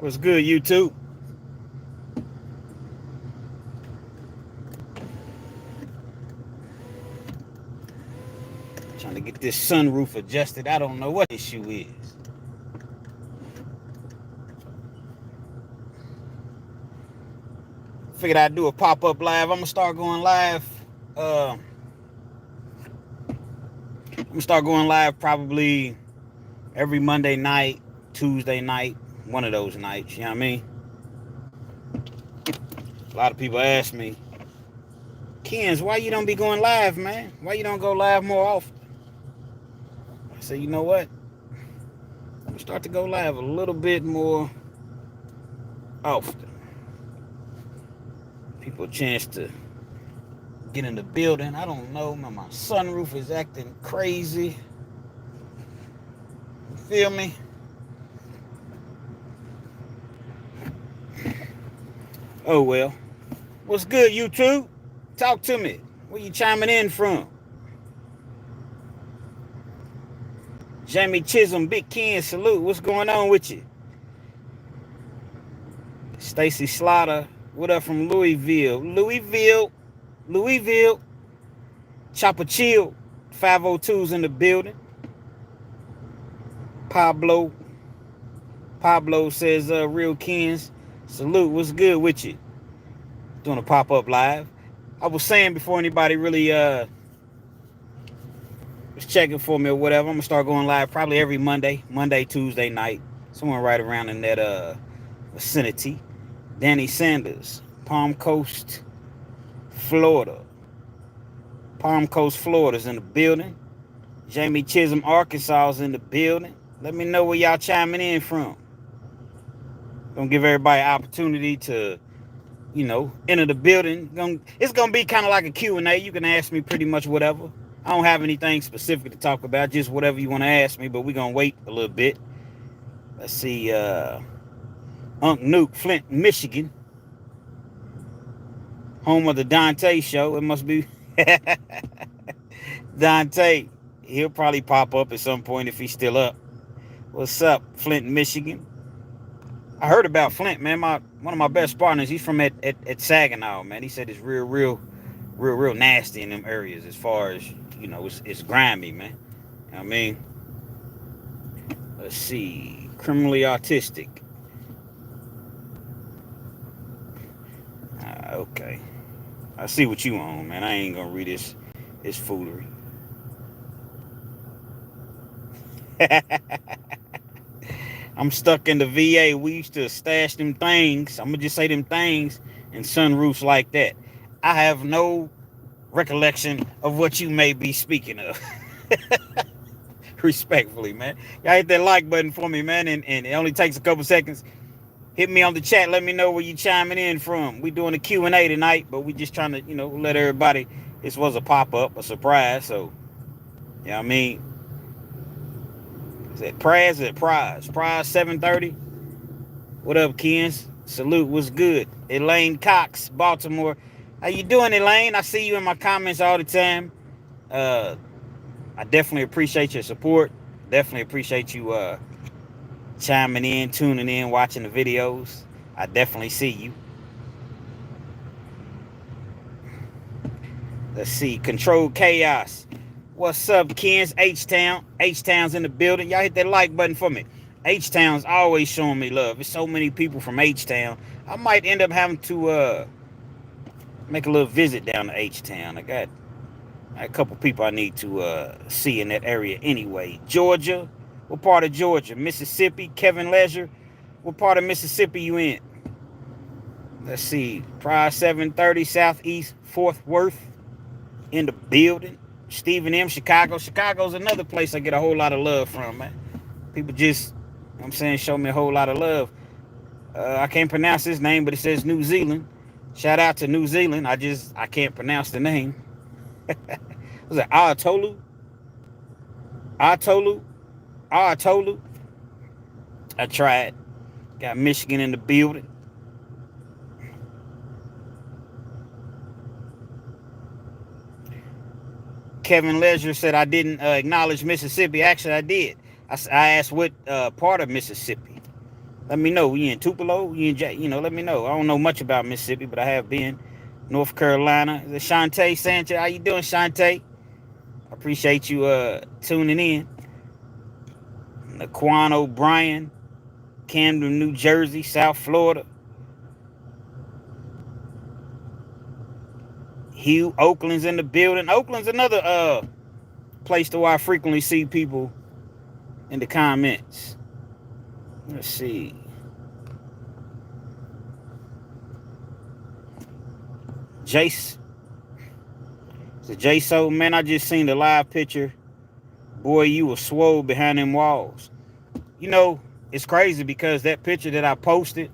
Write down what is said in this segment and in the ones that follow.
What's good, YouTube? Trying to get this sunroof adjusted. I don't know what the issue is. Figured I'd do a pop-up live. I'm gonna start going live. I'm gonna start going live probably every Monday night, Tuesday night, one of those nights. You know what I mean? A lot of people ask me, KENZ, why you don't be going live, man? Why you don't go live more often? I say, you know what? I'm gonna start to go live a little bit more often. People a chance to get in the building. I don't know, man. My sunroof is acting crazy. You feel me? Oh well. What's good, YouTube? Talk to me. Where you chiming in from? Jamie Chisholm, Big Ken, salute. What's going on with you? Stacy Slaughter, what up from Louisville? Louisville. Chopper Chill, 502's in the building. Pablo says, Realkenz, salute. What's good with you? Doing a pop-up live. I was saying before anybody really was checking for me or whatever, I'm gonna start going live probably every Monday, Tuesday night, somewhere right around in that vicinity. Danny Sanders, Palm Coast, Florida. Palm Coast, Florida's in the building. Jamie Chisholm, Arkansas is in the building. Let me know where y'all chiming in from. Gonna give everybody an opportunity to, enter the building. It's gonna be kind of like a Q&A. You can ask me pretty much whatever. I don't have anything specific to talk about, just whatever you want to ask me, but we're gonna wait a little bit. Let's see, Unc Nuke, Flint, Michigan. Home of the Dante show. It must be Dante. He'll probably pop up at some point if he's still up. What's up, Flint, Michigan? I heard about Flint, man. One of my best partners, he's from at Saginaw, man. He said it's real nasty in them areas as far as, it's grimy, man. You know what I mean? Let's see. Criminally autistic. Okay. I see what you on, man. I ain't gonna read this foolery. I'm stuck in the VA. We used to stash them things. I'm gonna just say them things in sunroofs like that. I have no recollection of what you may be speaking of. Respectfully, man. Y'all hit that like button for me, man, and it only takes a couple seconds. Hit me on the chat. Let me know where you chiming in from. We doing a Q&A tonight, but we just trying to, let everybody. This was a pop-up, a surprise. So, you know what I mean? Is that prize? Is it prize? Prize 730. What up, KENZ? Salute. What's good? Elaine Cox, Baltimore. How you doing, Elaine? I see you in my comments all the time. I definitely appreciate your support. Definitely appreciate you chiming in, tuning in, watching the videos. I definitely see you. Let's see. Controlled Chaos. What's up, KENZ? H-Town. H-Town's in the building. Y'all hit that like button for me. H-Town's always showing me love. There's so many people from H-Town. I might end up having to make a little visit down to H-Town. I got a couple people I need to see in that area anyway. Georgia. What part of Georgia? Mississippi. Kevin Leisure. What part of Mississippi you in? Let's see. Prize 730 Southeast Fort Worth in the building. Stephen M. Chicago. Chicago's another place I get a whole lot of love from, man. People just, show me a whole lot of love. I can't pronounce his name, but it says New Zealand. Shout out to New Zealand. I can't pronounce the name. Was it Atolu? I tried. Got Michigan in the building. Kevin Leisure said I didn't acknowledge Mississippi. Actually, I did. I asked what part of Mississippi. Let me know. You in Tupelo? You in let me know. I don't know much about Mississippi, but I have been. North Carolina. Is it Shantae Sanchez? How you doing, Shantae? I appreciate you tuning in. Naquan O'Brien, Camden, New Jersey, South Florida. Hugh Oakland's in the building. Oakland's another place to where I frequently see people in the comments. Let's see. Jace. It's a J-So. Man, I just seen the live picture. Boy, you were swole behind them walls. It's crazy because that picture that I posted,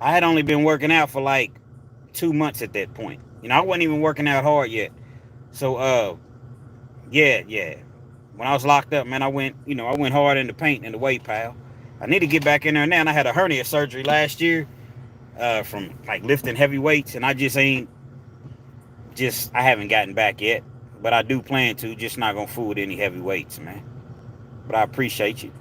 I had only been working out for like 2 months at that point. I wasn't even working out hard yet. So, yeah. When I was locked up, man, I went hard in the paint in the weight pile. I need to get back in there now. And I had a hernia surgery last year from like lifting heavy weights, and I haven't gotten back yet. But I do plan to, just not gonna fool with any heavy weights, man. But I appreciate you.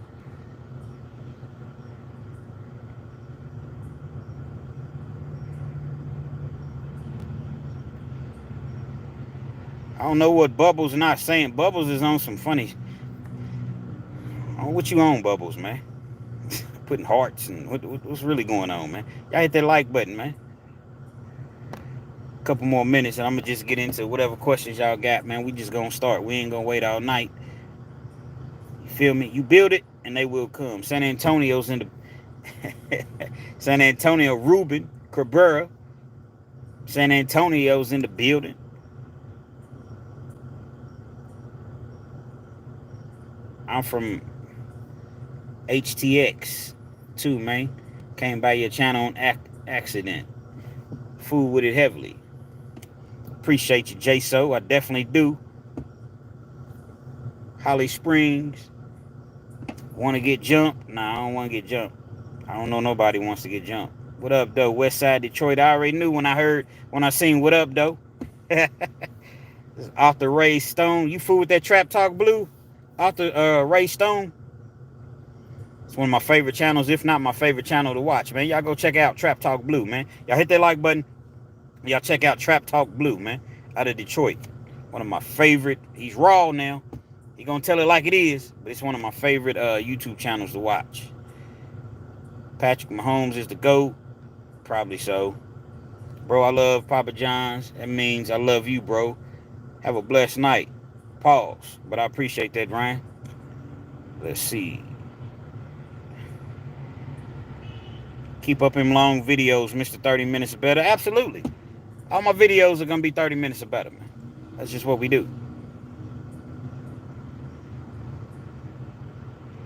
I don't know what Bubbles not saying. Bubbles is on some funny. Oh, what you on, Bubbles, man? Putting hearts and what's really going on, man? Y'all hit that like button, man. A couple more minutes and I'm gonna just get into whatever questions y'all got, man. We just gonna start. We ain't gonna wait all night. You feel me? You build it and they will come. San Antonio's in the San Antonio, Ruben Cabrera. San Antonio's in the building. I'm from HTX too, man. Came by your channel on accident. Fool with it heavily. Appreciate you, J-So. I definitely do. Holly Springs. Want to get jumped? Nah, I don't want to get jumped. I don't know nobody wants to get jumped. What up, though? Westside Detroit. I already knew when I seen what up, though. Author Ray Stone. You fool with that Trap Talk Blue? Author Ray Stone. It's one of my favorite channels, if not my favorite channel to watch, man. Y'all go check out Trap Talk Blue, man. Y'all hit that like button. Y'all check out Trap Talk Blue, man. Out of Detroit. One of my favorite. He's raw now. He gonna tell it like it is, but it's one of my favorite YouTube channels to watch. Patrick Mahomes is the GOAT. Probably so. Bro, I love Papa John's. That means I love you, bro. Have a blessed night. Pause. But I appreciate that, Ryan. Let's see. Keep up them long videos, Mr. 30 Minutes or Better. Absolutely. All my videos are going to be 30 minutes or better, man. That's just what we do.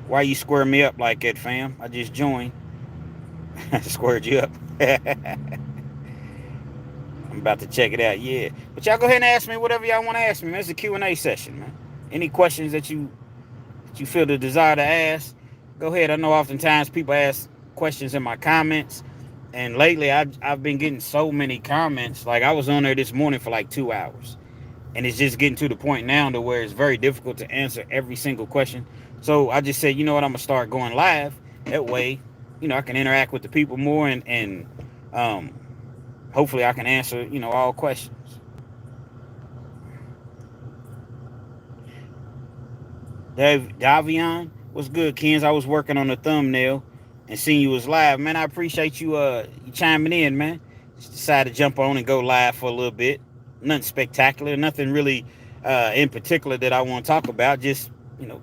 Why you square me up like that, fam? I just joined. I squared you up. I'm about to check it out, yeah. But y'all go ahead and ask me whatever y'all want to ask me, man. It's a Q&A session, man. Any questions that you feel the desire to ask, go ahead. I know oftentimes people ask questions in my comments, and lately I've been getting so many comments. Like, I was on there this morning for like 2 hours, and it's just getting to the point now to where it's very difficult to answer every single question. So I just said, you know what, I'm gonna start going live. That way, I can interact with the people more, and hopefully I can answer, all questions. Davion, what's good, KENZ? I was working on the thumbnail and seeing you was live, man. I appreciate you chiming in, man. Just decided to jump on and go live for a little bit. Nothing spectacular, nothing really in particular that I want to talk about. Just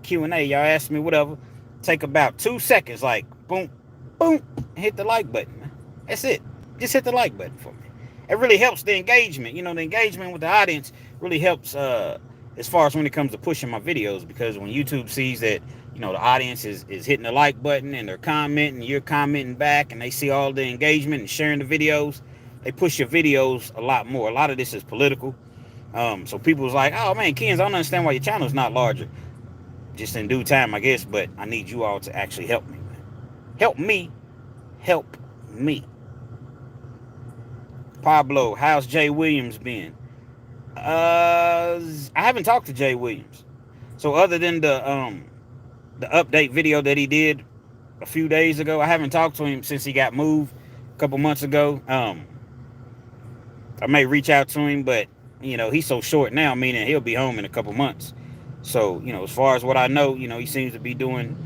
Q&A. Y'all ask me whatever. Take about 2 seconds, like boom, boom, and hit the like button, man. That's it. Just hit the like button for me. It really helps the engagement. The engagement with the audience really helps as far as when it comes to pushing my videos, because when YouTube sees that the audience is hitting the like button and they're commenting, you're commenting back, and they see all the engagement and sharing the videos, they push your videos a lot more. A lot of this is political. So people's like, oh man, KENZ, I don't understand why your channel is not larger. Just in due time, I guess, but I need you all to actually help me, man. Help me. Help me. Pablo, how's Jay Williams been? I haven't talked to Jay Williams. So other than the update video that he did a few days ago. I haven't talked to him since he got moved a couple months ago. I may reach out to him, but he's so short now, meaning he'll be home in a couple months. So, as far as what I know, he seems to be doing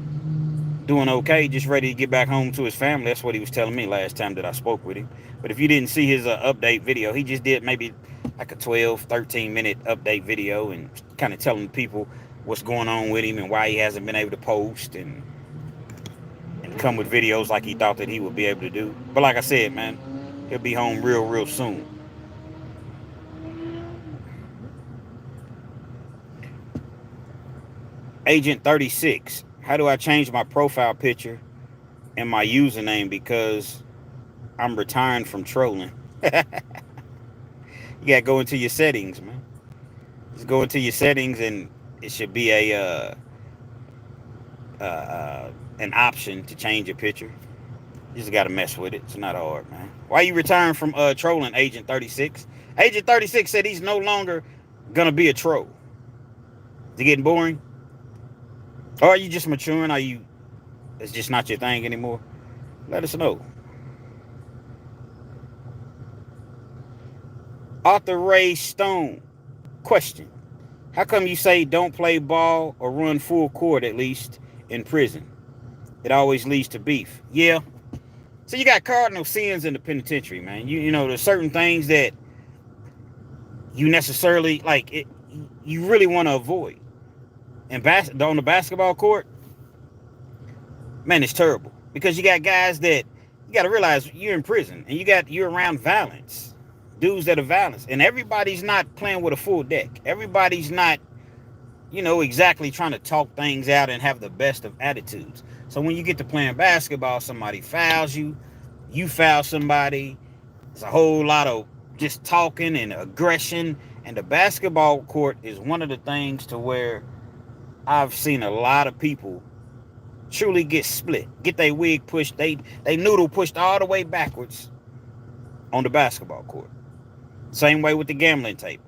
okay, just ready to get back home to his family. That's what he was telling me last time that I spoke with him. But if you didn't see his update video, he just did maybe like a 12, 13-minute update video and kind of telling people what's going on with him and why he hasn't been able to post and come with videos like he thought that he would be able to do. But like I said, man, he'll be home real soon. Agent 36, how do I change my profile picture and my username because I'm retiring from trolling? You gotta go into your settings, man. Just go into your settings and it should be an option to change your picture. You just gotta mess with it. It's not hard, man. Why you retiring from trolling, Agent 36? Agent 36 said he's no longer gonna be a troll. Is it getting boring? Or are you just maturing? It's just not your thing anymore? Let us know. Arthur Ray Stone, question. How come you say don't play ball or run full court at least in prison? It always leads to beef. Yeah. So you got cardinal sins in the penitentiary, man. There's certain things that you necessarily, you really want to avoid. And on the basketball court, man, it's terrible. Because you got guys that, you got to realize you're in prison and you're around violence. Dudes that are violent. And everybody's not playing with a full deck. Everybody's not, exactly trying to talk things out and have the best of attitudes. So when you get to playing basketball, somebody fouls you, you foul somebody. There's a whole lot of just talking and aggression. And the basketball court is one of the things to where I've seen a lot of people truly get split, get their wig pushed, they noodle pushed all the way backwards on the basketball court. Same way with the gambling table.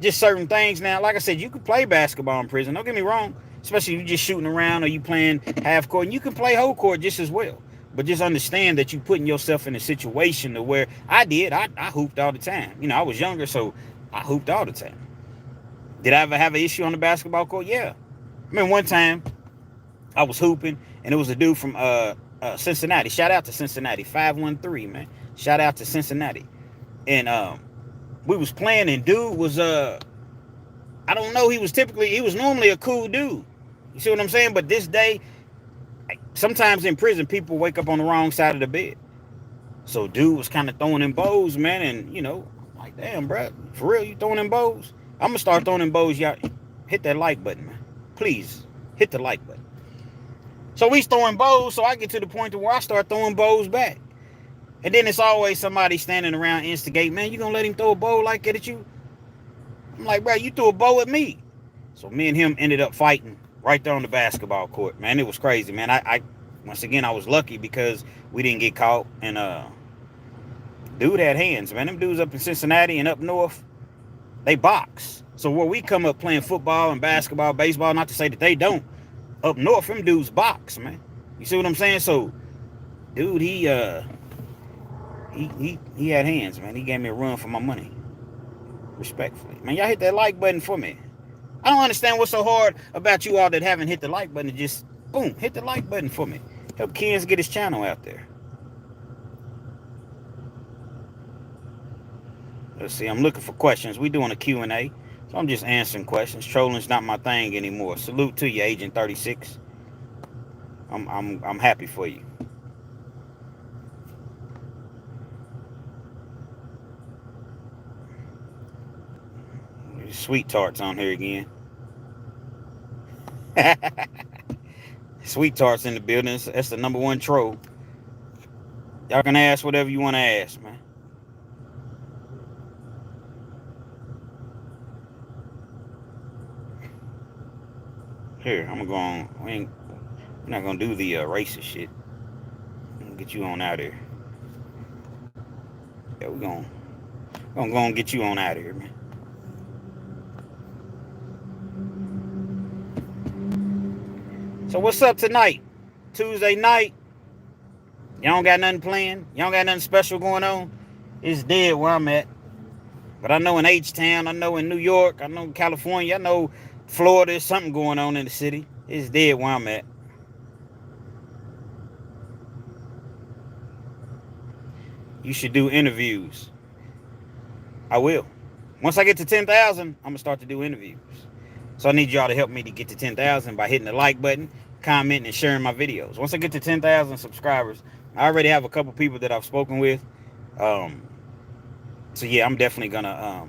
Just certain things now. Like I said, you can play basketball in prison. Don't get me wrong. Especially if you're just shooting around or you playing half court. And you can play whole court just as well. But just understand that you're putting yourself in a situation to where I hooped all the time. I was younger, so I hooped all the time. Did I ever have an issue on the basketball court? Yeah. I mean, one time I was hooping and it was a dude from Cincinnati. Shout out to Cincinnati. 513, man. Shout out to Cincinnati. And we was playing and dude was I don't know, he was normally a cool dude. You see what I'm saying? But this day, sometimes in prison, people wake up on the wrong side of the bed. So dude was kind of throwing in bows, man. And, like, damn, bro, for real, you throwing in bows? I'm going to start throwing in bows. Y'all hit that like button, man. Please, hit the like button. So we throwing bows, so I get to the point to where I start throwing bows back. And then it's always somebody standing around instigate, man, you going to let him throw a bow like that at you? I'm like, bro, you threw a bow at me. So me and him ended up fighting right there on the basketball court, man. It was crazy, man. I once again, I was lucky because we didn't get caught. And dude had hands, man. Them dudes up in Cincinnati and up north, they box. So where we come up playing football and basketball, baseball, not to say that they don't, up north, them dudes box, man. You see what I'm saying? So, dude, he had hands, man. He gave me a run for my money. Respectfully. Man, y'all hit that like button for me. I don't understand what's so hard about you all that haven't hit the like button. Just, boom, hit the like button for me. Help KENZ get his channel out there. Let's see, I'm looking for questions. We doing a Q&A. So I'm just answering questions. Trolling's not my thing anymore. Salute to you, Agent 36. I'm happy for you. There's sweet tarts on here again. Sweet tarts in the building. That's the number one troll. Y'all can ask whatever you want to ask, man. Here, I'm gonna go on. We're not gonna do the racist shit. I'm gonna get you on out of here. Yeah, we're gonna go and get you on out of here, man. So what's up tonight? Tuesday night, you don't got nothing planned, you don't got nothing special going on, it's dead where I'm at. But I know in H-Town, I know in New York, I know in California, I know Florida, there's something going on in the city. It's dead where I'm at. You should do interviews. I will. Once I get to 10,000, I'm going to start to do interviews. So I need y'all to help me to get to 10,000 by hitting the like button, commenting, and sharing my videos. Once I get to 10,000 subscribers, I already have a couple people that I've spoken with. So yeah, I'm definitely going to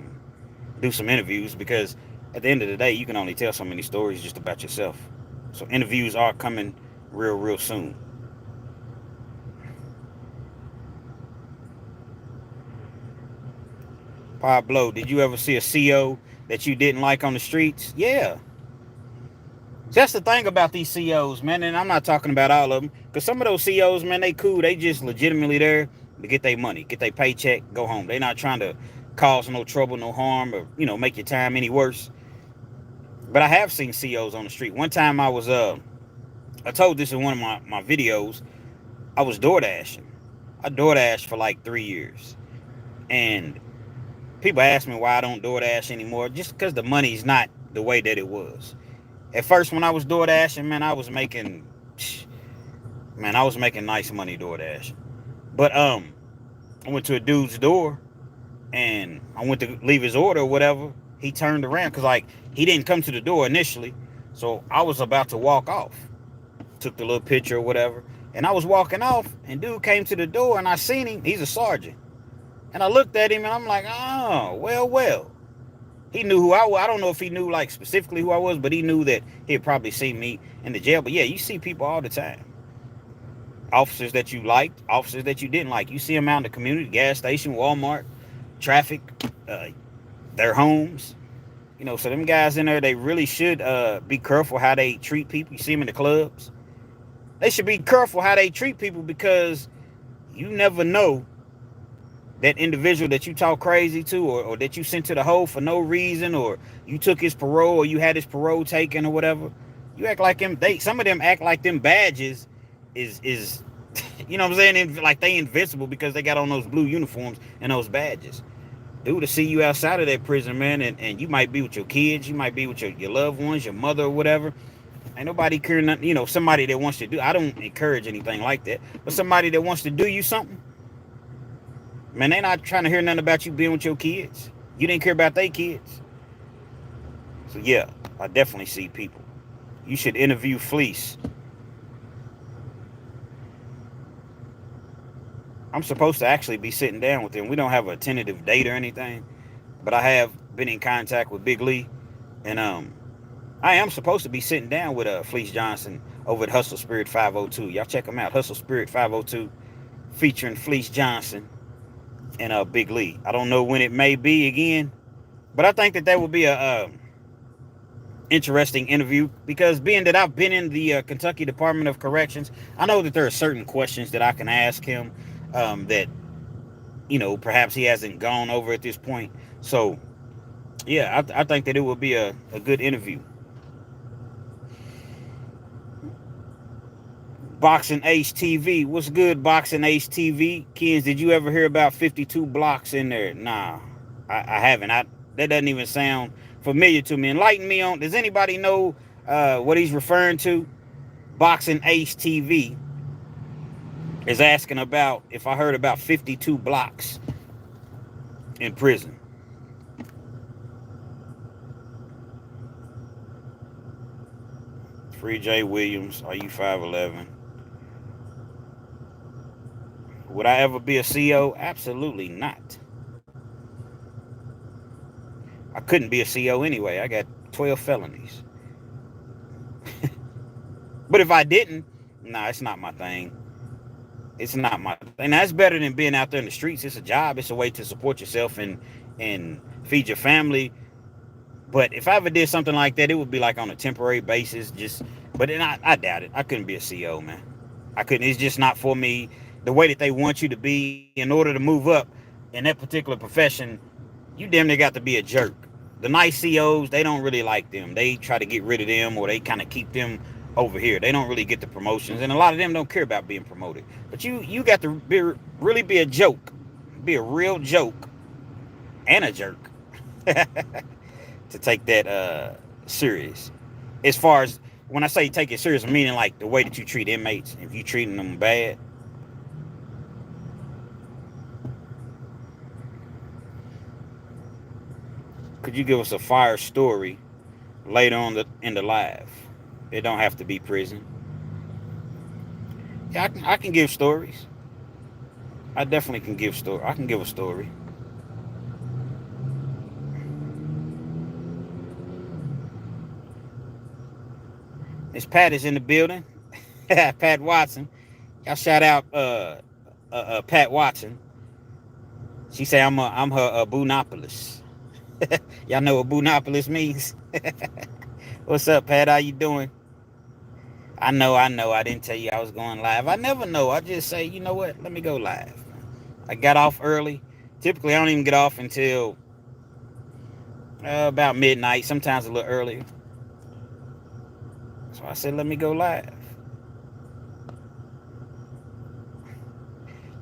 do some interviews, because at the end of the day, you can only tell so many stories just about yourself. So interviews are coming real soon. Pablo, did you ever see a CO that you didn't like on the streets? Yeah. That's the thing about these COs, man, and I'm not talking about all of them, because some of those COs, man, they cool. They just legitimately there to get their money, get their paycheck, go home. They not trying to cause no trouble, no harm, or, you know, make your time any worse. But I have seen COs on the street. One time I was, I told this in one of my videos, I was door dashing. I door dashed for like 3 years. And people ask me why I don't DoorDash anymore, just because the money's not the way that it was. At first, when I was DoorDashing, man, I was making nice money DoorDashing. But I went to a dude's door, and I went to leave his order or whatever. He turned around, because like he didn't come to the door initially, so I was about to walk off. Took the little picture or whatever, and I was walking off, and dude came to the door, and I seen him. He's a sergeant. And I looked at him, and I'm like, oh, well. He knew who I was. I don't know if he knew, like, specifically who I was, but he knew that he had probably seen me in the jail. But, yeah, you see people all the time. Officers that you liked, officers that you didn't like. You see them out in the community, gas station, Walmart, traffic, their homes. You know, so them guys in there, they really should be careful how they treat people. You see them in the clubs. They should be careful how they treat people, because you never know that individual that you talk crazy to, or that you sent to the hole for no reason, or you took his parole, or you had his parole taken, or whatever. You act like him. Some of them act like them badges is you know what I'm saying, like they invincible because they got on those blue uniforms and those badges. Dude, to see you outside of that prison, man, and you might be with your kids, you might be with your loved ones, your mother or whatever. Ain't nobody caring nothing. You know, somebody that wants to do, I don't encourage anything like that, but somebody that wants to do you something, man, they not trying to hear nothing about you being with your kids. You didn't care about their kids. So, yeah, I definitely see people. You should interview FLEECE. I'm supposed to actually be sitting down with him. We don't have a tentative date or anything, but I have been in contact with Big Lee. And I am supposed to be sitting down with FLEECE Johnson over at Hustle Spirit 502. Y'all check him out. Hustle Spirit 502, featuring FLEECE Johnson and Big Lee. I don't know when it may be again, but I think that would be a interesting interview, because being that I've been in the Kentucky Department of Corrections, I know that there are certain questions that I can ask him that, you know, perhaps he hasn't gone over at this point. So yeah, I think that it would be a good interview. Boxing Ace TV. What's good, Boxing Ace TV? KENZ, did you ever hear about 52 blocks in there? Nah, I haven't. That doesn't even sound familiar to me. Enlighten me on, does anybody know what he's referring to? Boxing Ace TV is asking about if I heard about 52 blocks in prison. Free J. Williams, are you 5'11"? Would I ever be a CO? Absolutely not. I couldn't be a CO anyway. I got 12 felonies. But if I didn't, nah, it's not my thing. It's not my thing. That's better than being out there in the streets. It's a job. It's a way to support yourself and feed your family. But if I ever did something like that, it would be like on a temporary basis. But then I doubt it. I couldn't be a CO, man. I couldn't. It's just not for me. The way that they want you to be in order to move up in that particular profession, you damn near got to be a jerk. The nice COs, they don't really like them. They try to get rid of them, or they kind of keep them over here. They don't really get the promotions, and a lot of them don't care about being promoted. But you got to really be a joke, be a real joke, and a jerk to take that serious. As far as when I say take it serious, I'm meaning like the way that you treat inmates. If you treating them bad, could you give us a fire story later on in the live? It don't have to be prison. Yeah, I can give stories. I definitely can give story. I can give a story. Miss Pat is in the building. Pat Watson. Y'all shout out Pat Watson. She say I'm her Boonopolis. Y'all know what Boonopolis means? What's up, Pat? How you doing? I know. I didn't tell you I was going live. I never know. I just say, you know what? Let me go live. I got off early. Typically, I don't even get off until about midnight, sometimes a little earlier. So I said, let me go live.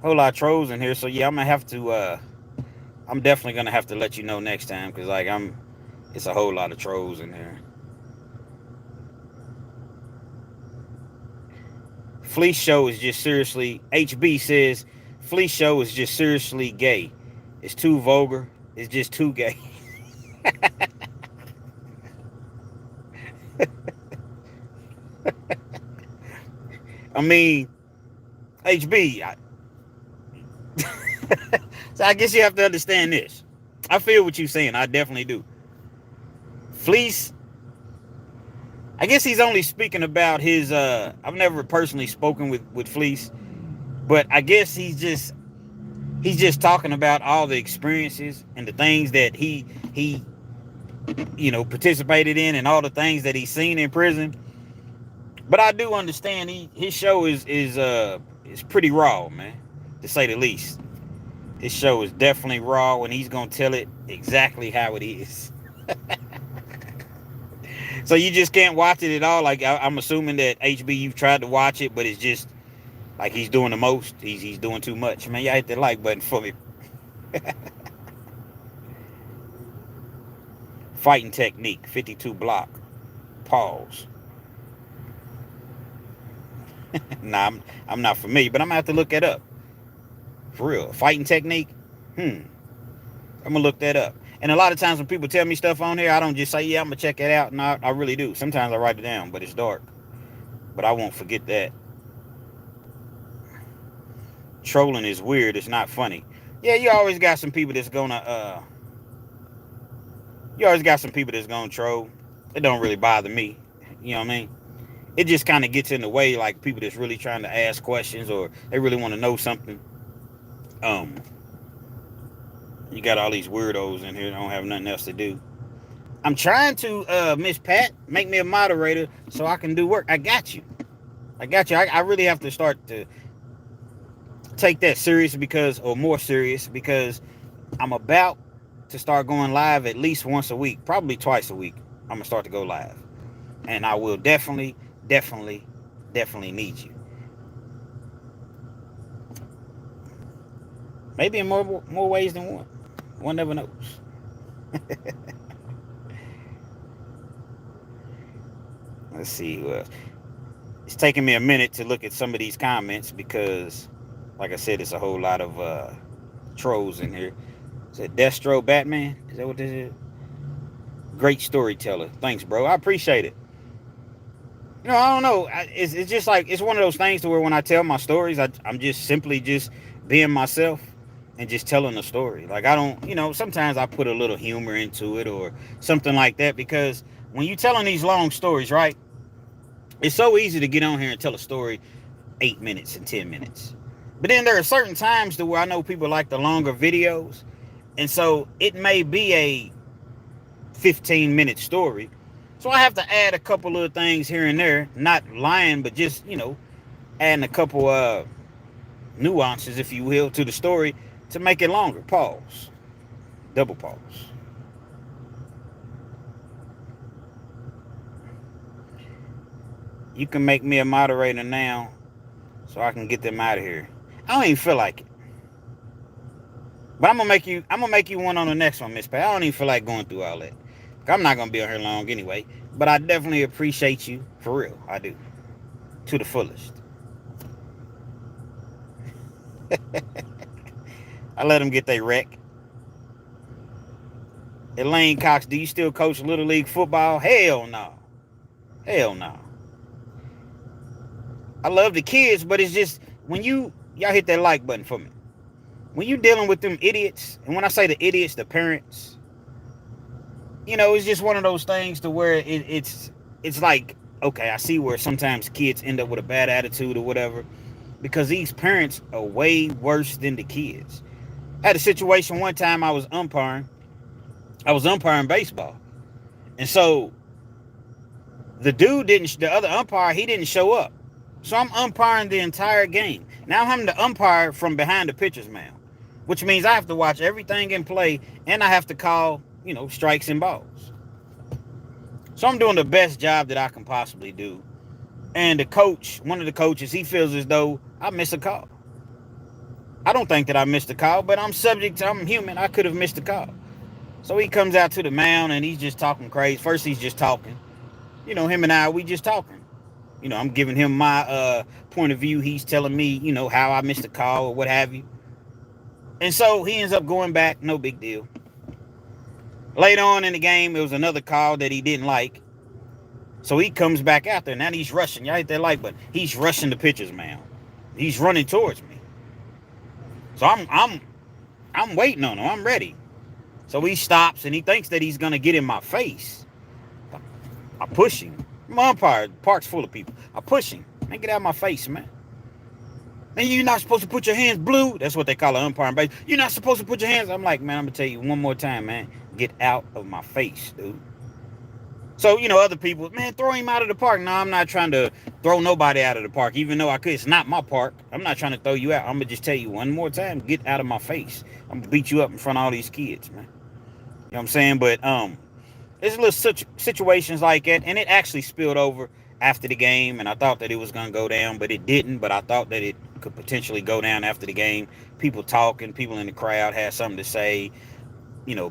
Whole lot of trolls in here. So yeah, I'm gonna have to. I'm definitely gonna have to let you know next time, because like it's a whole lot of trolls in here. Fleece show is just seriously. HB says Fleece show is just seriously gay. It's too vulgar. It's just too gay. I mean, HB. So I guess you have to understand this. I feel what you're saying. I definitely do. Fleece. I guess he's only speaking about his. I've never personally spoken with Fleece, but I guess he's just talking about all the experiences and the things that he participated in, and all the things that he's seen in prison. But I do understand his show is pretty raw, man, to say the least. His show is definitely raw, and he's gonna tell it exactly how it is. So you just can't watch it at all. Like I'm assuming that HB, you've tried to watch it, but it's just like he's doing the most. He's doing too much. Man, y'all hit the like button for me. Fighting technique, 52 block. Pause. Nah, I'm not familiar, but I'm gonna have to look that up. For real, fighting technique. I'm gonna look that up. And a lot of times when people tell me stuff on here, I don't just say, yeah, I'm gonna check it out. No, I really do. Sometimes I write it down, but it's dark. But I won't forget that. Trolling is weird. It's not funny. Yeah, you always got some people that's gonna troll. It don't really bother me. You know what I mean? It just kind of gets in the way, like people that's really trying to ask questions, or they really want to know something. You got all these weirdos in here that don't have nothing else to do. I'm trying to, Miss Pat, make me a moderator so I can do work. I got you. I really have to start to take that serious, or more serious, because I'm about to start going live at least once a week, probably twice a week. I'm gonna start to go live, and I will definitely need you. Maybe in more ways than one. One never knows. Let's see who else. It's taking me a minute to look at some of these comments because, like I said, it's a whole lot of trolls in here. Is it Destro Batman? Is that what this is? Great storyteller. Thanks, bro. I appreciate it. I don't know. It's just like, it's one of those things to where when I tell my stories, I'm just simply just being myself and just telling a story. Like, I don't, sometimes I put a little humor into it or something like that, because when you're telling these long stories, right, it's so easy to get on here and tell a story 8 minutes and 10 minutes. But then there are certain times to where I know people like the longer videos. And so it may be a 15-minute story. So I have to add a couple of things here and there, not lying, but just, adding a couple nuances, if you will, to the story to make it longer. Pause. Double pause. You can make me a moderator now so I can get them out of here. I don't even feel like it. But I'm gonna make you one on the next one, Miss Pat. I don't even feel like going through all that. I'm not gonna be on here long anyway. But I definitely appreciate you. For real. I do. To the fullest. I let them get their wreck. Elaine Cox, do you still coach Little League football? Hell no. Hell no. I love the kids, but it's just when y'all hit that like button for me. When you dealing with them idiots, and when I say the idiots, the parents, it's just one of those things to where it's like, okay, I see where sometimes kids end up with a bad attitude or whatever, because these parents are way worse than the kids. I had a situation one time. I was umpiring baseball, and so the other umpire, he didn't show up. So I'm umpiring the entire game. Now I'm having to umpire from behind the pitcher's mound, which means I have to watch everything in play, and I have to call, strikes and balls. So I'm doing the best job that I can possibly do. And one of the coaches, he feels as though I missed a call. I don't think that I missed a call, but I'm human. I could have missed a call. So he comes out to the mound, and he's just talking crazy. First, he's just talking. Him and we just talking. I'm giving him my point of view. He's telling me, how I missed a call or what have you. And so he ends up going back. No big deal. Later on in the game, it was another call that he didn't like. So he comes back out there. Now he's rushing. Y'all hit that like button. He's rushing the pitcher's mound. He's running towards me. So I'm waiting on him. I'm ready. So he stops, and he thinks that he's going to get in my face. I push him. My umpire, the park's full of people. I push him. Man, get out of my face, man. Man, you're not supposed to put your hands blue. That's what they call an umpire in base. You're not supposed to put your hands. I'm like, man, I'm going to tell you one more time, man. Get out of my face, dude. So, other people, man, throw him out of the park. No, I'm not trying to throw nobody out of the park, even though I could. It's not my park. I'm not trying to throw you out. I'm going to just tell you one more time, get out of my face. I'm going to beat you up in front of all these kids, man. You know what I'm saying? But, there's little situations like that, and it actually spilled over after the game, and I thought that it was going to go down, but it didn't. But I thought that it could potentially go down after the game. People talking, people in the crowd had something to say.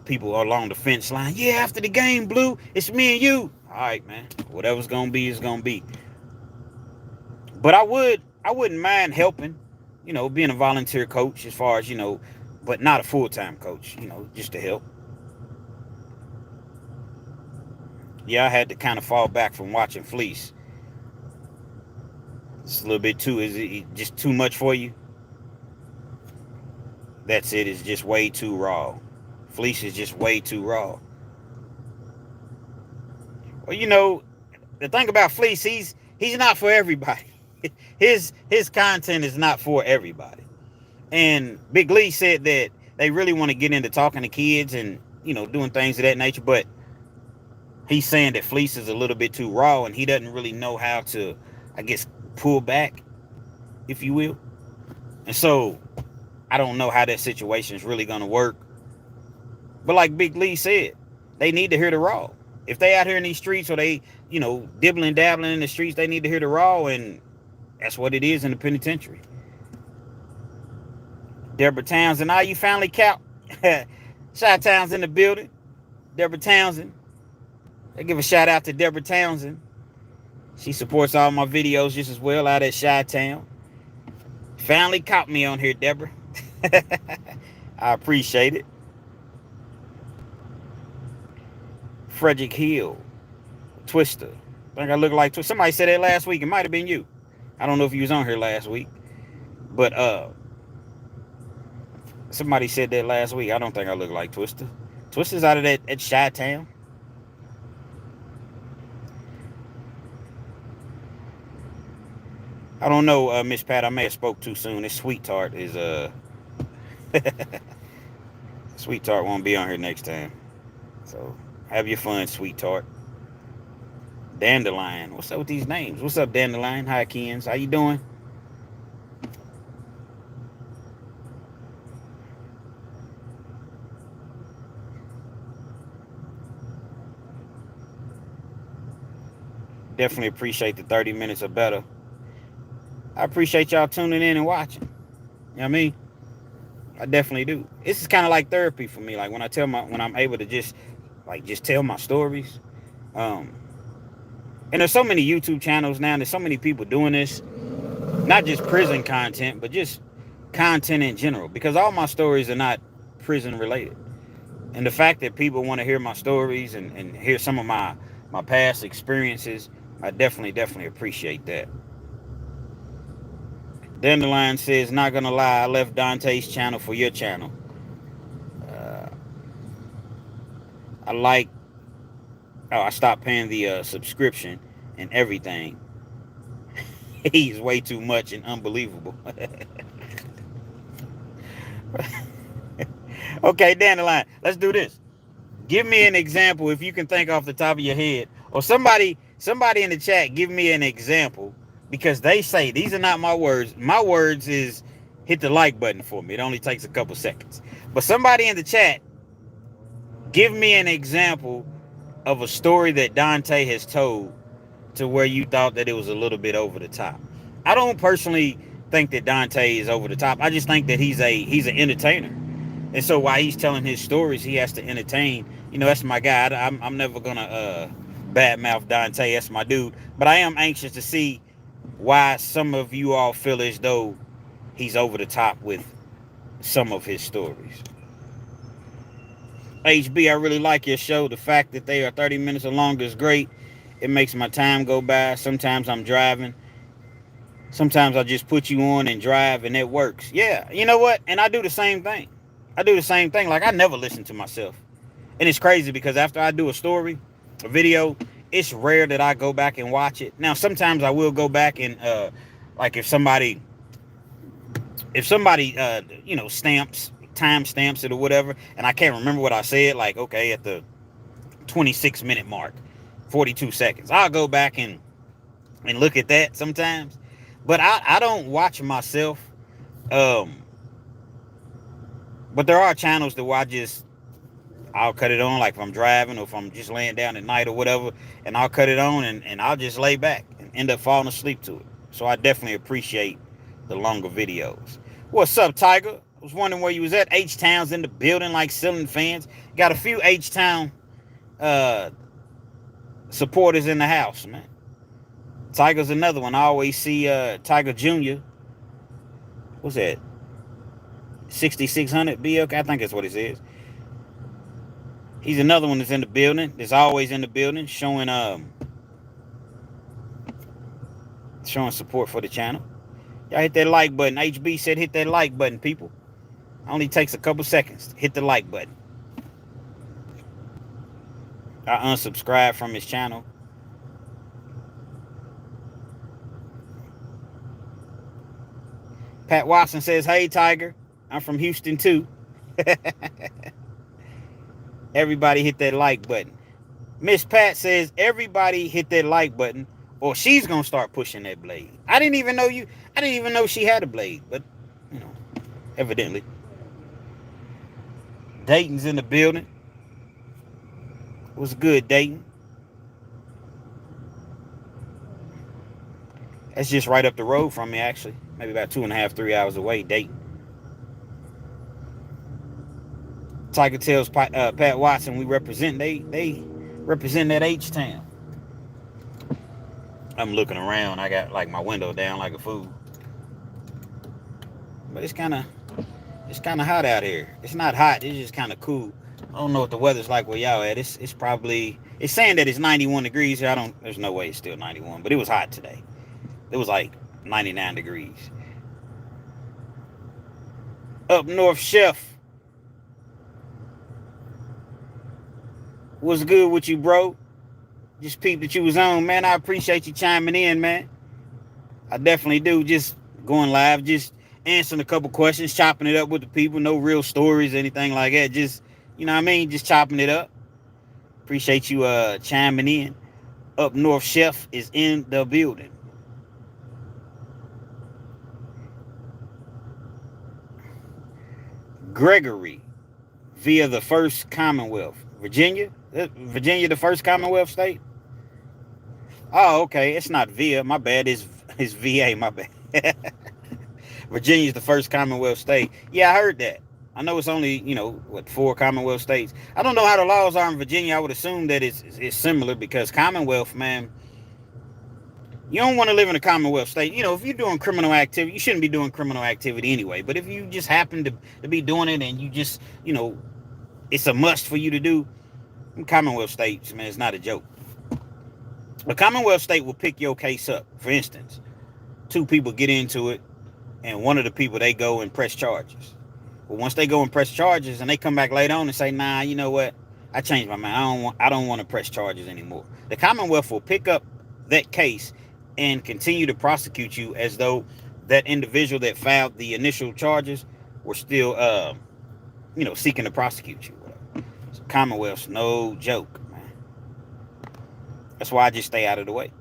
People along the fence line. Yeah, after the game, Blue, it's me and you. All right, man. Whatever's going to be is going to be. But I wouldn't mind helping, being a volunteer coach as far as, but not a full-time coach, just to help. Yeah, I had to kind of fall back from watching FLEECE. It's a little bit is it just too much for you? That's it. It's just way too raw. FLEECE is just way too raw. Well, the thing about FLEECE, he's not for everybody. His content is not for everybody. And Big Lee said that they really want to get into talking to kids and, doing things of that nature, but he's saying that FLEECE is a little bit too raw, and he doesn't really know how to, I guess, pull back, if you will. And so I don't know how that situation is really going to work. But like Big Lee said, they need to hear the raw. If they out here in these streets, or they, dibbling dabbling in the streets, they need to hear the raw, and that's what it is in the penitentiary. Deborah Townsend, you finally count. Chi-Town's in the building. Deborah Townsend. I give a shout out to Deborah Townsend. She supports all my videos just as well out at Chi-Town. Finally caught me on here, Deborah. I appreciate it. Frederick Hill. Twister. I think I look like Twister. Somebody said that last week. It might have been you. I don't know if you was on here last week. But somebody said that last week. I don't think I look like Twister. Twister's out of that at Chi-Town. I don't know, Miss Pat. I may have spoke too soon. This Sweet Tart is Sweet Tart won't be on here next time. So have your fun, Sweet Tart. Dandelion. What's up with these names? What's up, Dandelion? Hi, KENZ. How you doing? definitely appreciate the 30 minutes or better. I appreciate y'all tuning in and watching. You know what I mean? I definitely do. This is kind of like therapy for me. Like when I'm able to just tell my stories. Um, and there's so many YouTube channels now. There's so many people doing this, not just prison content, but just content in general. Because all my stories are not prison related. And the fact that people want to hear my stories and hear some of my past experiences, I definitely appreciate that. Dandelion says, not gonna lie, I left Dante's channel for your channel. Uh, I stopped paying the subscription and everything. He's way too much and unbelievable. Okay, Dandelion, let's do this. Give me an example if you can think off the top of your head, or somebody in the chat give me an example, because they say these are not my words. My words is hit the like button for me. It only takes a couple seconds. But somebody in the chat give me an example of a story that Dante has told to where you thought that it was a little bit over the top. I don't personally think that Dante is over the top. I just think that he's an entertainer. And so while he's telling his stories, he has to entertain. You know, that's my guy. I'm never gonna badmouth Dante. That's my dude. But I am anxious to see why some of you all feel as though he's over the top with some of his stories. HB, I really like your show. The fact that they are 30 minutes or longer is great. It makes my time go by. Sometimes I'm driving. Sometimes I just put you on and drive, and it works. Yeah, you know what? And I do the same thing. Like, I never listen to myself. And it's crazy because after I do a story, a video, it's rare that I go back and watch it. Now, sometimes I will go back and, like if somebody, time stamps it or whatever, and I can't remember what I said, like, okay, at the 26-minute mark, 42 seconds, I'll go back and look at that sometimes. But I don't watch myself. But there are channels that where I'll cut it on, like if I'm driving or if I'm just laying down at night or whatever, and I'll cut it on and I'll just lay back and end up falling asleep to it. So I definitely appreciate the longer videos. What's up, Tiger? I was wondering where you was at. H-Town's in the building like ceiling fans. Got a few H-Town supporters in the house, man. Tiger's another one. I always see Tiger Jr. What's that? 6600 BLK, I think that's what it is. He's another one that's in the building. That's always in the building, showing support for the channel. Y'all hit that like button. HB said hit that like button, people. Only takes a couple seconds to hit the like button. I unsubscribed from his channel. Pat Watson says, hey, Tiger. I'm from Houston, too. Everybody hit that like button. Miss Pat says, everybody hit that like button, or she's going to start pushing that blade. I didn't even know she had a blade, but, you know, evidently. Dayton's in the building. What's good, Dayton? That's just right up the road from me, actually. Maybe about 2.5, 3 hours away, Dayton. Tiger tells Pat Watson we represent. They represent that H-Town. I'm looking around. I got like my window down like a fool. But it's kind of hot out here. It's not hot. It's just kind of cool. I don't know what the weather's like where y'all at. It's saying that it's 91 degrees here. There's no way it's still 91, but it was hot today. It was like 99 degrees. Up north, Chef. What's good with you, bro? Just peeped that you was on, man. I appreciate you chiming in, man. I definitely do. Just going live, just answering a couple questions, chopping it up with the people. No real stories, anything like that. Just, you know what I mean? Just chopping it up. Appreciate you chiming in. Up north, Chef is in the building. Gregory, via the first Commonwealth. Virginia, the first Commonwealth state. Oh, okay. It's not VIA. My bad. It's VA. My bad. Virginia's the first Commonwealth state. Yeah, I heard that. I know it's only, what, 4 Commonwealth states. I don't know how the laws are in Virginia. I would assume that it's similar because Commonwealth, man, you don't want to live in a Commonwealth state. If you're doing criminal activity, you shouldn't be doing criminal activity anyway. But if you just happen to be doing it and you just, it's a must for you to do, Commonwealth states, man, it's not a joke. A Commonwealth state will pick your case up. For instance, 2 people get into it, and one of the people, they go and press charges. But once they go and press charges, and they come back later on and say, nah, you know what? I changed my mind. I don't want to press charges anymore. The Commonwealth will pick up that case and continue to prosecute you as though that individual that filed the initial charges were still, seeking to prosecute you. So Commonwealth's no joke, man. That's why I just stay out of the way.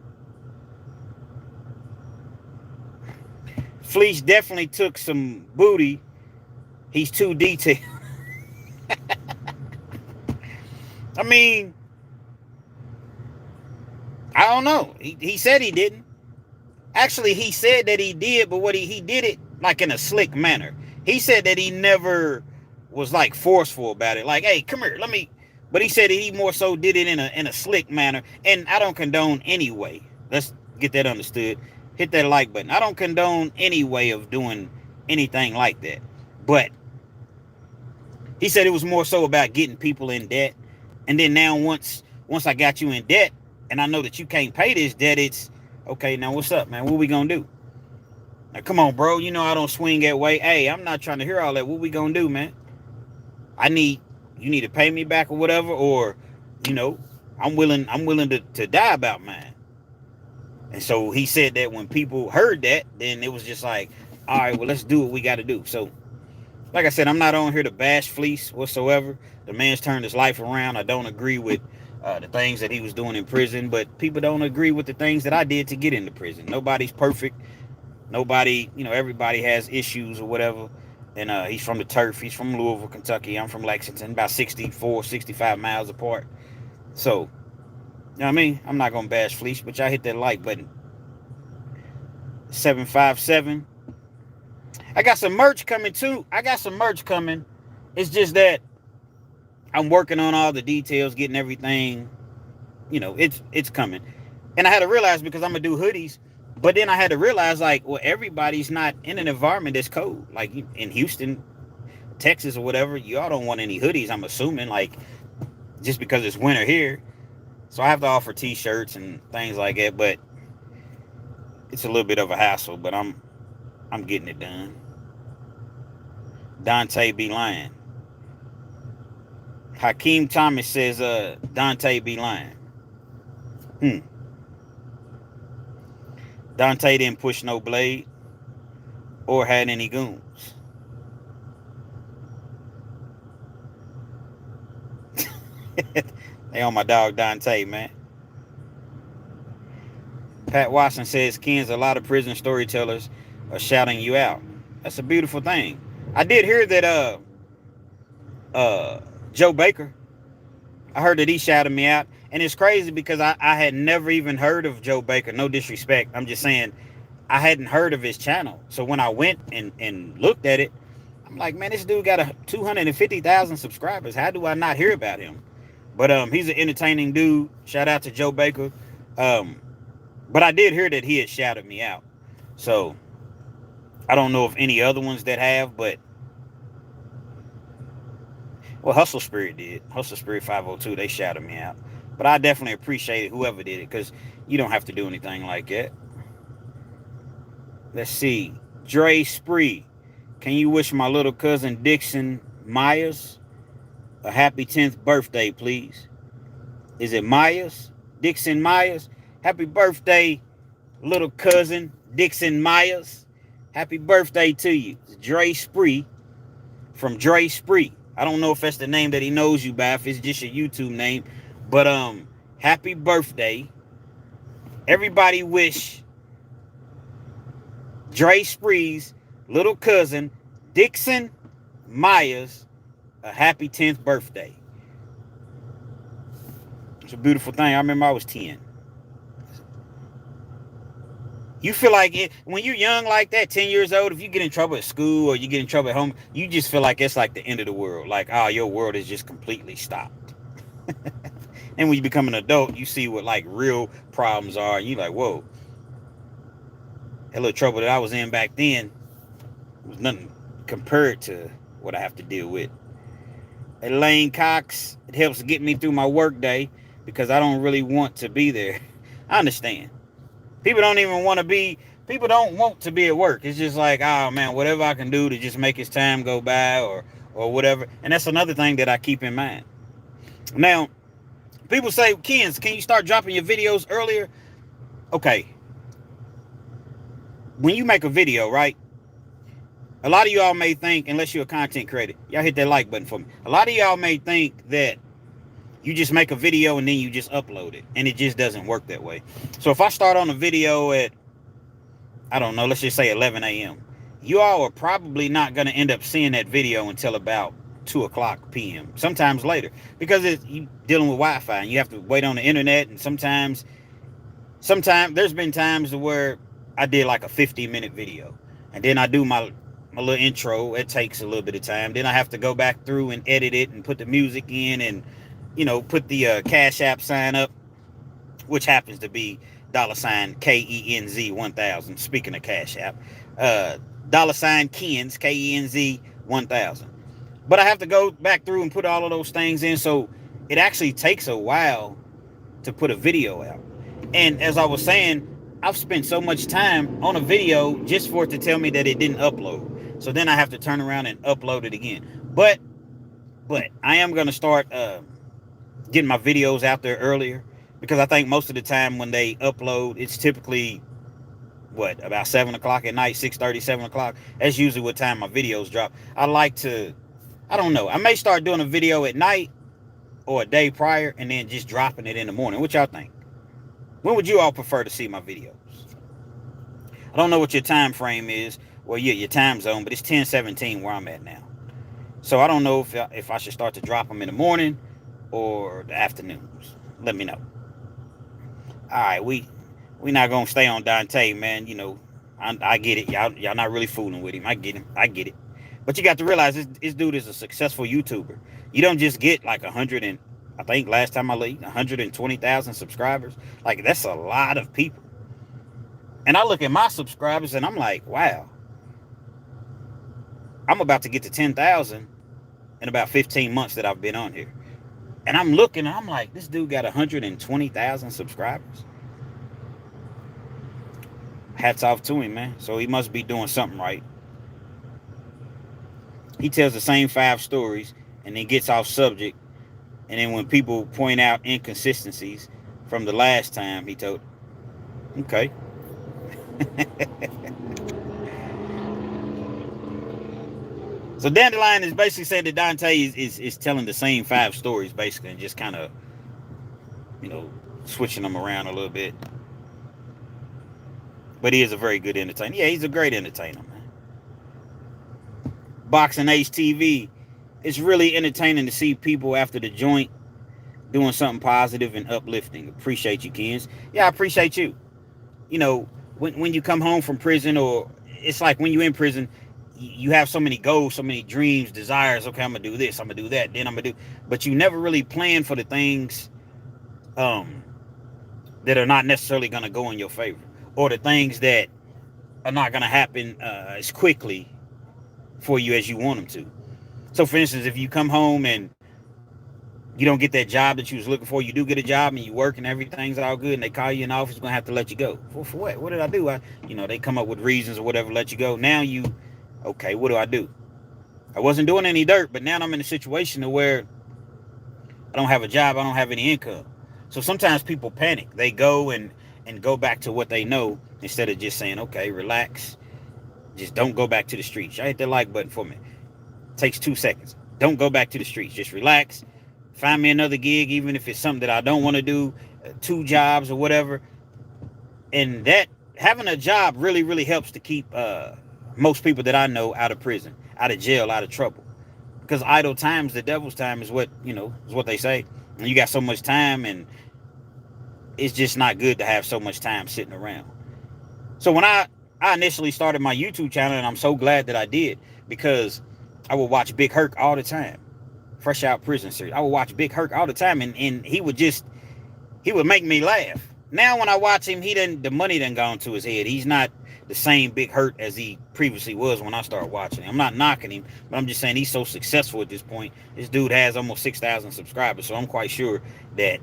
FLEECE definitely took some booty. He's too detailed. I mean, I don't know. He said he didn't. Actually, he said that he did, but he did it like in a slick manner. He said that he never was like forceful about it. Like, hey, come here, let me. But he said that he more so did it in a slick manner. And I don't condone any way. Let's get that understood. Hit that like button. I don't condone any way of doing anything like that. But he said it was more so about getting people in debt. And then now once I got you in debt and I know that you can't pay this debt, it's okay, now what's up, man? What we gonna do? Now come on, bro. I don't swing that way. Hey, I'm not trying to hear all that. What we gonna do, man? You need to pay me back or whatever, or I'm willing to die about mine. And so he said that when people heard that, then it was just like, all right, well, let's do what we got to do. So, like I said, I'm not on here to bash FLEECE whatsoever. The man's turned his life around. I don't agree with the things that he was doing in prison, but people don't agree with the things that I did to get into prison. Nobody's perfect. Nobody, everybody has issues or whatever. And he's from the turf. He's from Louisville, Kentucky. I'm from Lexington, about 64, 65 miles apart. So, you know what I mean? I'm not going to bash FLEECE, but y'all hit that like button. 757. I got some merch coming too. It's just that I'm working on all the details, getting everything, it's coming. And I had to realize, because I'm going to do hoodies, but then I had to realize, like, well, everybody's not in an environment that's cold. Like in Houston, Texas or whatever, y'all don't want any hoodies, I'm assuming, like, just because it's winter here. So I have to offer t-shirts and things like that, but it's a little bit of a hassle, but I'm getting it done. Dante be lying. Hakeem Thomas says Dante be lying. Dante didn't push no blade or had any goons. They on my dog Dante, man. Pat Watson says, KENZ, a lot of prison storytellers are shouting you out. That's a beautiful thing. I did hear that Joe Baker, I heard that he shouted me out. And it's crazy because I had never even heard of Joe Baker. No disrespect. I'm just saying I hadn't heard of his channel. So when I went and looked at it, I'm like, man, this dude got 250,000 subscribers. How do I not hear about him? But he's an entertaining dude. Shout out to Joe Baker. But I did hear that he had shouted me out. So I don't know if any other ones that have, but well, Hustle Spirit did. Hustle Spirit 502, they shouted me out. But I definitely appreciate whoever did it, because you don't have to do anything like that. Let's see. Dre Spree, can you wish my little cousin Dixon Myers a happy 10th birthday, please? Is it Myers? Dixon Myers? Happy birthday, little cousin Dixon Myers. Happy birthday to you. It's Dre Spree from Dre Spree. I don't know if that's the name that he knows you by, if it's just your YouTube name. But happy birthday. Everybody wish Dre Spree's little cousin Dixon Myers a happy 10th birthday. It's a beautiful thing. I remember I was 10. You feel like it when you're young like that, 10 years old, if you get in trouble at school or you get in trouble at home, you just feel like it's like the end of the world. Like, oh, your world is just completely stopped. And when you become an adult, you see what like real problems are, and you're like, whoa, that little trouble that I was in back then was nothing compared to what I have to deal with. Elaine Cox, it helps get me through my work day because I don't really want to be there. I understand. People don't even want to be, people don't want to be at work. It's just like, oh man, whatever I can do to just make his time go by or whatever. And that's another thing that I keep in mind. Now, people say, KENZ, can you start dropping your videos earlier? Okay. When you make a video, right? A lot of y'all may think, unless you're a content creator, y'all hit that like button for me. A lot of y'all may think that you just make a video and then you just upload it. And it just doesn't work that way. So if I start on a video at, I don't know, let's just say 11 a.m. You all are probably not going to end up seeing that video until about 2 o'clock p.m. Sometimes later. Because you dealing with Wi-Fi and you have to wait on the internet. And sometimes there's been times where I did like a 50-minute video. And then I do my little intro. It takes a little bit of time. Then I have to go back through and edit it and put the music in and, you know, put the Cash App sign up, which happens to be $ KENZ 1000. Speaking of Cash App, $ KENZ KENZ 1000. But I have to go back through and put all of those things in, so it actually takes a while to put a video out. And as I was saying, I've spent so much time on a video just for it to tell me that it didn't upload. So then I have to turn around and upload it again. But I am going to start getting my videos out there earlier, because I think most of the time when they upload, it's typically about 7 o'clock at night, 6:30, 7 o'clock. That's usually what time my videos drop. I like to, I don't know, I may start doing a video at night or a day prior and then just dropping it in the morning. What y'all think? When would you all prefer to see my videos? I don't know what your time frame is. Well, yeah, your time zone, but it's 10:17 where I'm at now. So I don't know if I should start to drop them in the morning or the afternoons. Let me know. All right, we not gonna stay on Dante, man. You know, I get it. Y'all not really fooling with him. I get it. But you got to realize this dude is a successful YouTuber. You don't just get like 100 and I think last time I looked, 120,000 subscribers. Like, that's a lot of people. And I look at my subscribers and I'm like, wow. I'm about to get to 10,000 in about 15 months that I've been on here. And I'm looking and I'm like, this dude got 120,000 subscribers. Hats off to him, man. So he must be doing something right. He tells the same 5 stories and then gets off subject. And then when people point out inconsistencies from the last time, he told, okay. So Dandelion is basically saying that Dante is telling the same 5 stories, basically, and just kind of, you know, switching them around a little bit. But he is a very good entertainer. Yeah, he's a great entertainer, man. Boxing Ace TV. It's really entertaining to see people after the joint doing something positive and uplifting. Appreciate you, KENZ. Yeah, I appreciate you. You know, when you come home from prison, or it's like when you're in prison, you have so many goals, so many dreams, desires. Okay, I'm going to do this, I'm going to do that, then I'm going to do... But you never really plan for the things that are not necessarily going to go in your favor, or the things that are not going to happen as quickly for you as you want them to. So, for instance, if you come home and you don't get that job that you was looking for, you do get a job and you work and everything's all good, and they call you in the office, you're going to have to let you go. For what? What did I do? They come up with reasons or whatever, let you go. Now okay, what do I do? I wasn't doing any dirt, but now I'm in a situation where I don't have a job, I don't have any income. So sometimes people panic. They go and go back to what they know instead of just saying, okay, relax. Just don't go back to the streets. Y'all hit that like button for me. It takes 2 seconds. Don't go back to the streets. Just relax. Find me another gig, even if it's something that I don't want to do, 2 jobs or whatever. And that, having a job really, really helps to keep most people that I know out of prison, out of jail, out of trouble. Because idle time's the devil's time is what they say. And you got so much time, and it's just not good to have so much time sitting around. So when I initially started my YouTube channel, and I'm so glad that I did, because I would watch Big Herc all the time, Fresh Out Prison series. I would watch Big Herc all the time, and he would make me laugh. Now when I watch him, the money done gone to his head. He's not the same Big Hurt as he previously was when I started watching him. I'm not knocking him, but I'm just saying he's so successful at this point. This dude has almost 6,000 subscribers, so I'm quite sure that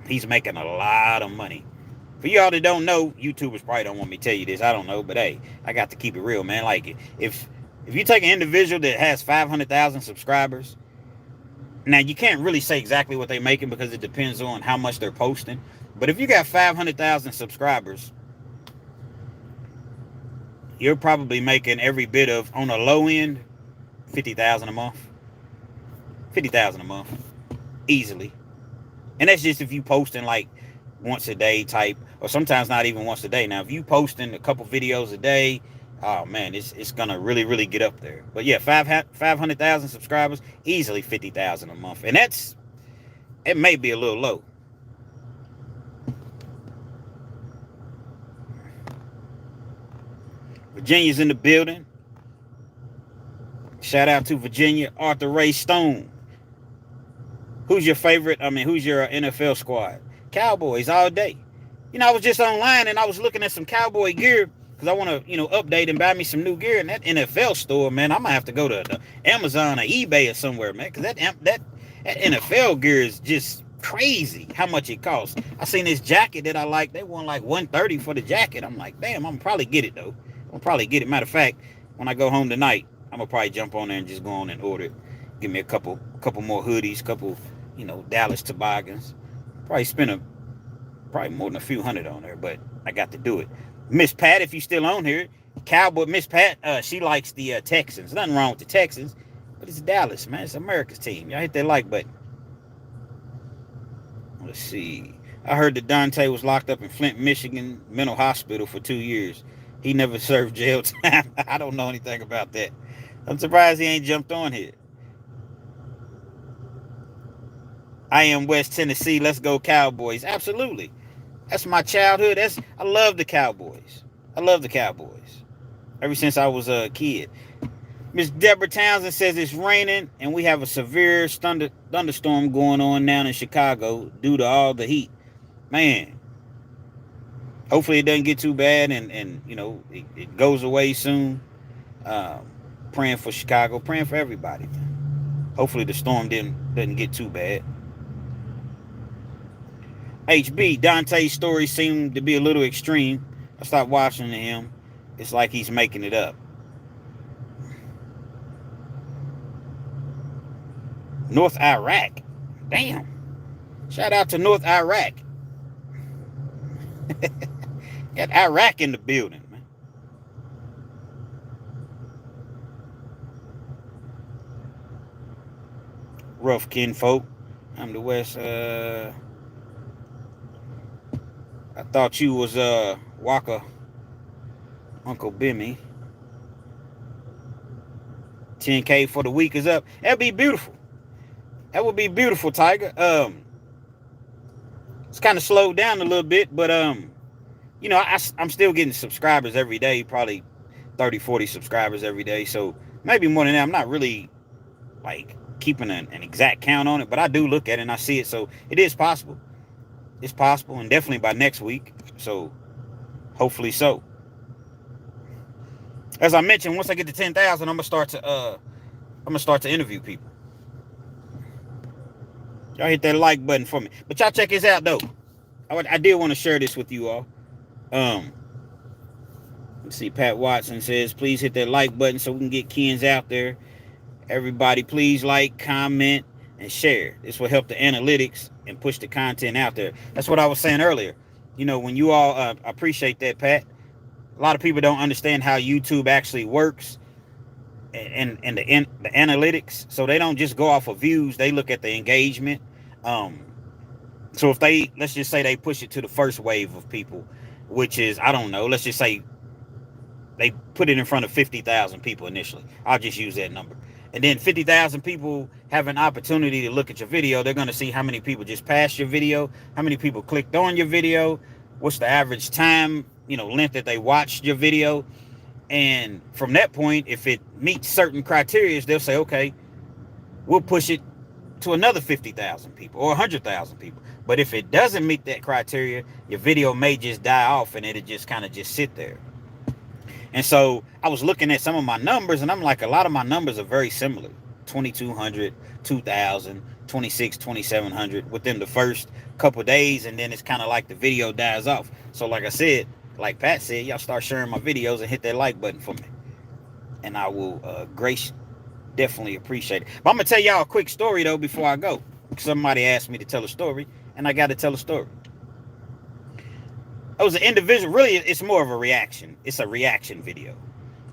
he's making a lot of money. For y'all that don't know, YouTubers probably don't want me to tell you this. I don't know, but hey, I got to keep it real, man. Like, if you take an individual that has 500,000 subscribers, now you can't really say exactly what they're making because it depends on how much they're posting. But if you got 500,000 subscribers, you're probably making every bit of, on a low end, 50,000 a month. 50,000 a month, easily. And that's just if you posting like once a day type, or sometimes not even once a day. Now, if you posting a couple videos a day, oh man, it's gonna really, really get up there. But yeah, 500,000 subscribers, easily 50,000 a month, and it may be a little low. Virginia's in the building. Shout out to Virginia. Arthur Ray Stone. Who's your favorite? Who's your NFL squad? Cowboys all day. I was just online and I was looking at some cowboy gear because I want to, update and buy me some new gear. And that NFL store, man, I might have to go to the Amazon or eBay or somewhere, man, because that NFL gear is just crazy how much it costs. I seen this jacket that I like. They want like $130 for the jacket. I'm like, damn, I'm gonna probably get it though. I'll probably get it. Matter of fact, when I go home tonight, I'm gonna probably jump on there and just go on and order it. Give me a couple more hoodies, couple, Dallas toboggans. Probably spend probably more than a few hundred on there, but I got to do it. Miss Pat, if you still on here, Cowboy Miss Pat, she likes the Texans. Nothing wrong with the Texans, but it's Dallas, man. It's America's team. Y'all hit that like button. Let's see. I heard that Dante was locked up in Flint, Michigan mental hospital for 2 years. He never served jail time. I don't know anything about that. I'm surprised he ain't jumped on here. I am West Tennessee. Let's go Cowboys. Absolutely. That's my childhood. I love the Cowboys. I love the Cowboys. Ever since I was a kid. Miss Deborah Townsend says it's raining and we have a severe thunderstorm going on now in Chicago due to all the heat. Man. Hopefully it doesn't get too bad and it goes away soon. Praying for Chicago. Praying for everybody. Hopefully the storm doesn't get too bad. HB, Dante's story seemed to be a little extreme. I stopped watching him. It's like he's making it up. North Iraq. Damn. Shout out to North Iraq. Got Iraq in the building, man. Rough kinfolk. I'm the West. I thought you was Waka Uncle Bimmy. 10K for the week is up. That'd be beautiful. That would be beautiful, Tiger. It's kind of slowed down a little bit, but I'm still getting subscribers every day, probably 30, 40 subscribers every day. So maybe more than that. I'm not really like keeping an exact count on it, but I do look at it and I see it. So it is possible. It's possible, and definitely by next week. So hopefully so. As I mentioned, once I get to 10,000, I'm gonna start to interview people. Y'all hit that like button for me. But y'all check this out though. I did want to share this with you all. Let's see. Pat Watson says, please hit that like button so we can get KENZ out there. Everybody, please like, comment, and share. This will help the analytics and push the content out there. That's what I was saying earlier. When you all appreciate that, Pat. A lot of people don't understand how YouTube actually works and the analytics. So they don't just go off of views. They look at the engagement. So if let's just say they push it to the first wave of people, which is, I don't know, let's just say they put it in front of 50,000 people initially. I'll just use that number. And then 50,000 people have an opportunity to look at your video. They're going to see how many people just passed your video, how many people clicked on your video, what's the average time, length that they watched your video. And from that point, if it meets certain criteria, they'll say, okay, we'll push it to another 50,000 people or 100,000 people. But if it doesn't meet that criteria, your video may just die off and it'll just kind of just sit there. And so I was looking at some of my numbers, and I'm like, a lot of my numbers are very similar. 2,200, 2,000, 26, 2,700 within the first couple days, and then it's kind of like the video dies off. So like I said, like Pat said, y'all start sharing my videos and hit that like button for me, and I will definitely appreciate it. But I'm gonna tell y'all a quick story though before I go. Somebody asked me to tell a story, and I got to tell a story. It was an individual. Really, it's more of a reaction. It's a reaction video,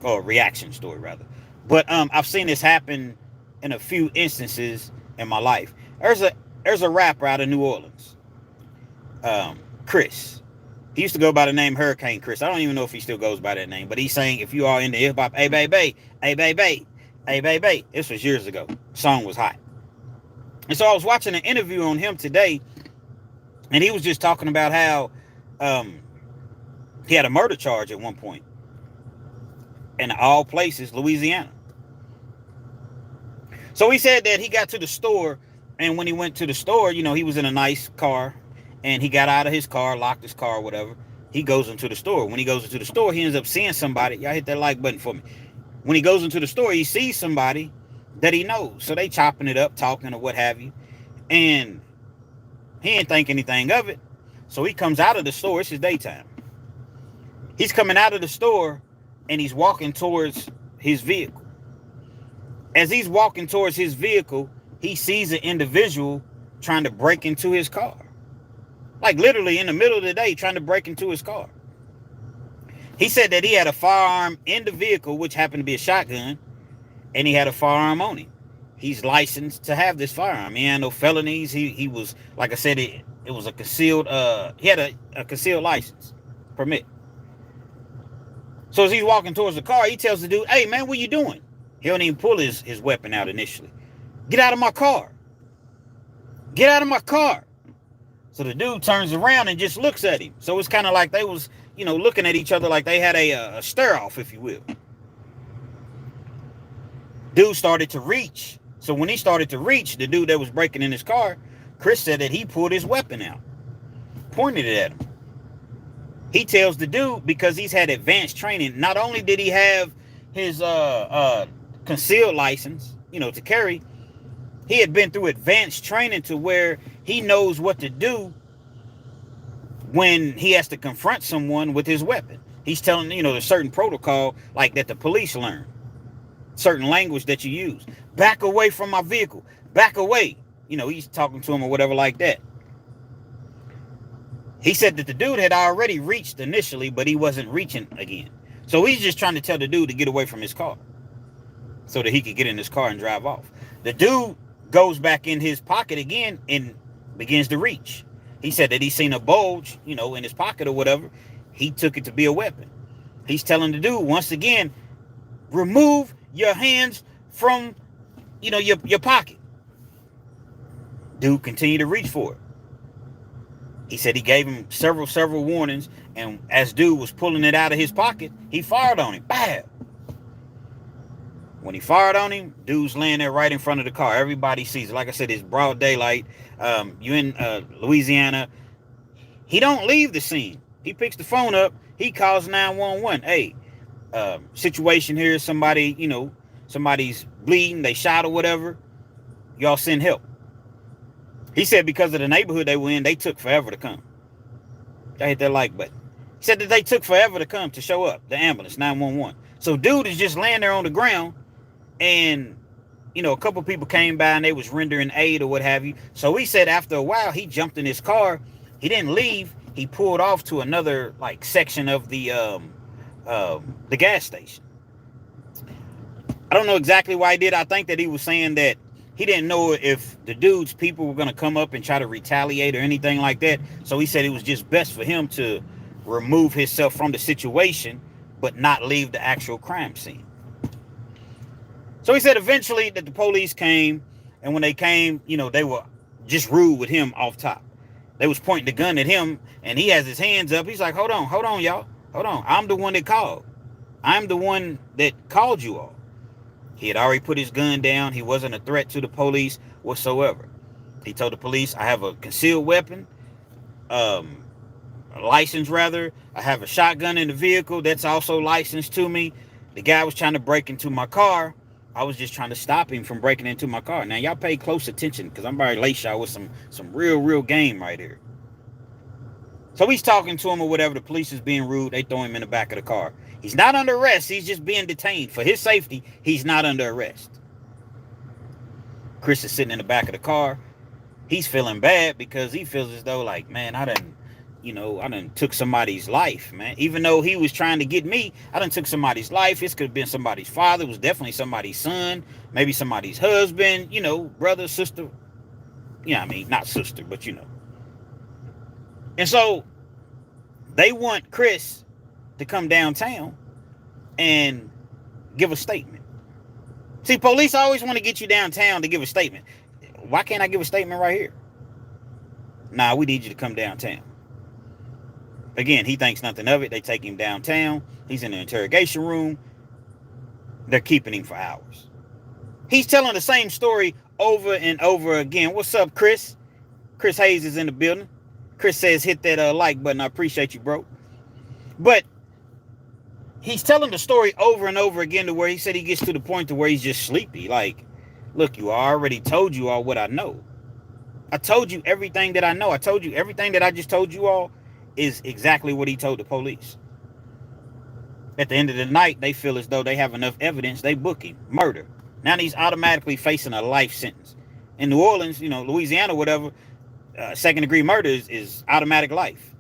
or a reaction story rather. But I've seen this happen in a few instances in my life. There's a rapper out of New Orleans, Chris. He used to go by the name Hurricane Chris. I don't even know if he still goes by that name, but he's saying, if you are into hip hop, hey baby, hey baby, hey baby. This was years ago. The song was hot. And so I was watching an interview on him today, and he was just talking about how he had a murder charge at one point in all places, Louisiana. So he said that he got to the store, and when he went to the store, he was in a nice car, and he got out of his car, locked his car, whatever. He goes into the store. When he goes into the store, he ends up seeing somebody. Y'all hit that like button for me. When he goes into the store, he sees somebody that he knows. So they chopping it up, talking or what have you. And he didn't think anything of it. So he comes out of the store. It's his daytime. He's coming out of the store, and he's walking towards his vehicle. As he's walking towards his vehicle, he sees an individual trying to break into his car. Like literally in the middle of the day, trying to break into his car. He said that he had a firearm in the vehicle, which happened to be a shotgun, and he had a firearm on him. He's licensed to have this firearm. He had no felonies. He was, like I said, it was a concealed, he had a concealed license permit. So as he's walking towards the car, he tells the dude, hey man, what you doing? He don't even pull his weapon out initially. Get out of my car. Get out of my car. So the dude turns around and just looks at him. So it's kind of like they was, looking at each other like they had a stare-off, if you will. Dude started to reach. So when he started to reach, the dude that was breaking in his car, Chris said that he pulled his weapon out, pointed it at him. He tells the dude, because he's had advanced training, not only did he have his concealed license, to carry, he had been through advanced training to where he knows what to do when he has to confront someone with his weapon. He's telling, there's certain protocol like that the police learn, certain language that you use. Back away from my vehicle. Back away. He's talking to him or whatever like that. He said that the dude had already reached initially, but he wasn't reaching again. So he's just trying to tell the dude to get away from his car so that he could get in his car and drive off. The dude goes back in his pocket again and begins to reach. He said that he seen a bulge, in his pocket or whatever. He took it to be a weapon. He's telling the dude, once again, remove your hands from, your pocket. Dude continued to reach for it. He said he gave him several warnings, and as dude was pulling it out of his pocket, he fired on him. Bam! When he fired on him, dude's laying there right in front of the car. Everybody sees it. Like I said, it's broad daylight. You in Louisiana. He don't leave the scene. He picks the phone up. He calls 911. Hey, situation here. Somebody, somebody's bleeding. They shot or whatever. Y'all send help. He said because of the neighborhood they were in, they took forever to come. I hit that like button. He said that they took forever to come, to show up. The ambulance, 911. So dude is just laying there on the ground, and a couple people came by and they was rendering aid or what have you. So he said after a while he jumped in his car. He didn't leave. He pulled off to another section of the gas station. I don't know exactly why he did. I think that he was saying that he didn't know if the dude's people were going to come up and try to retaliate or anything like that. So he said it was just best for him to remove himself from the situation, but not leave the actual crime scene. So he said eventually that the police came, and when they came, they were just rude with him off top. They was pointing the gun at him, and he has his hands up. He's like, hold on, y'all. Hold on. I'm the one that called. I'm the one that called you all. He had already put his gun down. He wasn't a threat to the police whatsoever. He told the police, I have a concealed weapon, a license rather. I have a shotgun in the vehicle that's also licensed to me. The guy was trying to break into my car. I was just trying to stop him from breaking into my car. Now, y'all pay close attention because I'm about to lace y'all with some real game right here. So he's talking to him or whatever. The police is being rude. They throw him in the back of the car. He's not under arrest. He's just being detained. For his safety, he's not under arrest. Chris is sitting in the back of the car. He's feeling bad because he feels as though like, man, I done took somebody's life, man. Even though he was trying to get me, I done took somebody's life. This could have been somebody's father. It was definitely somebody's son. Maybe somebody's husband, brother, sister. Yeah, I mean, not sister, but And so they want Chris to come downtown and give a statement. See, police always want to get you downtown to give a statement. Why can't I give a statement right here? Nah, we need you to come downtown. Again, he thinks nothing of it. They take him downtown. He's in the interrogation room. They're keeping him for hours. He's telling the same story over and over again. What's up, Chris? Chris Hayes is in the building. Chris says, hit that like button. I appreciate you, bro. But he's telling the story over and over again to where he said he gets to the point to where he's just sleepy. Like, look, I already told you all what I know. I told you everything that I know. I told you everything that I just told you all is exactly what he told the police. At the end of the night, they feel as though they have enough evidence. They book him. Murder. Now he's automatically facing a life sentence. In New Orleans, Louisiana, whatever, second-degree murder is automatic life.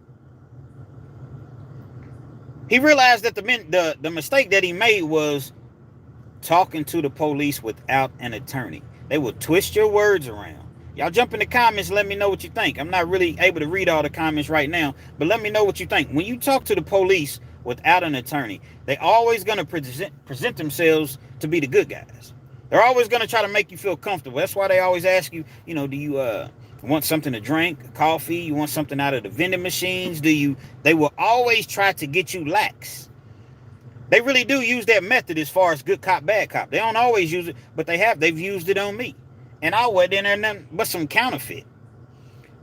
He realized that the mistake that he made was talking to the police without an attorney. They will twist your words around. Y'all jump in the comments, let me know what you think. I'm not really able to read all the comments right now, but let me know what you think. When you talk to the police without an attorney, they're always going to present themselves to be the good guys. They're always going to try to make you feel comfortable. That's why they always ask you, do you want something to drink, coffee? You want something out of the vending machines? They will always try to get you lax. They really do use that method as far as good cop, bad cop. They don't always use it, but they've used it on me. And I wasn't in there nothing but some counterfeit.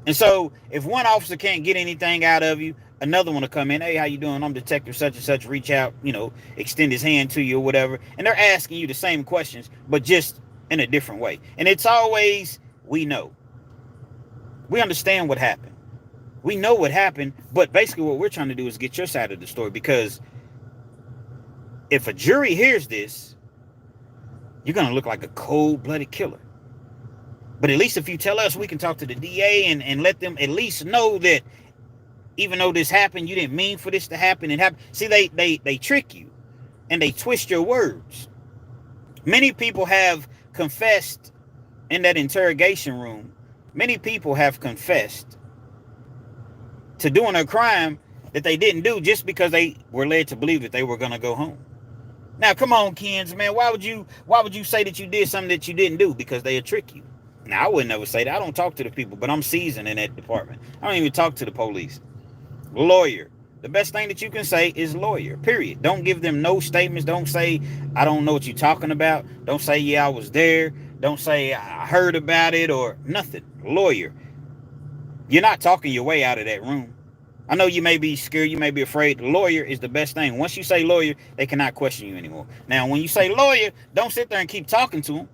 And so if one officer can't get anything out of you, another one will come in. Hey, how you doing? I'm Detective such and such. Reach out, extend his hand to you or whatever. And they're asking you the same questions, but just in a different way. And it's always, we know. We understand what happened. We know what happened, but basically what we're trying to do is get your side of the story, because if a jury hears this, you're going to look like a cold-blooded killer. But at least if you tell us, we can talk to the DA and let them at least know that even though this happened, you didn't mean for this to happen. See, they trick you and they twist your words. Many people have confessed in that interrogation room. Many people have confessed to doing a crime that they didn't do just because they were led to believe that they were going to go home. Now, come on, KENZ, man. Why would you say that you did something that you didn't do? Because they'll trick you. Now, I would never say that. I don't talk to the people, but I'm seasoned in that department. I don't even talk to the police. Lawyer. The best thing that you can say is lawyer, period. Don't give them no statements. Don't say, I don't know what you're talking about. Don't say, yeah, I was there. Don't say, I heard about it or nothing. Lawyer. You're not talking your way out of that room. I know you may be scared. You may be afraid. Lawyer is the best thing. Once you say lawyer, they cannot question you anymore. Now, when you say lawyer, don't sit there and keep talking to them.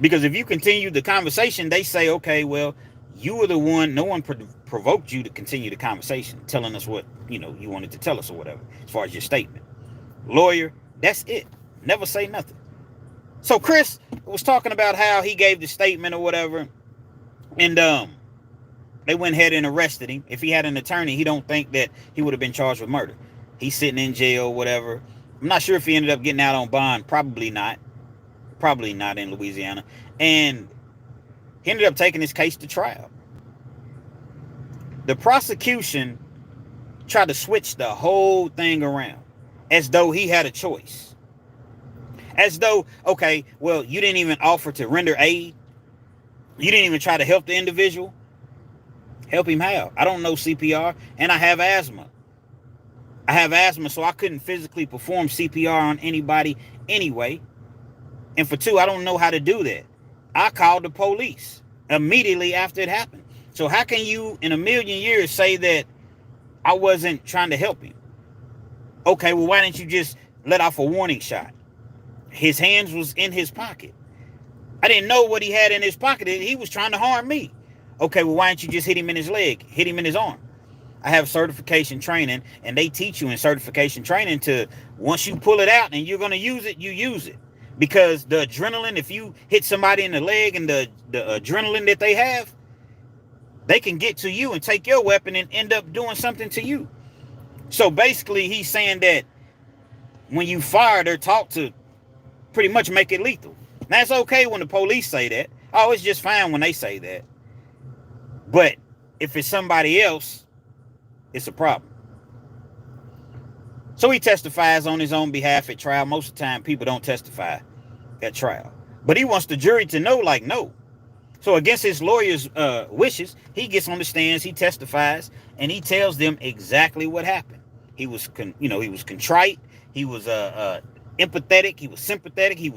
Because if you continue the conversation, they say, okay, well, you were the one, no one provoked you to continue the conversation, telling us what, you wanted to tell us or whatever, as far as your statement. Lawyer, that's it. Never say nothing. So Chris was talking about how he gave the statement or whatever, and they went ahead and arrested him. If he had an attorney, he don't think that he would have been charged with murder. He's sitting in jail or whatever. I'm not sure if he ended up getting out on bond. Probably not. Probably not in Louisiana. And he ended up taking his case to trial. The prosecution tried to switch the whole thing around as though he had a choice. As though, okay, well, you didn't even offer to render aid. You didn't even try to help the individual. Help him how? I don't know CPR, and I have asthma. So I couldn't physically perform CPR on anybody anyway. And for two, I don't know how to do that. I called the police immediately after it happened. So how can you in a million years say that I wasn't trying to help him? Okay, well, why didn't you just let off a warning shot? His hands was in his pocket. I didn't know what he had in his pocket. He was trying to harm me. Okay, well, why didn't you just hit him in his leg, hit him in his arm? I have certification training, and they teach you in certification training to, once you pull it out and you're going to use it, you use it. Because the adrenaline, if you hit somebody in the leg and the adrenaline that they have, they can get to you and take your weapon and end up doing something to you. So basically, he's saying that when you fire, they're taught to pretty much make it lethal. Now, it's okay when the police say that. Oh, it's just fine when they say that. But if it's somebody else, it's a problem. So he testifies on his own behalf at trial. Most of the time, people don't testify at trial. But he wants the jury to know, like, no. So against his lawyer's wishes, he gets on the stands, he testifies, and he tells them exactly what happened. He was, he was contrite. He was empathetic. He was sympathetic. He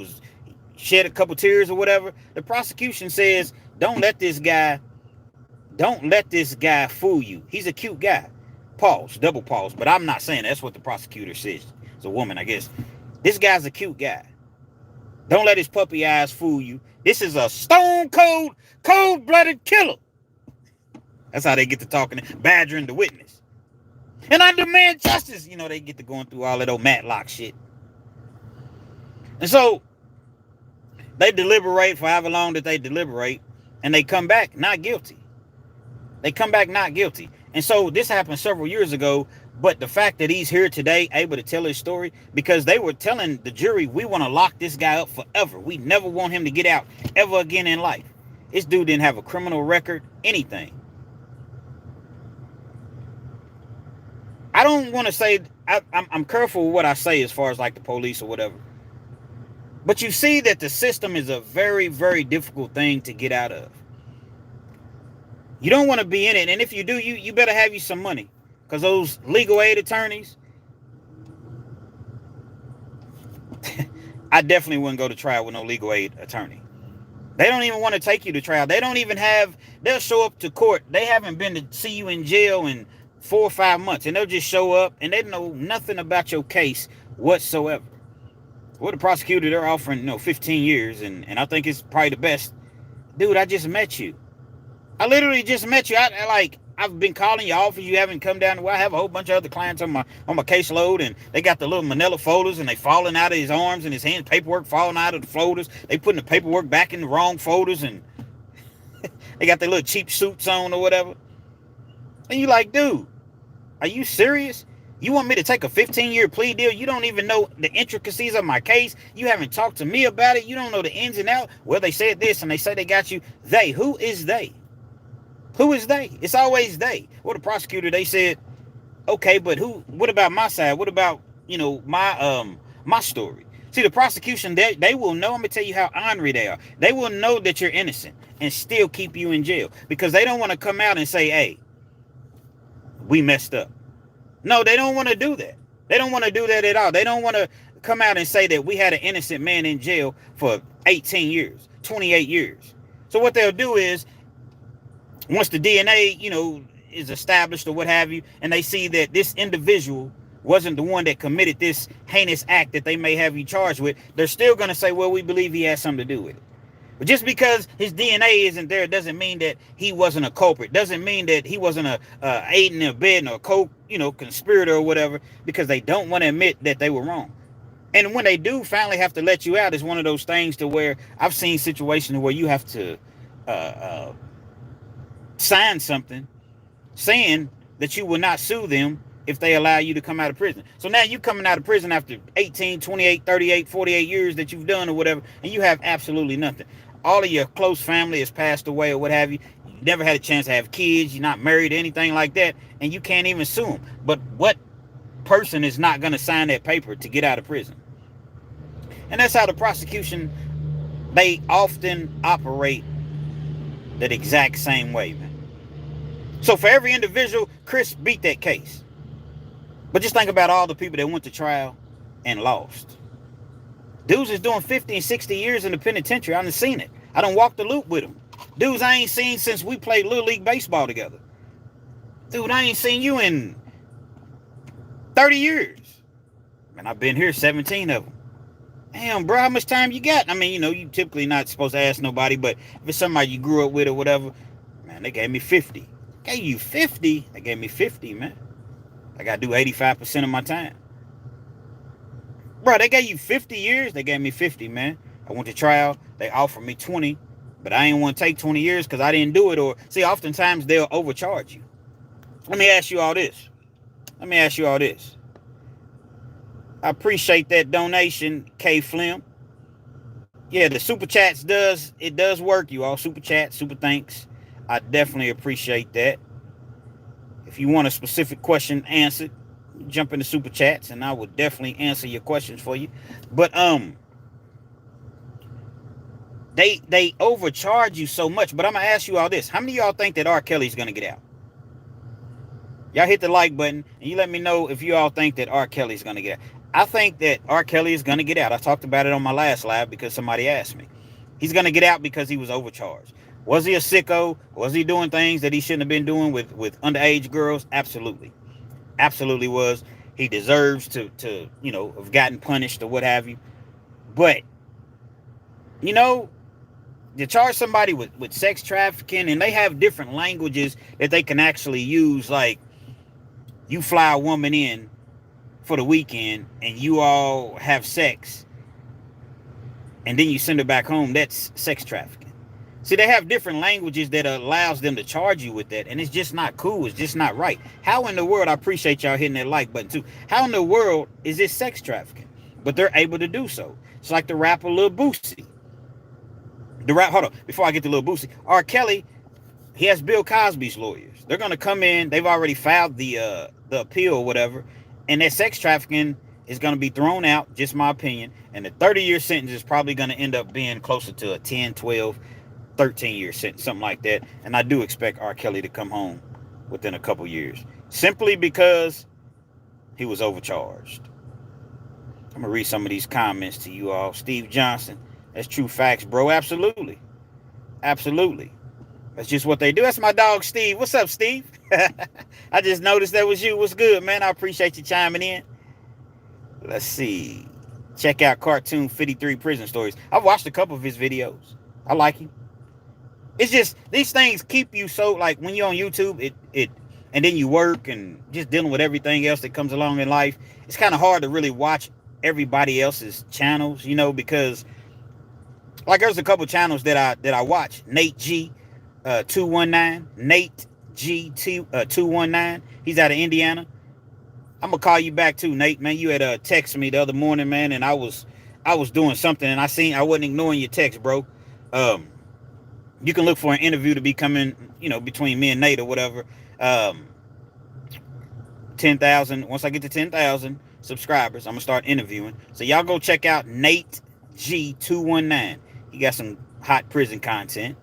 shed a couple tears or whatever. The prosecution says, don't let this guy fool you. He's a cute guy. Pause, double pause. But I'm not saying that's what the prosecutor says. It's a woman, I guess. This guy's a cute guy. Don't let his puppy eyes fool you. This is a stone cold, cold-blooded killer. That's how they get to talking, badgering the witness. And I demand justice. They get to going through all that old Matlock shit. And so they deliberate for however long that they deliberate, and they come back not guilty. And so this happened several years ago, but the fact that he's here today, able to tell his story, because they were telling the jury, we want to lock this guy up forever. We never want him to get out ever again in life. This dude didn't have a criminal record, anything. I don't want to say, I'm careful with what I say as far as like the police or whatever. But you see that the system is a very, very difficult thing to get out of. You don't want to be in it. And if you do, you better have you some money. Because those legal aid attorneys, I definitely wouldn't go to trial with no legal aid attorney. They don't even want to take you to trial. They don't even they'll show up to court. They haven't been to see you in jail in 4 or 5 months. And they'll just show up and they know nothing about your case whatsoever. Well, the prosecutor, they're offering, 15 years. And I think it's probably the best. Dude, I just met you. I literally just met you. I've been calling your office. You haven't come down. Well, I have a whole bunch of other clients on my caseload, and they got the little manila folders, and they falling out of his arms and his hands. Paperwork falling out of the folders. They putting the paperwork back in the wrong folders, and they got their little cheap suits on or whatever. And you like, dude, are you serious? You want me to take a 15-year plea deal? You don't even know the intricacies of my case. You haven't talked to me about it. You don't know the ins and outs. Well, they said this, and they say they got you. They. Who is they? Who is they? It's always they. Well, the prosecutor, they said, okay, but what about my side? What about, my story? See, the prosecution, they will know. I'm going to tell you how ornery they are. They will know that you're innocent and still keep you in jail because they don't want to come out and say, hey, we messed up. No, they don't want to do that. They don't want to do that at all. They don't want to come out and say that we had an innocent man in jail for 18 years, 28 years. So what they'll do is, once the DNA, is established or what have you, and they see that this individual wasn't the one that committed this heinous act that they may have you charged with, they're still going to say, well, we believe he has something to do with it. But just because his DNA isn't there doesn't mean that he wasn't a culprit. Doesn't mean that he wasn't a aiding and abetting or conspirator or whatever, because they don't want to admit that they were wrong. And when they do finally have to let you out, it's one of those things to where I've seen situations where you have to sign something saying that you will not sue them if they allow you to come out of prison. So now you're coming out of prison after 18, 28, 38, 48 years that you've done or whatever, and you have absolutely nothing. All of your close family has passed away or what have you. You never had a chance to have kids. You're not married or anything like that, and you can't even sue them. But what person is not going to sign that paper to get out of prison? And that's how the prosecution, they often operate that exact same way, man. So for every individual, Chris beat that case. But just think about all the people that went to trial and lost. Dudes is doing 50 and 60 years in the penitentiary. I done seen it. I done walked the loop with them. Dudes I ain't seen since we played Little League Baseball together. Dude, I ain't seen you in 30 years. Man, I've been here 17 of them. Damn, bro, how much time you got? I mean, you typically not supposed to ask nobody, but if it's somebody you grew up with or whatever, man, they gave me 50. Gave you 50? They gave me 50, man. I got to do 85% of my time. Bro, they gave you 50 years? They gave me 50, man. I went to trial. They offered me 20, but I ain't want to take 20 years because I didn't do it. Or, see, oftentimes they'll overcharge you. Let me ask you all this. I appreciate that donation, K Flim. Yeah, the super chats does work, you all. Super chat, super thanks. I definitely appreciate that. If you want a specific question answered, jump in the super chats and I will definitely answer your questions for you. But they overcharge you so much. But I'm gonna ask you all this. How many of y'all think that R. Kelly's gonna get out? Y'all hit the like button and you let me know if you all think that R. Kelly's gonna get out. I think that R. Kelly is going to get out. I talked about it on my last live because somebody asked me. He's going to get out because he was overcharged. Was he a sicko? Was he doing things that he shouldn't have been doing with underage girls? Absolutely. Absolutely was. He deserves to have gotten punished or what have you. But, to charge somebody with sex trafficking, and they have different languages that they can actually use, like you fly a woman in for the weekend and you all have sex and then you send her back home, that's sex trafficking. See, they have different languages that allows them to charge you with that, and it's just not cool. It's just not right. How in the world, I appreciate y'all hitting that like button too, how in the world is this sex trafficking? But they're able to do so. It's like the rapper Lil Boosie. Hold on, before I get to Lil Boosie, R. Kelly, he has Bill Cosby's lawyers. They're going to come in, they've already filed the appeal or whatever, and that sex trafficking is going to be thrown out, just my opinion. And the 30-year sentence is probably going to end up being closer to a 10, 12, 13-year sentence, something like that. And I do expect R. Kelly to come home within a couple years, simply because he was overcharged. I'm going to read some of these comments to you all. Steve Johnson, that's true facts, bro. Absolutely. Absolutely. That's just what they do. That's my dog, Steve. What's up, Steve? I just noticed that was you. What's good, man? I appreciate you chiming in. Let's see. Check out Cartoon 53 Prison Stories. I've watched a couple of his videos. I like him. It's just, these things keep you so, like, when you're on YouTube, and then you work and just dealing with everything else that comes along in life, it's kind of hard to really watch everybody else's channels, because, like, there's a couple channels that I watch. Nate G. 219, Nate G219. He's out of Indiana. I'm gonna call you back too, Nate. Man, you had texted me the other morning, man, and I was doing something, and I wasn't ignoring your text, bro. You can look for an interview to be coming, between me and Nate or whatever. 10,000. Once I get to 10,000 subscribers, I'm gonna start interviewing. So y'all go check out Nate G219. He got some hot prison content.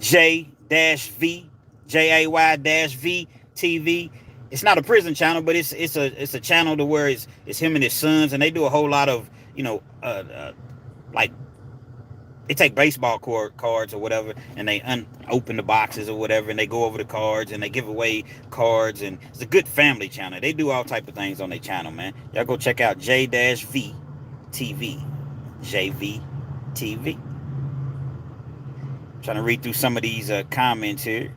J-V, Jay-V TV. It's not a prison channel, but it's a channel to where it's him and his sons, and they do a whole lot of, like, they take baseball cards or whatever, and they open the boxes or whatever, and they go over the cards, and they give away cards, and it's a good family channel. They do all type of things on their channel, man. Y'all go check out J-V TV. JV TV. Trying to read through some of these comments here.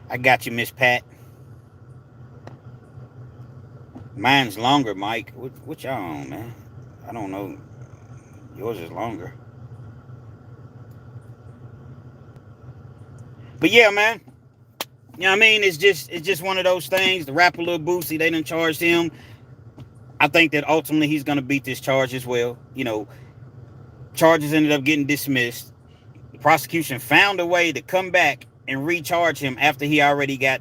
I got you, Miss Pat. Mine's longer, Mike. What y'all on, man? I don't know. Yours is longer. But yeah, man. You know what I mean? It's just one of those things. The rapper Lil Boosie, they done charged him. I think that ultimately he's going to beat this charge as well. Charges ended up getting dismissed. The prosecution found a way to come back and recharge him after he already got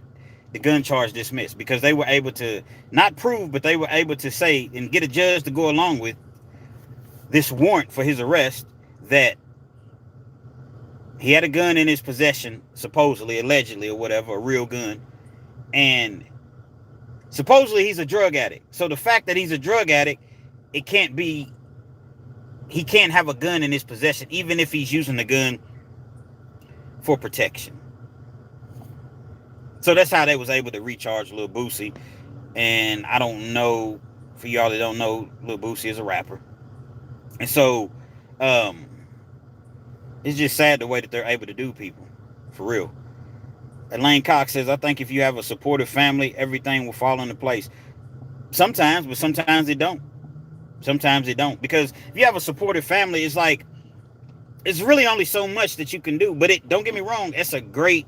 the gun charge dismissed because they were able to not prove, but they were able to say and get a judge to go along with this warrant for his arrest that he had a gun in his possession, supposedly, allegedly, or whatever, a real gun. And supposedly he's a drug addict. So the fact that he's a drug addict, it can't be, he can't have a gun in his possession, even if he's using the gun for protection. So that's how they was able to recharge Lil Boosie. And I don't know, for y'all that don't know, Lil Boosie is a rapper. And so, it's just sad the way that they're able to do people, for real. Elaine Cox says, I think if you have a supportive family, everything will fall into place. Sometimes, but sometimes it don't. Sometimes it don't. Because if you have a supportive family, it's like, it's really only so much that you can do. But don't get me wrong, it's a great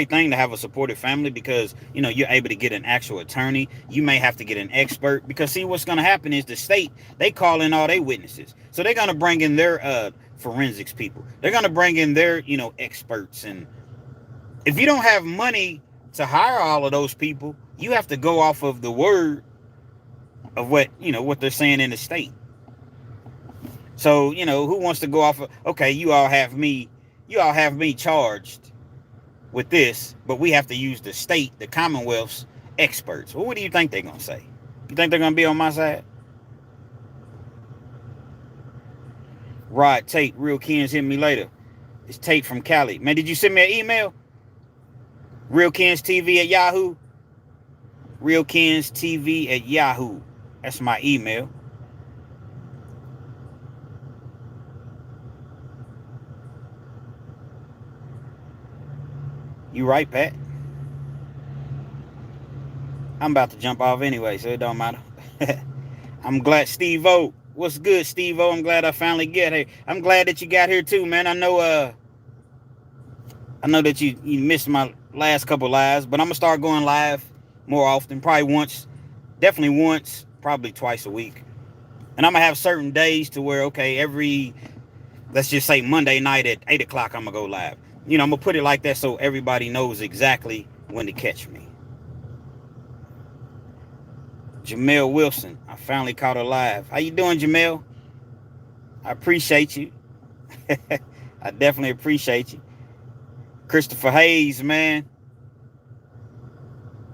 thing to have a supportive family because, you know, you're able to get an actual attorney. You may have to get an expert because, see, what's going to happen is the state, they call in all their witnesses. So they're going to bring in their forensics people. They're going to bring in their, you know, experts. And if you don't have money to hire all of those people, you have to go off of the word of what, you know, what they're saying in the state. So, you know, who wants to go off of, okay, you all have me charged with this, but we have to use the state, the Commonwealth's experts. Well, what do you think they're going to say? You think they're going to be on my side? Rod Tate, Realkenz, hit me later. It's Tate from Cali. Man, did you send me an email? Realkenz TV at Yahoo. Realkenz TV at Yahoo. That's my email. You right, Pat? I'm about to jump off anyway, so it don't matter. I'm glad, Steve-O. What's good, Steve-O? I'm glad I finally get here. I'm glad that you got here too, man. I know that you missed my last couple lives, but I'm gonna start going live more often. Probably once, definitely once, probably twice a week. And I'm gonna have certain days to where, okay, let's just say Monday night at 8 o'clock, I'm gonna go live. You know, I'm gonna put it like that so everybody knows exactly when to catch me. Jamel Wilson, I finally caught her live. How you doing, Jamel? I appreciate you. I definitely appreciate you. Christopher Hayes, man.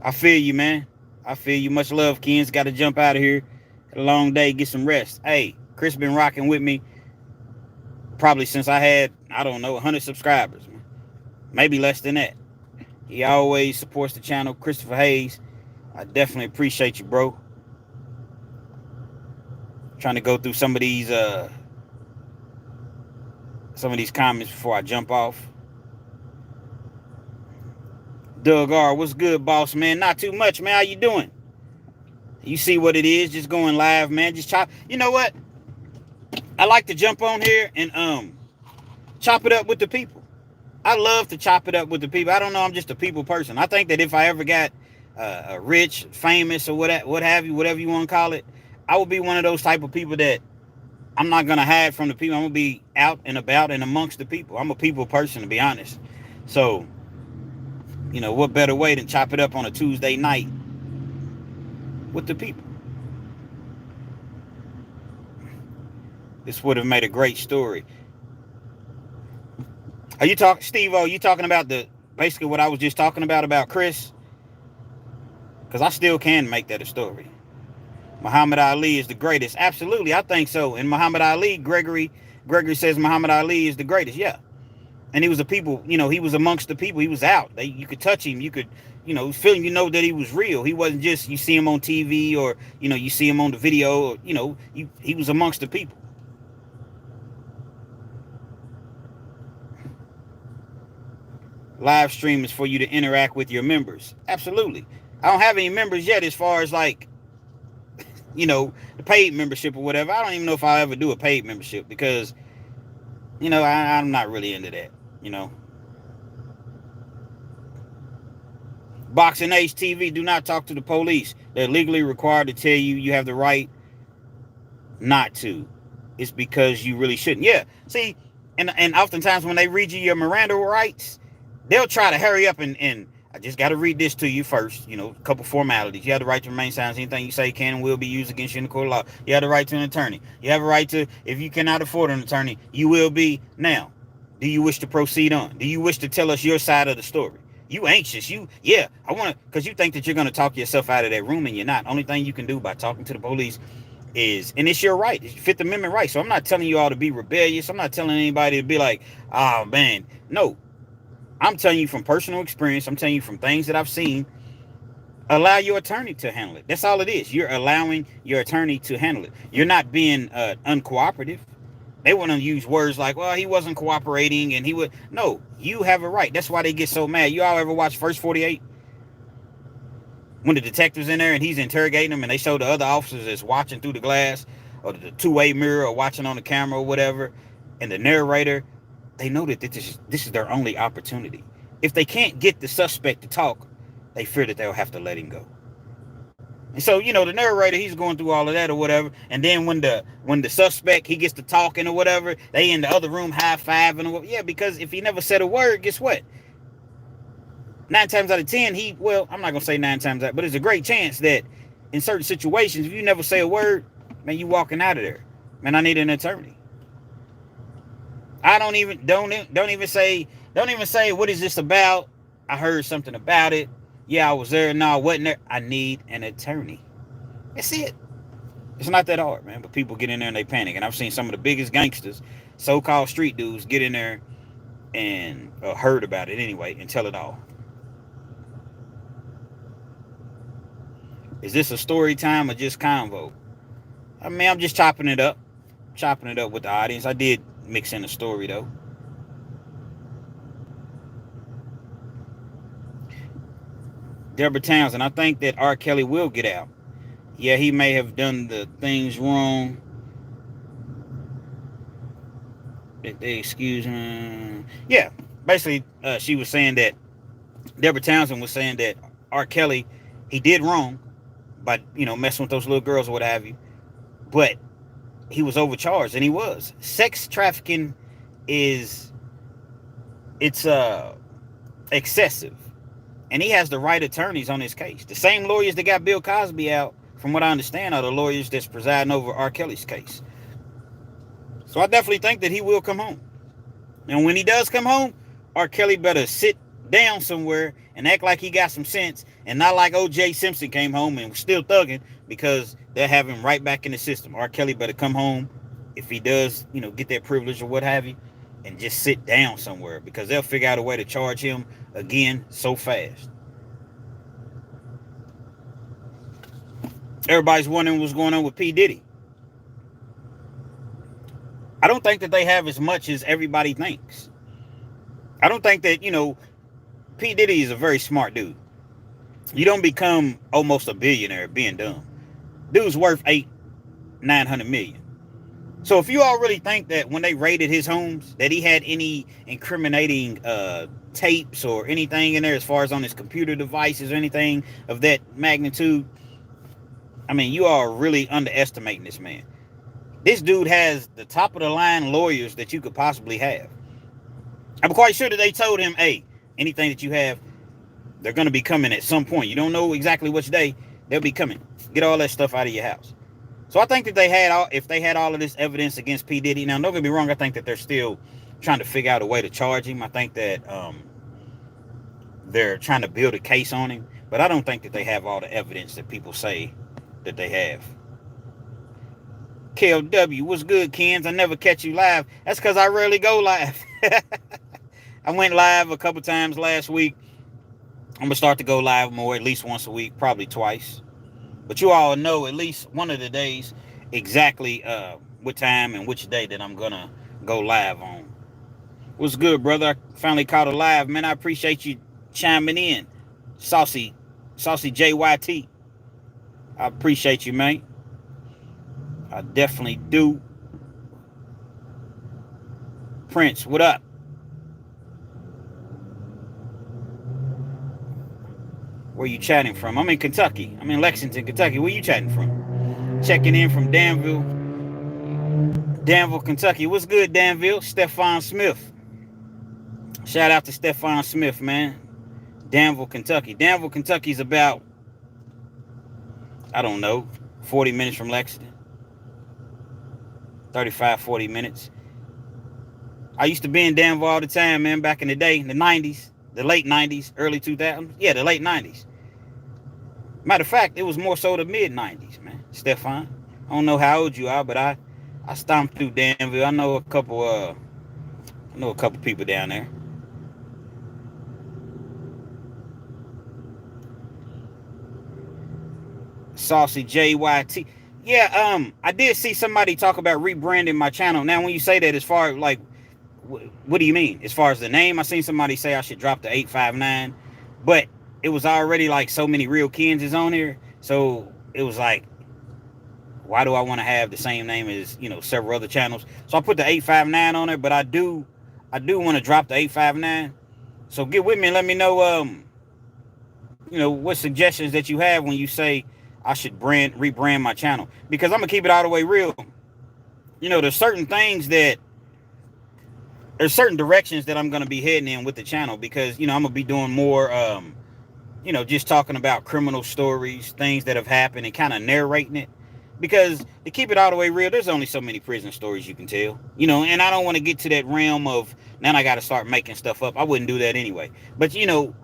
I feel you, man. I feel you. Much love, Kens. Got to jump out of here. Had a long day. Get some rest. Hey, Chris been rocking with me probably since I had, I don't know, 100 subscribers. Man. Maybe less than that. He always supports the channel. Christopher Hayes. I definitely appreciate you, bro. Trying to go through some of these comments before I jump off. Doug R, what's good, boss, man? Not too much, man. How you doing? You see what it is, just going live, man. Just chop. You know what? I like to jump on here and chop it up with the people. I love to chop it up with the people. I don't know, I'm just a people person. I think that if I ever got rich, famous, or what have you, whatever you want to call it, I would be one of those type of people that I'm not going to hide from the people. I'm going to be out and about and amongst the people. I'm a people person, to be honest. So, you know, what better way than chop it up on a Tuesday night with the people? This would have made a great story. Are you talking, Steve-O, you talking about basically what I was just talking about Chris? Because I still can make that a story. Muhammad Ali is the greatest. Absolutely, I think so. And Muhammad Ali, Gregory says Muhammad Ali is the greatest. Yeah. And he was a people, you know, he was amongst the people. He was out. You could touch him. You could, you know, feel him. You know that he was real. He wasn't just, you see him on TV or, you know, you see him on the video. Or, you know, he was amongst the people. Live stream is for you to interact with your members. Absolutely. I don't have any members yet as far as like, you know, the paid membership or whatever. I don't even know if I'll ever do a paid membership because, you know, I'm not really into that, you know. Boxing Age TV, do not talk to the police. They're legally required to tell you you have the right not to. It's because you really shouldn't. Yeah, see, and oftentimes when they read you your Miranda rights, they'll try to hurry up and I just got to read this to you first. A couple formalities. You have the right to remain silent. Anything you say can and will be used against you in the court of law. You have the right to an attorney. You have a right to, if you cannot afford an attorney, you will be. Now, do you wish to proceed on? Do you wish to tell us your side of the story? You anxious. I want to, because you think that you're going to talk yourself out of that room, and you're not. Only thing you can do by talking to the police is, and it's your right. It's your Fifth Amendment right. So I'm not telling you all to be rebellious. I'm not telling anybody to be like, oh, man. No. I'm telling you from personal experience. I'm telling you from things that I've seen. Allow your attorney to handle it. That's all it is. You're allowing your attorney to handle it. You're not being uncooperative. They want to use words like, well, he wasn't cooperating and he would. No, you have a right. That's why they get so mad. You all ever watch First 48? When the detective's in there and he's interrogating them and they show the other officers that's watching through the glass or the two-way mirror or watching on the camera or whatever, and the narrator, they know that this is their only opportunity. If they can't get the suspect to talk, they fear that they'll have to let him go. And so, the narrator, he's going through all of that or whatever. And then when the suspect, he gets to talking or whatever, they in the other room high-fiving or whatever. Yeah, because if he never said a word, guess what? 9 times out of 10, I'm not going to say 9 times out, but there's a great chance that in certain situations, if you never say a word, man, you walking out of there. Man, I need an attorney. I don't even say, what is this about? I heard something about it. Yeah, I was there. No, I wasn't there. I need an attorney. That's it. It's not that hard, man. But people get in there and they panic. And I've seen some of the biggest gangsters, so-called street dudes, get in there and heard about it anyway and tell it all. Is this a story time or just convo? I mean, I'm just chopping it up with the audience. I did mix in a story, though. Deborah Townsend, I think that R. Kelly will get out. Yeah, he may have done the things wrong. Excuse me. Yeah, basically, she was saying that, Deborah Townsend was saying that R. Kelly, he did wrong by, messing with those little girls or what have you. But he was overcharged, and he was. Sex trafficking it's excessive. And he has the right attorneys on his case. The same lawyers that got Bill Cosby out, from what I understand, are the lawyers that's presiding over R. Kelly's case. So I definitely think that he will come home. And when he does come home, R. Kelly better sit down somewhere and act like he got some sense, and not like O.J. Simpson came home and was still thugging, because they'll have him right back in the system. R. Kelly better come home, if he does, get that privilege or what have you, and just sit down somewhere, because they'll figure out a way to charge him again so fast. Everybody's wondering what's going on with P. Diddy. I don't think that they have as much as everybody thinks. I don't think that, P. Diddy is a very smart dude. You don't become almost a billionaire being dumb. Dude's worth $900 million. So if you all really think that when they raided his homes that he had any incriminating tapes or anything in there as far as on his computer devices or anything of that magnitude, I mean, you are really underestimating this man. This dude has the top of the line lawyers that you could possibly have. I'm quite sure that they told him, hey, anything that you have, they're going to be coming at some point. You don't know exactly which day, they'll be coming. Get all that stuff out of your house. So I think that if they had all of this evidence against P. Diddy, now don't get me wrong, I think that they're still trying to figure out a way to charge him. I think that they're trying to build a case on him, but I don't think that they have all the evidence that people say that they have. KLW, what's good, KENZ? I never catch you live. That's because I rarely go live. I went live a couple times last week. I'm going to start to go live more, at least once a week, probably twice. But you all know at least one of the days exactly what time and which day that I'm going to go live on. What's good, brother? I finally caught a live. Man, I appreciate you chiming in. Saucy JYT. I appreciate you, man. I definitely do. Prince, what up? Where you chatting from? I'm in Kentucky. I'm in Lexington, Kentucky. Where you chatting from? Checking in from Danville, Kentucky. What's good, Danville? Stefan Smith. Shout out to Stefan Smith, man. Danville, Kentucky. Danville, Kentucky is about, I don't know, 40 minutes from Lexington. 35, 40 minutes. I used to be in Danville all the time, man, back in the day, in the 90s, the late 90s, early 2000s. Yeah, the late 90s. Matter of fact, it was more so the mid 90s, man. Stefan, I don't know how old you are, but I stomped through Danville. I know a couple people down there. Saucy JYT. Yeah, I did see somebody talk about rebranding my channel. Now, when you say that, as far as like, what do you mean? As far as the name, I seen somebody say I should drop the 859, but it was already like so many Realkenz is on here, so it was like, why do I want to have the same name as, you know, several other channels? So I put the 859 on there, but I do want to drop the 859. So get with me and let me know, you know, what suggestions that you have when you say I should rebrand my channel, because I'm gonna keep it all the way real. You know, there's certain directions that I'm gonna be heading in with the channel, because, you know, I'm gonna be doing more, you know, just talking about criminal stories, things that have happened, and kind of narrating it. Because to keep it all the way real, there's only so many prison stories you can tell, you know, and I don't want to get to that realm of now I got to start making stuff up. I wouldn't do that anyway. But, you know,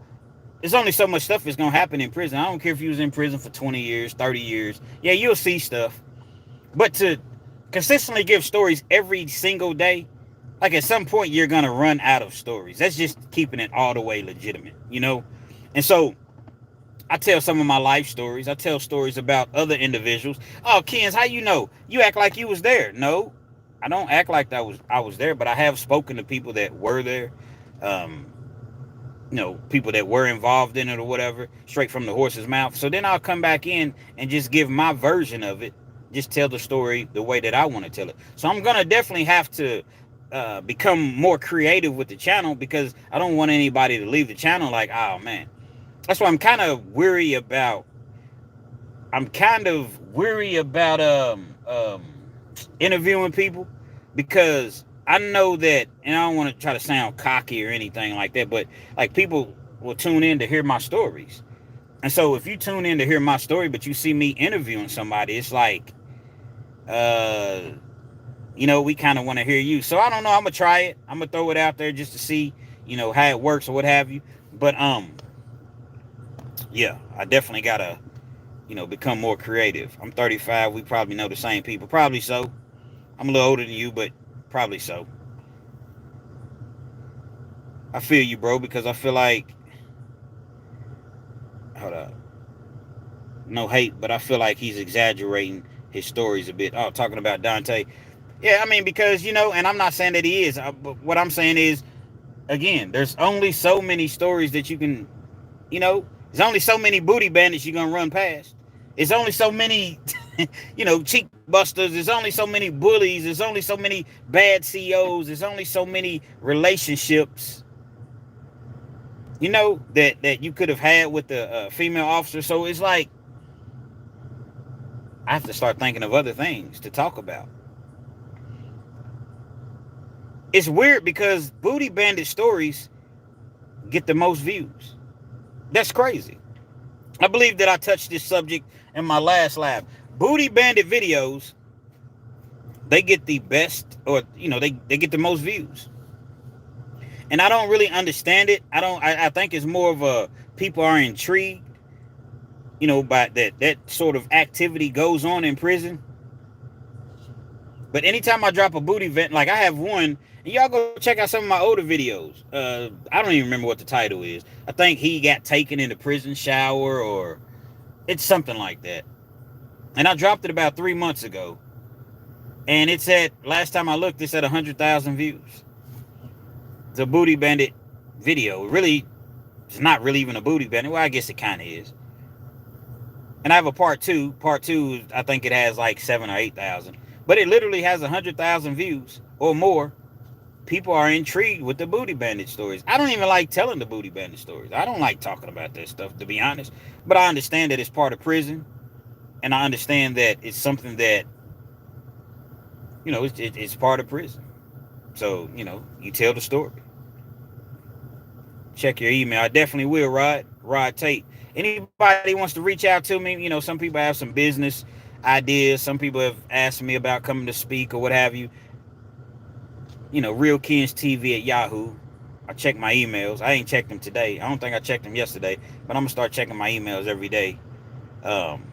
there's only so much stuff that's going to happen in prison. I don't care if you was in prison for 20 years, 30 years. Yeah, you'll see stuff. But to consistently give stories every single day, like at some point you're going to run out of stories. That's just keeping it all the way legitimate, you know? And so I tell some of my life stories. I tell stories about other individuals. Oh, KENZ, how you know? You act like you was there. No, I don't act like I was there, but I have spoken to people that were there. You know, people that were involved in it or whatever, straight from the horse's mouth. So then I'll come back in and just give my version of it. Just tell the story the way that I want to tell it. So I'm going to definitely have to become more creative with the channel, because I don't want anybody to leave the channel like, oh, man. That's why I'm kind of weary about interviewing people, because I know that, and I don't want to try to sound cocky or anything like that, but like people will tune in to hear my stories. And so if you tune in to hear my story, but you see me interviewing somebody, it's like, you know, we kind of want to hear you. So I don't know. I'm going to try it. I'm going to throw it out there just to see, you know, how it works or what have you. But, yeah, I definitely got to, you know, become more creative. I'm 35. We probably know the same people. Probably so. I'm a little older than you, but probably so. I feel you, bro, because I feel like, hold up, no hate, but I feel like he's exaggerating his stories a bit. Oh, talking about Dante. Yeah, I mean, because, you know, and I'm not saying that he is. But what I'm saying is, again, there's only so many stories that you can, you know, there's only so many booty bandits you're going to run past. There's only so many, you know, cheek busters. There's only so many bullies. There's only so many bad CEOs. There's only so many relationships, you know, that you could have had with the female officer. So it's like, I have to start thinking of other things to talk about. It's weird because booty bandit stories get the most views. That's crazy. I believe that I touched this subject in my last live. Booty bandit videos, they get the best, or, you know, they get the most views. And I don't really understand it. I think it's more of a, people are intrigued, you know, by that sort of activity goes on in prison. But anytime I drop a booty vent, like I have one, and y'all go check out some of my older videos. I don't even remember what the title is. I think he got taken in the prison shower, or it's something like that. And I dropped it about 3 months ago. And it's at, last time I looked, it's at 100,000 views. It's a booty bandit video. Really, it's not really even a booty bandit. Well, I guess it kind of is. And I have a part two. Part two, I think it has like 7 or 8,000. But it literally has 100,000 views or more. People are intrigued with the booty bandit stories. I don't even like telling the booty bandit stories. I don't like talking about that stuff, to be honest. But I understand that it's part of prison. And I understand that it's something that, you know, it's part of prison. So, you know, you tell the story. Check your email. I definitely will, Rod Tate. Anybody wants to reach out to me, some people have some business ideas. Some people have asked me about coming to speak or what have you. Realkenz TV at Yahoo. I check my emails. I ain't checked them today. I don't think I checked them yesterday, but I'm gonna start checking my emails every day. Um,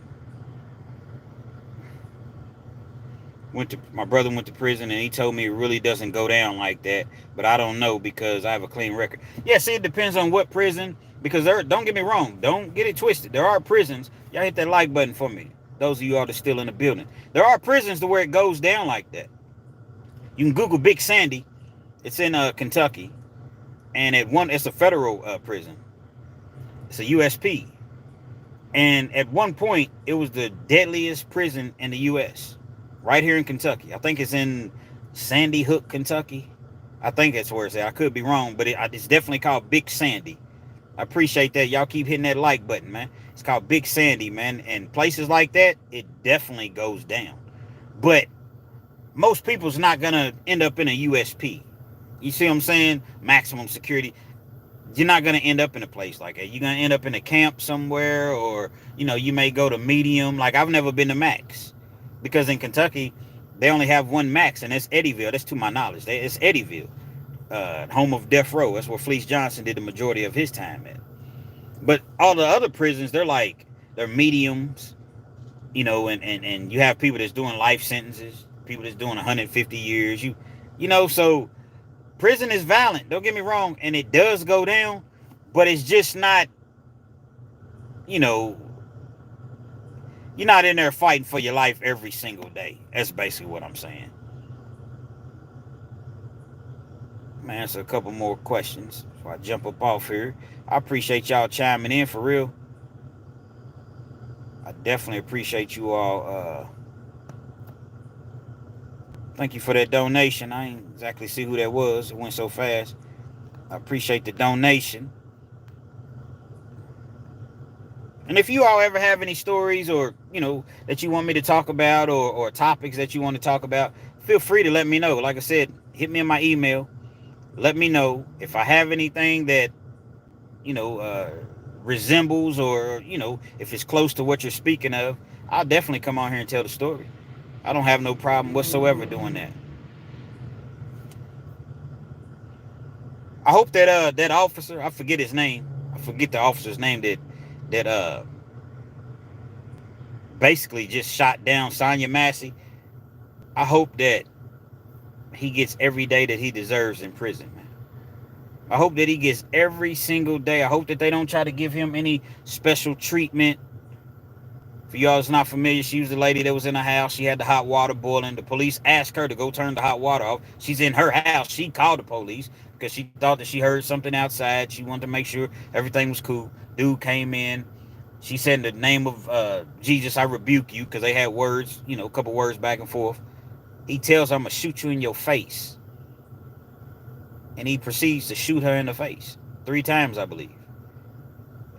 my brother went to prison, and he told me it really doesn't go down like that. But I don't know because I have a clean record. Yeah, see, it depends on what prison. Because don't get me wrong, don't get it twisted. There are prisons. Y'all hit that like button for me. Those of you all that are still in the building. There are prisons to where it goes down like that. You can Google Big Sandy. It's in Kentucky, and it's a federal prison. It's a USP, and at one point it was the deadliest prison in the U.S. Right here in Kentucky. I think it's in Sandy Hook, Kentucky. I think that's where it's at. I could be wrong, but it's definitely called Big Sandy. I appreciate that. Y'all keep hitting that like button, man. It's called Big Sandy, man. And places like that, it definitely goes down. But most people's not going to end up in a USP. You see what I'm saying? Maximum security. You're not going to end up in a place like that. You're going to end up in a camp somewhere, or, you may go to medium. Like, I've never been to max. Because in Kentucky, they only have one max, and that's Eddyville. That's to my knowledge. It's Eddyville. Home of death row. That's where FLEECE Johnson did the majority of his time at. But all the other prisons, they're mediums, and you have people that's doing life sentences, people that's doing 150 years. So prison is violent. Don't get me wrong, and it does go down, but it's just not, you're not in there fighting for your life every single day. That's basically what I'm saying. I'm gonna answer a couple more questions before I jump up off here. I appreciate y'all chiming in for real. I definitely appreciate you all. Thank you for that donation. I ain't exactly see who that was. It went so fast. I appreciate the donation. And if you all ever have any stories or, that you want me to talk about, or topics that you want to talk about, feel free to let me know. Like I said, hit me in my email. Let me know if I have anything that, resembles, or, if it's close to what you're speaking of. I'll definitely come on here and tell the story. I don't have no problem whatsoever doing that. I hope that that officer, I forget his name. I forget the officer's name that basically just shot down Sonya Massey. I hope that he gets every day that he deserves in prison, man. I hope that he gets every single day. I hope that they don't try to give him any special treatment. For y'all that's not familiar, she was the lady that was in the house. She had the hot water boiling. The police asked her to go turn the hot water off. She's in her house. She called the police because she thought that she heard something outside. She wanted to make sure everything was cool. Dude came in. She said, in the name of Jesus, I rebuke you, because they had words, a couple words back and forth. He tells her, I'm going to shoot you in your face. And he proceeds to shoot her in the face 3 times, I believe.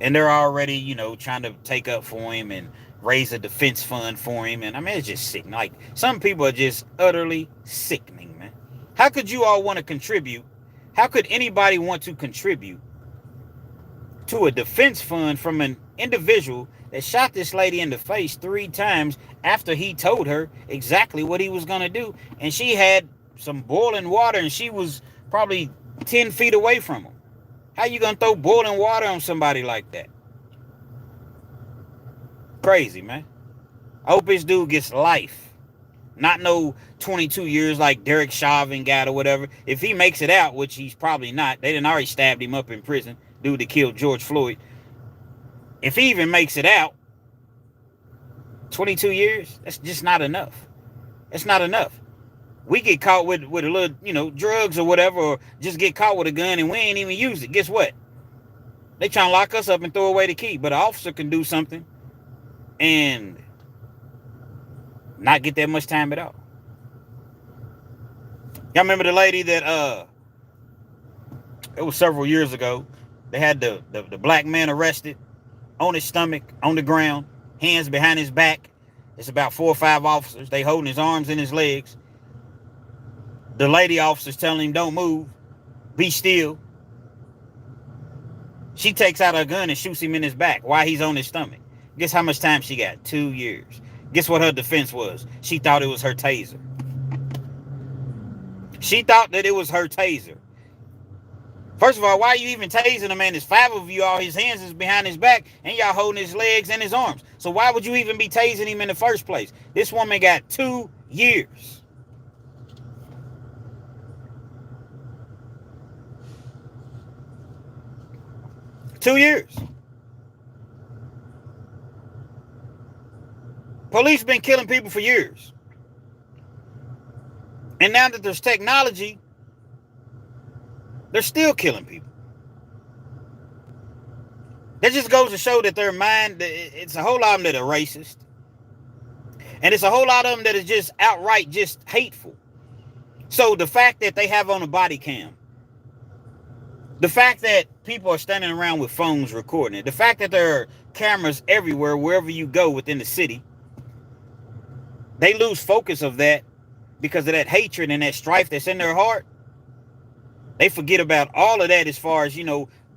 And they're already, trying to take up for him and raise a defense fund for him. And I mean, it's just sickening. Like, some people are just utterly sickening, man. How could you all want to contribute? How could anybody want to contribute to a defense fund from an individual that shot this lady in the face 3 times after he told her exactly what he was going to do? And she had some boiling water, and she was probably 10 feet away from him. How you going to throw boiling water on somebody like that? Crazy, man. I hope this dude gets life. Not no 22 years like Derek Chauvin got or whatever. If he makes it out, which he's probably not. They done already stabbed him up in prison. Dude that killed George Floyd. If he even makes it out, 22 years, that's just not enough. That's not enough. We get caught with a little, drugs or whatever, or just get caught with a gun and we ain't even use it. Guess what? They trying to lock us up and throw away the key. But an officer can do something and not get that much time at all. Y'all remember the lady that, it was several years ago, they had the black man arrested on his stomach, on the ground, hands behind his back. It's about 4 or 5 officers. They holding his arms and his legs. The lady officers telling him, don't move, be still. She takes out her gun and shoots him in his back while he's on his stomach. Guess how much time she got? 2 years. Guess what her defense was? She thought it was her taser. She thought that it was her taser. First of all, why are you even tasing a man? There's 5 of you, all his hands is behind his back, and y'all holding his legs and his arms. So why would you even be tasing him in the first place? This woman got 2 years. Two years. Police been killing people for years. And now that there's technology, they're still killing people. That just goes to show that their mind, it's a whole lot of them that are racist. And it's a whole lot of them that is just outright just hateful. So the fact that they have on a body cam, the fact that people are standing around with phones recording it, the fact that there are cameras everywhere, wherever you go within the city, they lose focus of that because of that hatred and that strife that's in their heart. They forget about all of that as far as,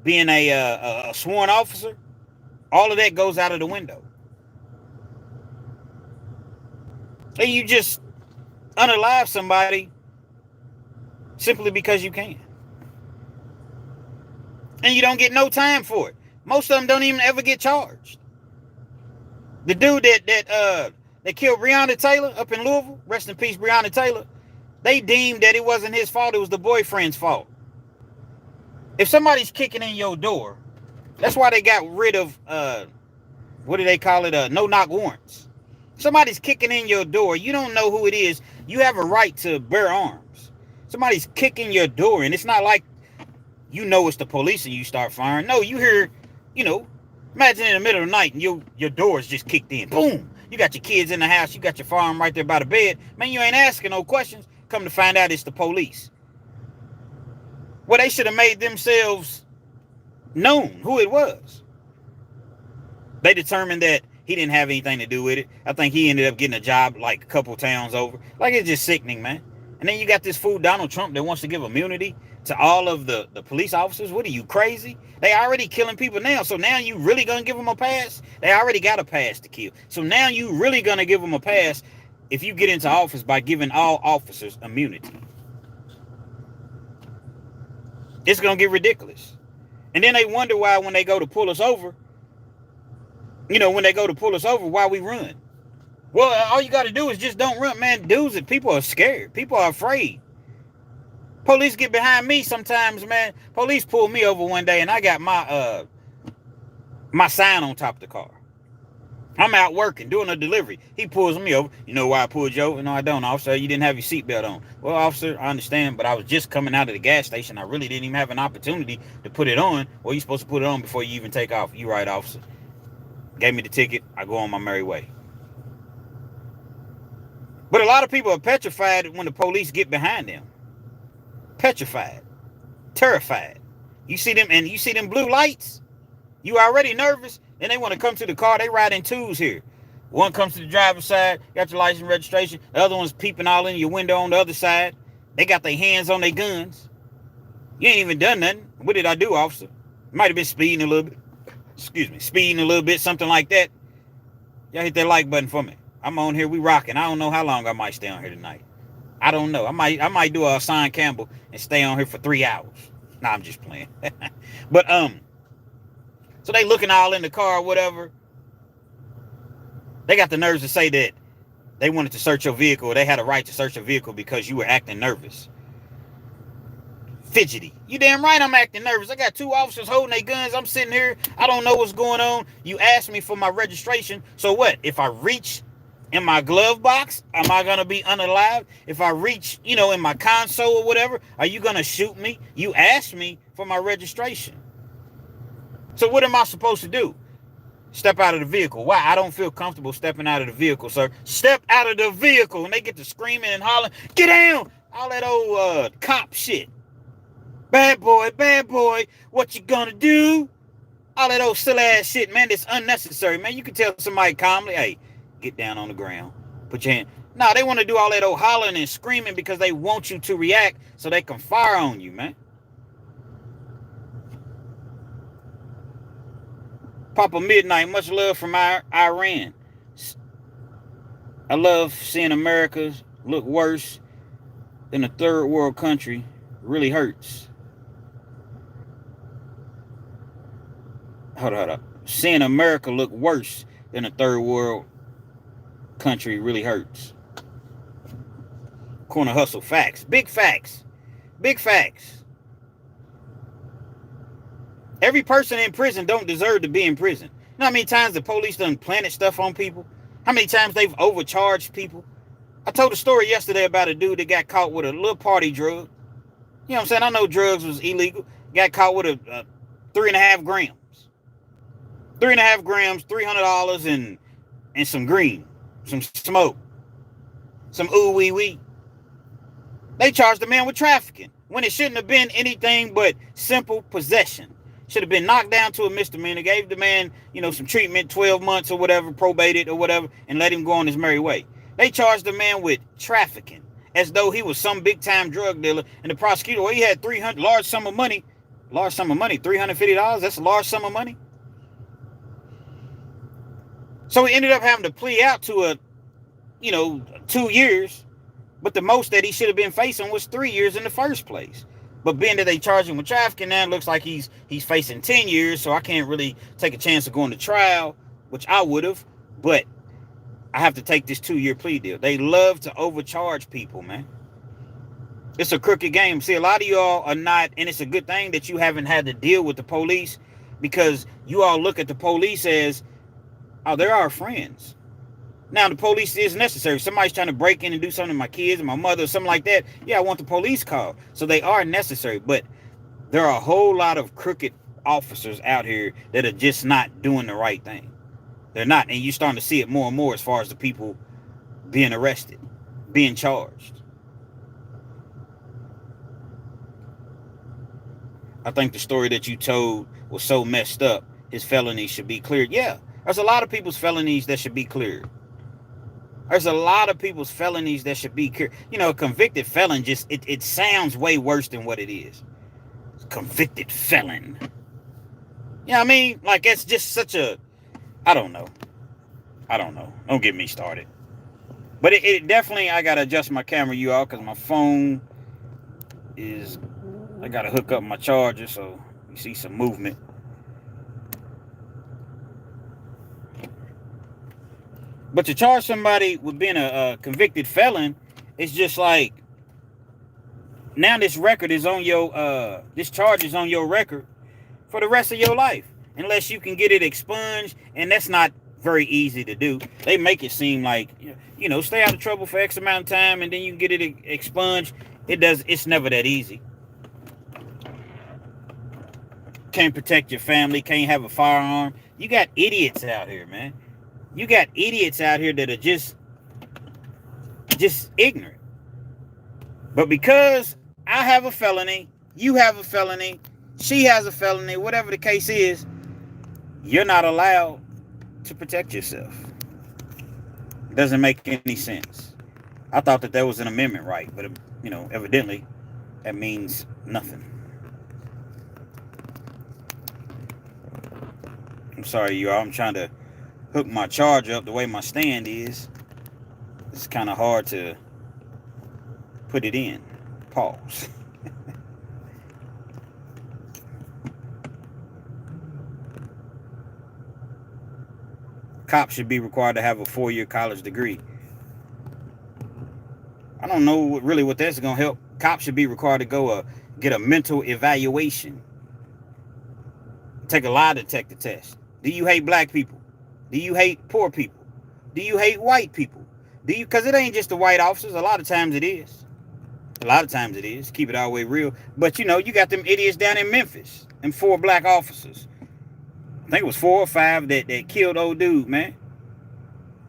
being a sworn officer. All of that goes out of the window. And you just unalive somebody simply because you can. And you don't get no time for it. Most of them don't even ever get charged. The dude that killed Breonna Taylor up in Louisville, rest in peace, Breonna Taylor, they deemed that it wasn't his fault, it was the boyfriend's fault. If somebody's kicking in your door, that's why they got rid of, what do they call it, no-knock warrants. Somebody's kicking in your door, you don't know who it is, you have a right to bear arms. Somebody's kicking your door, and it's not like it's the police and you start firing. No, you hear, imagine in the middle of the night and your door's just kicked in. Boom! You got your kids in the house, you got your firearm right there by the bed. Man, you ain't asking no questions. Come to find out it's the police. Well, they should have made themselves known who it was. They determined that he didn't have anything to do with it. I think he ended up getting a job like a couple towns over. Like, it's just sickening, man. And then you got this fool Donald Trump that wants to give immunity to all of the police officers. What are you, crazy? They already killing people now. So now you really going to give them a pass? They already got a pass to kill. So now you really going to give them a pass if you get into office by giving all officers immunity. It's going to get ridiculous. And then they wonder why when they go to pull us over, why we run. Well, all you got to do is just don't run, man. Dudes, people are scared. People are afraid. Police get behind me sometimes, man. Police pulled me over one day and I got my sign on top of the car. I'm out working, doing a delivery. He pulls me over. You know why I pulled you over? No, I don't, officer. You didn't have your seatbelt on. Well, officer, I understand, but I was just coming out of the gas station. I really didn't even have an opportunity to put it on. Well, you're supposed to put it on before you even take off. You right, officer. Gave me the ticket. I go on my merry way. But a lot of people are petrified when the police get behind them. Petrified. Terrified. You see them blue lights? You already nervous? Then they want to come to the car. They ride in twos here. One comes to the driver's side, got your license and registration. The other one's peeping all in your window on the other side. They got their hands on their guns. You ain't even done nothing. What did I do, officer? Might have been speeding a little bit. Speeding a little bit, something like that. Y'all hit that like button for me. I'm on here, we rocking. I don't know how long I might stay on here tonight. I don't know. I might do a Hassan Campbell and stay on here for 3 hours. Nah, I'm just playing. But so they looking all in the car or whatever. They got the nerves to say that they wanted to search your vehicle. They had a right to search your vehicle because you were acting nervous. Fidgety. You damn right I'm acting nervous. I got 2 officers holding their guns. I'm sitting here. I don't know what's going on. You asked me for my registration. So what? If I reach in my glove box, am I going to be unalive? If I reach, in my console or whatever, are you going to shoot me? You asked me for my registration. So what am I supposed to do? Step out of the vehicle. Why? I don't feel comfortable stepping out of the vehicle, sir. Step out of the vehicle. And they get to screaming and hollering, get down! All that old cop shit. Bad boy, what you gonna do? All that old silly ass shit, man, that's unnecessary, man. You can tell somebody calmly, hey, get down on the ground. Put your hand. No, they want to do all that old hollering and screaming because they want you to react so they can fire on you, man. Papa Midnight, much love from Iran. I love seeing America look worse than a third world country. Really hurts. Hold up. Seeing America look worse than a third world country really hurts. Corner hustle facts. Big facts. Big facts. Every person in prison don't deserve to be in prison. You know how many times the police done planted stuff on people? How many times they've overcharged people? I told a story yesterday about a dude that got caught with a little party drug. You know what I'm saying? I know drugs was illegal. Got caught with a 3.5 grams. 3.5 grams, $300 and some green, some smoke, some ooh wee wee. They charged the man with trafficking when it shouldn't have been anything but simple possession. Should have been knocked down to a misdemeanor, gave the man, some treatment, 12 months or whatever, probated or whatever, and let him go on his merry way. They charged the man with trafficking as though he was some big time drug dealer. And the prosecutor, well, he had large sum of money, $350. That's a large sum of money. So he ended up having to plea out to 2 years, but the most that he should have been facing was 3 years in the first place. But being that they charge him with trafficking, now it looks like he's facing 10 years, so I can't really take a chance of going to trial, which I would have, but I have to take this 2-year plea deal. They love to overcharge people, man. It's a crooked game. See, a lot of y'all are not, and it's a good thing that you haven't had to deal with the police, because you all look at the police as, oh, they're our friends. Now, the police is necessary. Somebody's trying to break in and do something to my kids and my mother or something like that. Yeah, I want the police call. So they are necessary. But there are a whole lot of crooked officers out here that are just not doing the right thing. They're not. And you're starting to see it more and more as far as the people being arrested, being charged. I think the story that you told was so messed up, his felony should be cleared. Yeah, there's a lot of people's felonies that should be cleared. There's a lot of people's felonies that should be cleared. A convicted felon just, it sounds way worse than what it is. Convicted felon. You know what I mean? Like, it's just such a, I don't know. Don't get me started. But it definitely, I got to adjust my camera, you all, because my phone is, I got to hook up my charger so you see some movement. But to charge somebody with being a convicted felon, it's just like, now this record is on your, this charge is on your record for the rest of your life. Unless you can get it expunged, and that's not very easy to do. They make it seem like, stay out of trouble for X amount of time, and then you can get it expunged. It's never that easy. Can't protect your family, can't have a firearm. You got idiots out here, man. You got idiots out here that are just ignorant. But because I have a felony, you have a felony, she has a felony, whatever the case is, you're not allowed to protect yourself. It doesn't make any sense. I thought that there was an amendment right, but evidently that means nothing. I'm sorry, you all. I'm trying to hook my charger up the way my stand is. It's kind of hard to put it in. Pause. Cops should be required to have a 4-year college degree. I don't know what that's going to help. Cops should be required to go get a mental evaluation. Take a lie detector test. Do you hate black people? Do you hate poor people? Do you hate white people? Because it ain't just the white officers. A lot of times it is. Keep it all the way real. But you got them idiots down in Memphis. And 4 black officers. I think it was 4 or 5 that killed old dude, man.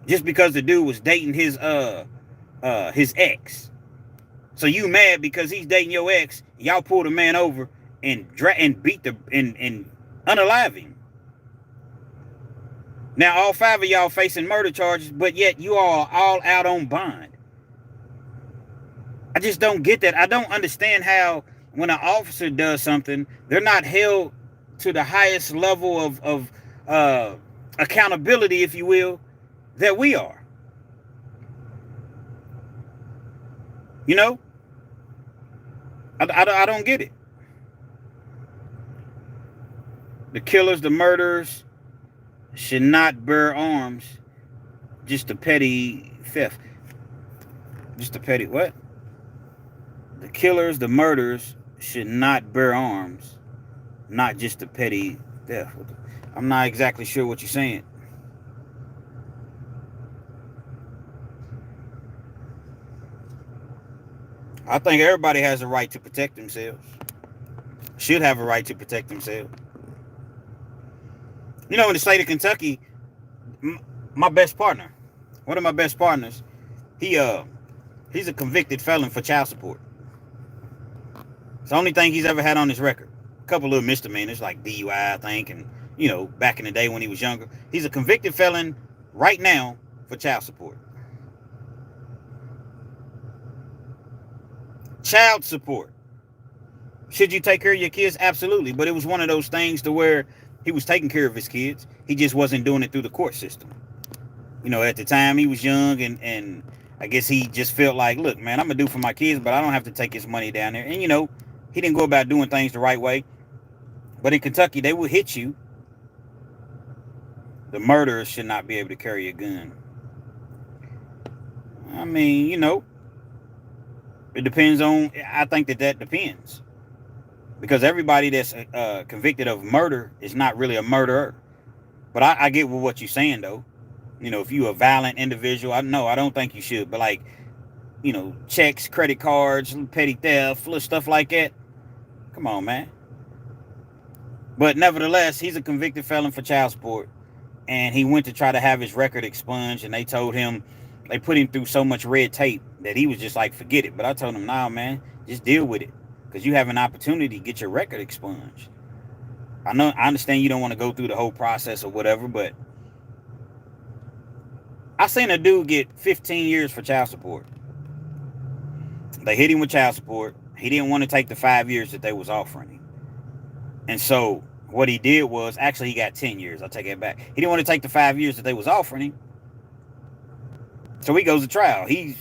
Just because the dude was dating his ex. So you mad because he's dating your ex. Y'all pulled the man over and beat and unalive him. Now, all 5 of y'all facing murder charges, but yet you are all out on bond. I just don't get that. I don't understand how when an officer does something, they're not held to the highest level uh, accountability, if you will, that we are. You know, I don't get it. The killers, the murderers should not bear arms. Just a petty theft. Just a petty what? The killers, the murderers should not bear arms. Not just a petty theft. I'm not exactly sure what you're saying. I think everybody has a right to protect themselves. Should have a right to protect themselves. You know, in the state of Kentucky, my best partner, one of my best partners, he's a convicted felon for child support. It's the only thing he's ever had on his record. A couple of misdemeanors like DUI, I think, and you know, back in the day when he was younger. He's a convicted felon right now for child support. Child support. Should you take care of your kids? Absolutely. But it was one of those things to where he was taking care of his kids. He just wasn't doing it through the court system. You know, at the time he was young, and I guess he just felt like, look, man, I'm going to do for my kids, but I don't have to take his money down there. And, you know, he didn't go about doing things the right way. But in Kentucky, they will hit you. The murderers should not be able to carry a gun. I mean, you know, it depends on, I think that depends. Because everybody that's convicted of murder is not really a murderer. But I get what you're saying, though. You know, if you're a violent individual, I don't think you should. But, like, you know, checks, credit cards, petty theft, little stuff like that. Come on, man. But nevertheless, he's a convicted felon for child support. And he went to try to have his record expunged. And they told him, they put him through so much red tape that he was just like, forget it. But I told him, nah, man, just deal with it. Because you have an opportunity to get your record expunged. I understand you don't want to go through the whole process or whatever, but I seen a dude get 15 years for child support. They hit him with child support. He didn't want to take the 5 years that they was offering him. And so what he did was, actually he got 10 years. I'll take that back. He didn't want to take the 5 years that they was offering him. So he goes to trial. He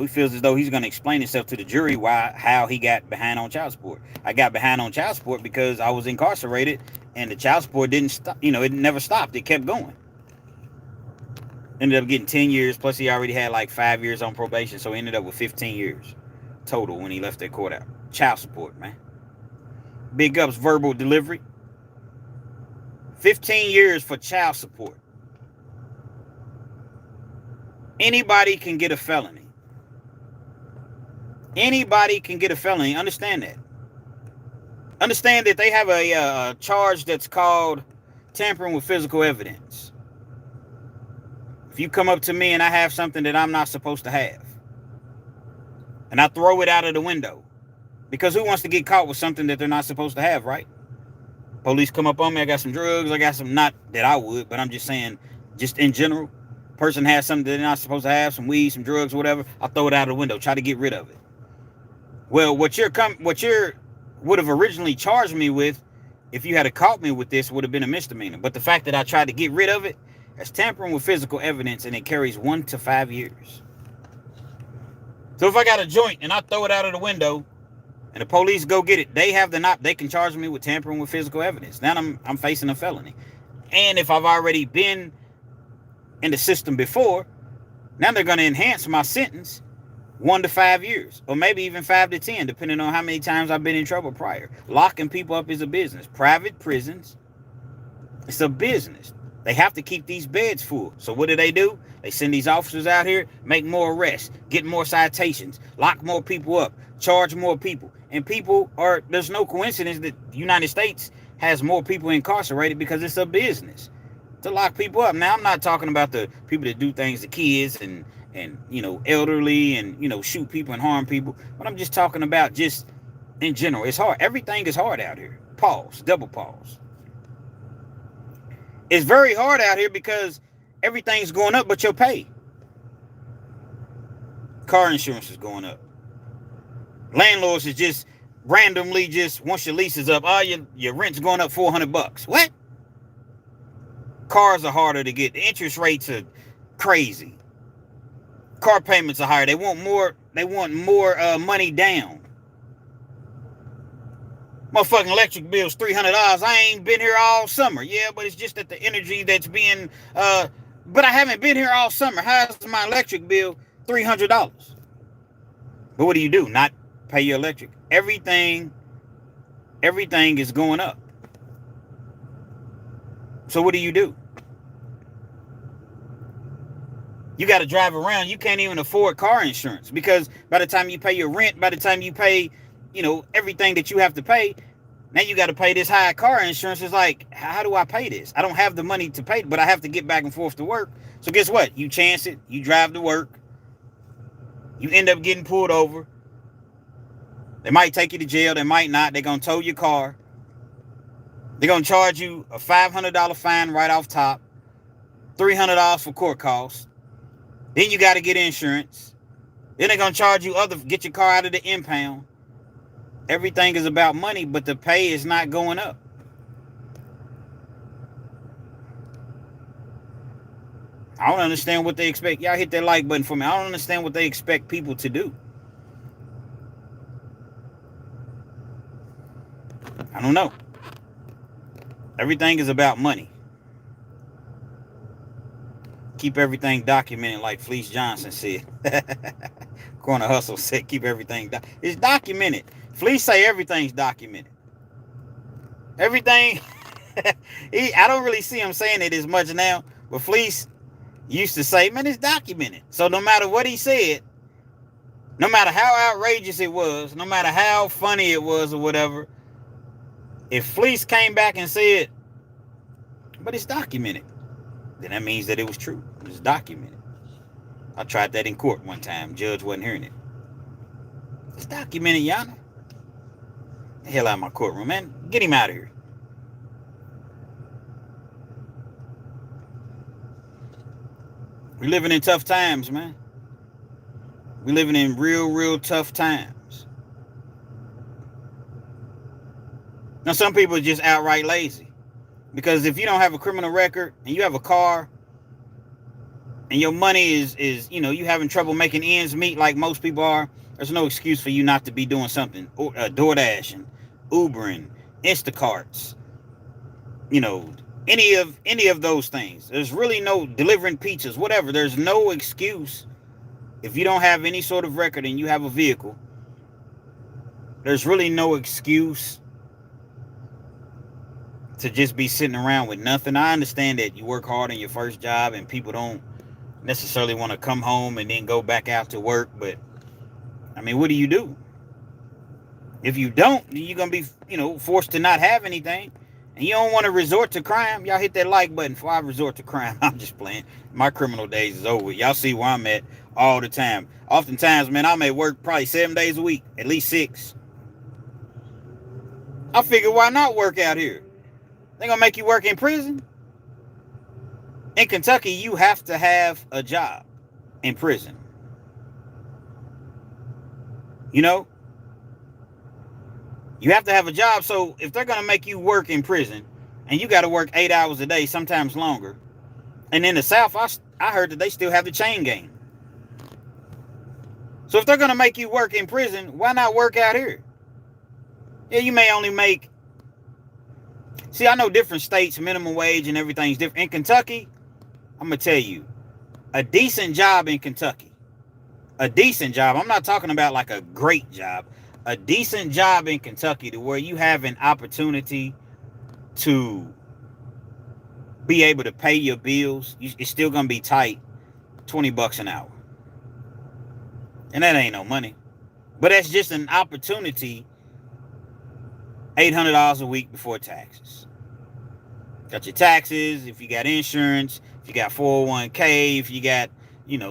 feels as though he's going to explain himself to the jury how he got behind on child support. I got behind on child support because I was incarcerated and the child support didn't stop. You know, it never stopped. It kept going. Ended up getting 10 years. Plus he already had like 5 years on probation. So he ended up with 15 years total when he left that court out. Child support, man. Big ups, verbal delivery. 15 years for child support. Anybody can get a felony. Anybody can get a felony. Understand that. Understand that they have a charge that's called tampering with physical evidence. If you come up to me and I have something that I'm not supposed to have, and I throw it out of the window, because who wants to get caught with something that they're not supposed to have, right? Police come up on me, I got some drugs, I got some, not that I would, but I'm just saying, just in general, person has something that they're not supposed to have, some weed, some drugs, whatever, I'll throw it out of the window, try to get rid of it. Well, what you would have originally charged me with, if you had caught me with this, would have been a misdemeanor. But the fact that I tried to get rid of it, that's tampering with physical evidence, and it carries 1 to 5 years. So if I got a joint and I throw it out of the window, and the police go get it, they can charge me with tampering with physical evidence. Now I'm facing a felony. And if I've already been in the system before, now they're going to enhance my sentence 1 to 5 years, or maybe even 5 to 10, depending on how many times I've been in trouble prior. Locking people up is a business. Private prisons, it's a business. They have to keep these beds full. So what do? They send these officers out here, make more arrests, get more citations, lock more people up, charge more people. And there's no coincidence that the United States has more people incarcerated because it's a business to lock people up. Now, I'm not talking about the people that do things to kids and elderly and, shoot people and harm people. But I'm just talking about just in general. It's hard. Everything is hard out here. Pause. Double pause. It's very hard out here because everything's going up but your pay. Car insurance is going up. Landlords is just randomly once your lease is up, your rent's going up $400. What? Cars are harder to get. The interest rates are crazy. Car payments are higher. They want more. They want more money down. Motherfucking electric bill's $300. I ain't been here all summer. Yeah, but it's just that the energy that's being. But I haven't been here all summer. How's my electric bill $300? But what do? Not pay your electric. Everything is going up. So what do? You got to drive around. You can't even afford car insurance because by the time you pay your rent, by the time you pay, everything that you have to pay, now you got to pay this high car insurance. It's like, how do I pay this? I don't have the money to pay, but I have to get back and forth to work. So guess what? You chance it. You drive to work. You end up getting pulled over. They might take you to jail. They might not. They're going to tow your car. They're going to charge you a $500 fine right off top. $300 for court costs. Then you got to get insurance. Then they're going to charge you get your car out of the impound. Everything is about money, but the pay is not going up. I don't understand what they expect. Y'all hit that like button for me. I don't understand what they expect people to do. I don't know. Everything is about money. Keep everything documented, like Fleece Johnson said. Corner Hustle said, keep everything it's documented. Fleece say everything's documented. Everything. I don't really see him saying it as much now, but Fleece used to say, man, it's documented. So no matter what he said, no matter how outrageous it was, no matter how funny it was or whatever, if Fleece came back and said, but it's documented, then that means that it was true. It was documented. I tried that in court one time. Judge wasn't hearing it. It's documented, Yana. The hell out of my courtroom, man. Get him out of here. We're living in tough times, man. We're living in real tough times. Now, some people are just outright lazy. Because if you don't have a criminal record and you have a car and your money is you having trouble making ends meet like most people are, there's no excuse for you not to be doing something. DoorDash and Ubering, Instacarts, any of those things. There's really no delivering pizzas, whatever. There's no excuse if you don't have any sort of record and you have a vehicle. There's really no excuse to just be sitting around with nothing. I understand that you work hard in your first job and people don't necessarily want to come home and then go back out to work, but I mean, what do? If you don't, you're going to be, forced to not have anything, and you don't want to resort to crime. Y'all hit that like button before I resort to crime. I'm just playing. My criminal days is over. Y'all see where I'm at all the time. Oftentimes, man, I'm at work probably 7 days a week, at least 6. I figure, why not work out here? They're going to make you work in prison? In Kentucky, you have to have a job in prison. You have to have a job. So if they're going to make you work in prison and you got to work 8 hours a day, sometimes longer. And in the South, I heard that they still have the chain gang. So if they're going to make you work in prison, why not work out here? Yeah, you may only make... See, I know different states, minimum wage and everything's different. In Kentucky, I'm going to tell you, a decent job in Kentucky, a decent job, I'm not talking about like a great job, a decent job in Kentucky to where you have an opportunity to be able to pay your bills, it's still going to be tight, $20 an hour. And that ain't no money. But that's just an opportunity, $800 a week before taxes. Got your taxes, if you got insurance, if you got 401k, if you got,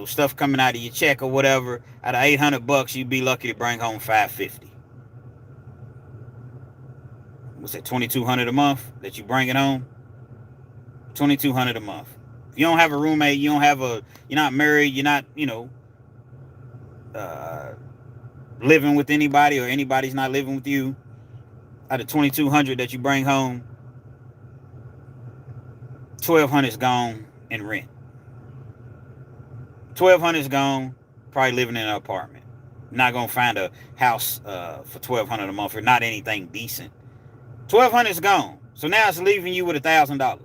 stuff coming out of your check or whatever, out of $800, you'd be lucky to bring home $550. What's that, $2,200 a month that you bring it home? $2,200 a month. If you don't have a roommate, you're not married, you're not, living with anybody, or anybody's not living with you, out of $2,200 that you bring home, $1,200's gone in rent. $1,200's gone, probably living in an apartment. You're not gonna find a house for $1,200 a month or not anything decent. $1,200's gone. So now it's leaving you with $1,000.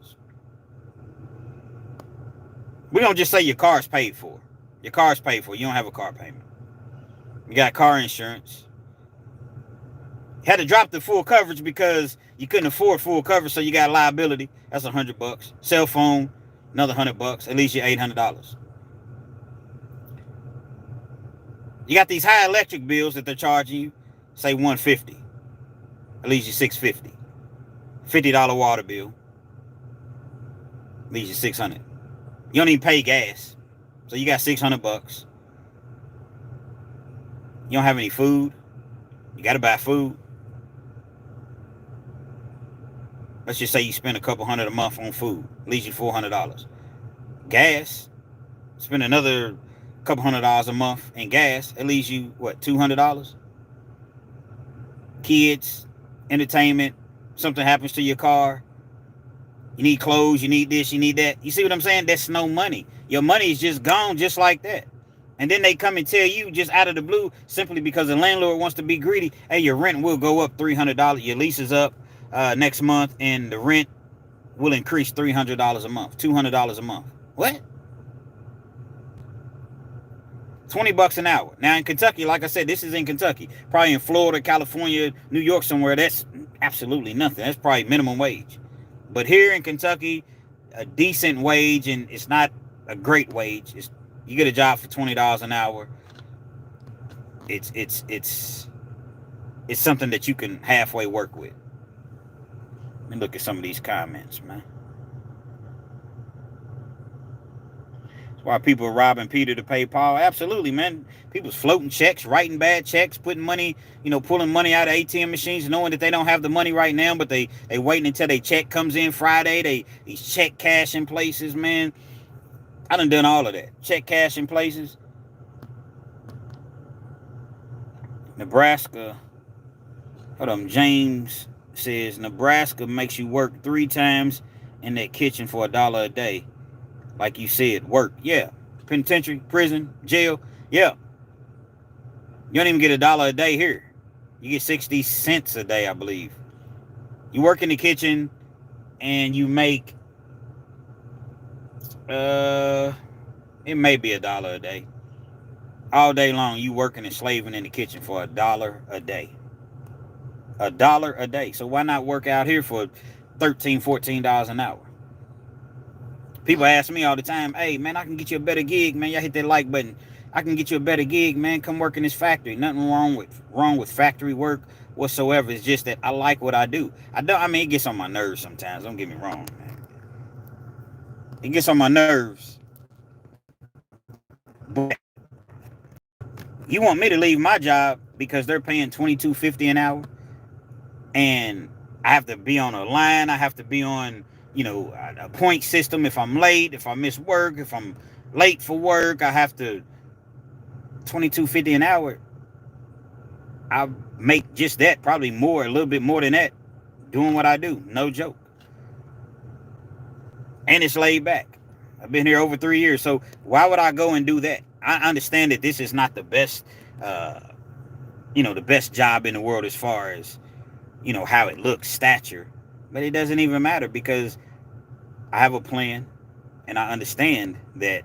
We don't just say your car's paid for. Your car's paid for. You don't have a car payment. You got car insurance. You had to drop the full coverage because you couldn't afford full coverage, so you got liability. That's $100. Cell phone, another $100. At least you're $800. You got these high electric bills that they're charging you, say $150. At least you're $650. $50 water bill. At least you're $600. You don't even pay gas, so you got $600. You don't have any food. You got to buy food. Let's just say you spend a couple hundred a month on food. Leaves you $400. Gas. Spend another couple $100 a month in gas. It leaves you, what, $200? Kids, entertainment, something happens to your car. You need clothes, you need this, you need that. You see what I'm saying? That's no money. Your money is just gone just like that. And then they come and tell you just out of the blue, simply because the landlord wants to be greedy, hey, your rent will go up $300. Your lease is up next month, and the rent will increase $300 a month, $200 a month. What? $20 an hour. Now in Kentucky, like I said, this is in Kentucky. Probably in Florida, California, New York, somewhere, that's absolutely nothing. That's probably minimum wage. But here in Kentucky, a decent wage, and it's not a great wage. You get a job for $20 an hour. It's something that you can halfway work with. Let me look at some of these comments, man. That's why people are robbing Peter to pay Paul. Absolutely, man. People's floating checks, writing bad checks, putting money, pulling money out of ATM machines, knowing that they don't have the money right now, but they waiting until their check comes in Friday. These check cashing places, man. I done all of that. Check cashing places. Nebraska. Hold on. James says Nebraska makes you work 3 times in that kitchen for $1 a day. Like you said, work. Yeah. Penitentiary, prison, jail. Yeah. You don't even get $1 a day here. You get 60 cents a day, I believe. You work in the kitchen and you make it may be $1 a day. All day long you working and slaving in the kitchen for $1 a day. $1 a day. So why not work out here for $13, $14 an hour? People ask me all the time, hey man, I can get you a better gig, man. Y'all hit that like button. I can get you a better gig, man. Come work in this factory. Nothing wrong with factory work whatsoever. It's just that I like what I do. It gets on my nerves sometimes. Don't get me wrong, man. It gets on my nerves. But you want me to leave my job because they're paying $22.50 an hour, and I have to be on a line. I have to be on, a point system. If I'm late, if I miss work, if I'm late for work, I have to $22.50 an hour. I make just that, probably more, a little bit more than that, doing what I do. No joke. And it's laid back. I've been here over 3 years, so why would I go and do that? I understand that this is not the best, the best job in the world as far as, how it looks, stature. But it doesn't even matter because I have a plan, and I understand that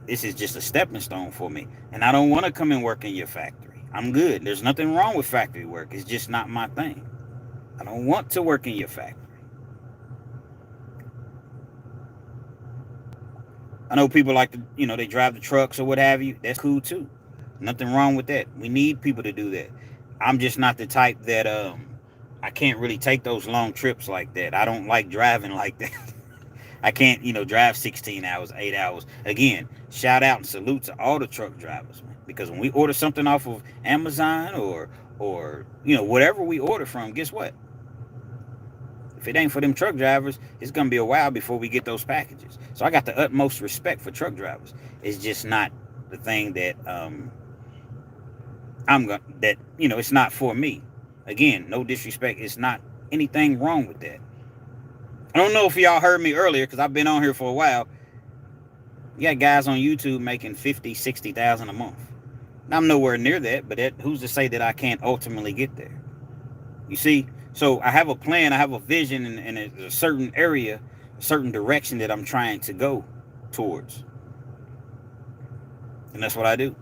this is just a stepping stone for me. And I don't want to come and work in your factory. I'm good. There's nothing wrong with factory work. It's just not my thing. I don't want to work in your factory. I know people like to, they drive the trucks or what have you. That's cool too. Nothing wrong with that. We need people to do that. I'm just not the type that I can't really take those long trips like that. I don't like driving like that. I can't, drive 16 hours, 8 hours. Again, shout out and salute to all the truck drivers, man. Because when we order something off of Amazon or whatever we order from, guess what? If it ain't for them truck drivers, it's going to be a while before we get those packages. So I got the utmost respect for truck drivers. It's just not the thing that it's not for me. Again, no disrespect. It's not anything wrong with that. I don't know if y'all heard me earlier because I've been on here for a while. You got guys on YouTube making 50, 60,000 a month. Now, I'm nowhere near that, but who's to say that I can't ultimately get there? You see? So I have a plan, I have a vision in a certain area, a certain direction that I'm trying to go towards. And that's what I do.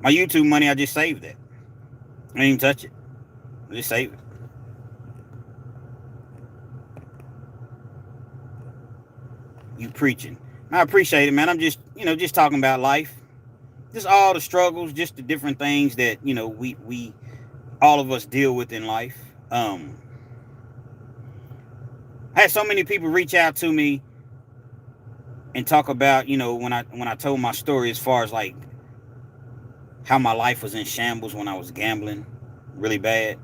My YouTube money, I just saved that. I didn't even touch it. I just saved it. You preaching. I appreciate it, man. I'm just, just talking about life. Just all the struggles, just the different things that, we all of us deal with in life. I had so many people reach out to me and talk about, when I told my story as far as like how my life was in shambles when I was gambling really bad.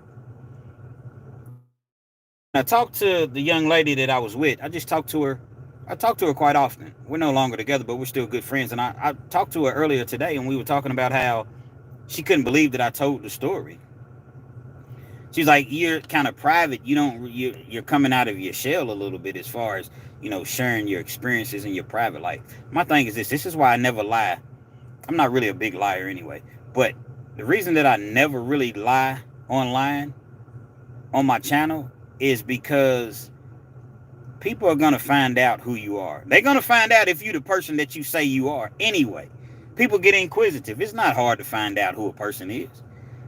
I talked to the young lady that I was with. I talk to her quite often. We're no longer together, but we're still good friends. And I talked to her earlier today, and we were talking about how she couldn't believe that I told the story. She's like, you're kind of private. You're coming out of your shell a little bit as far as, sharing your experiences in your private life. My thing is this. This is why I never lie. I'm not really a big liar anyway. But the reason that I never really lie online on my channel is because people are going to find out who you are. They're going to find out if you're the person that you say you are anyway. People get inquisitive. It's not hard to find out who a person is.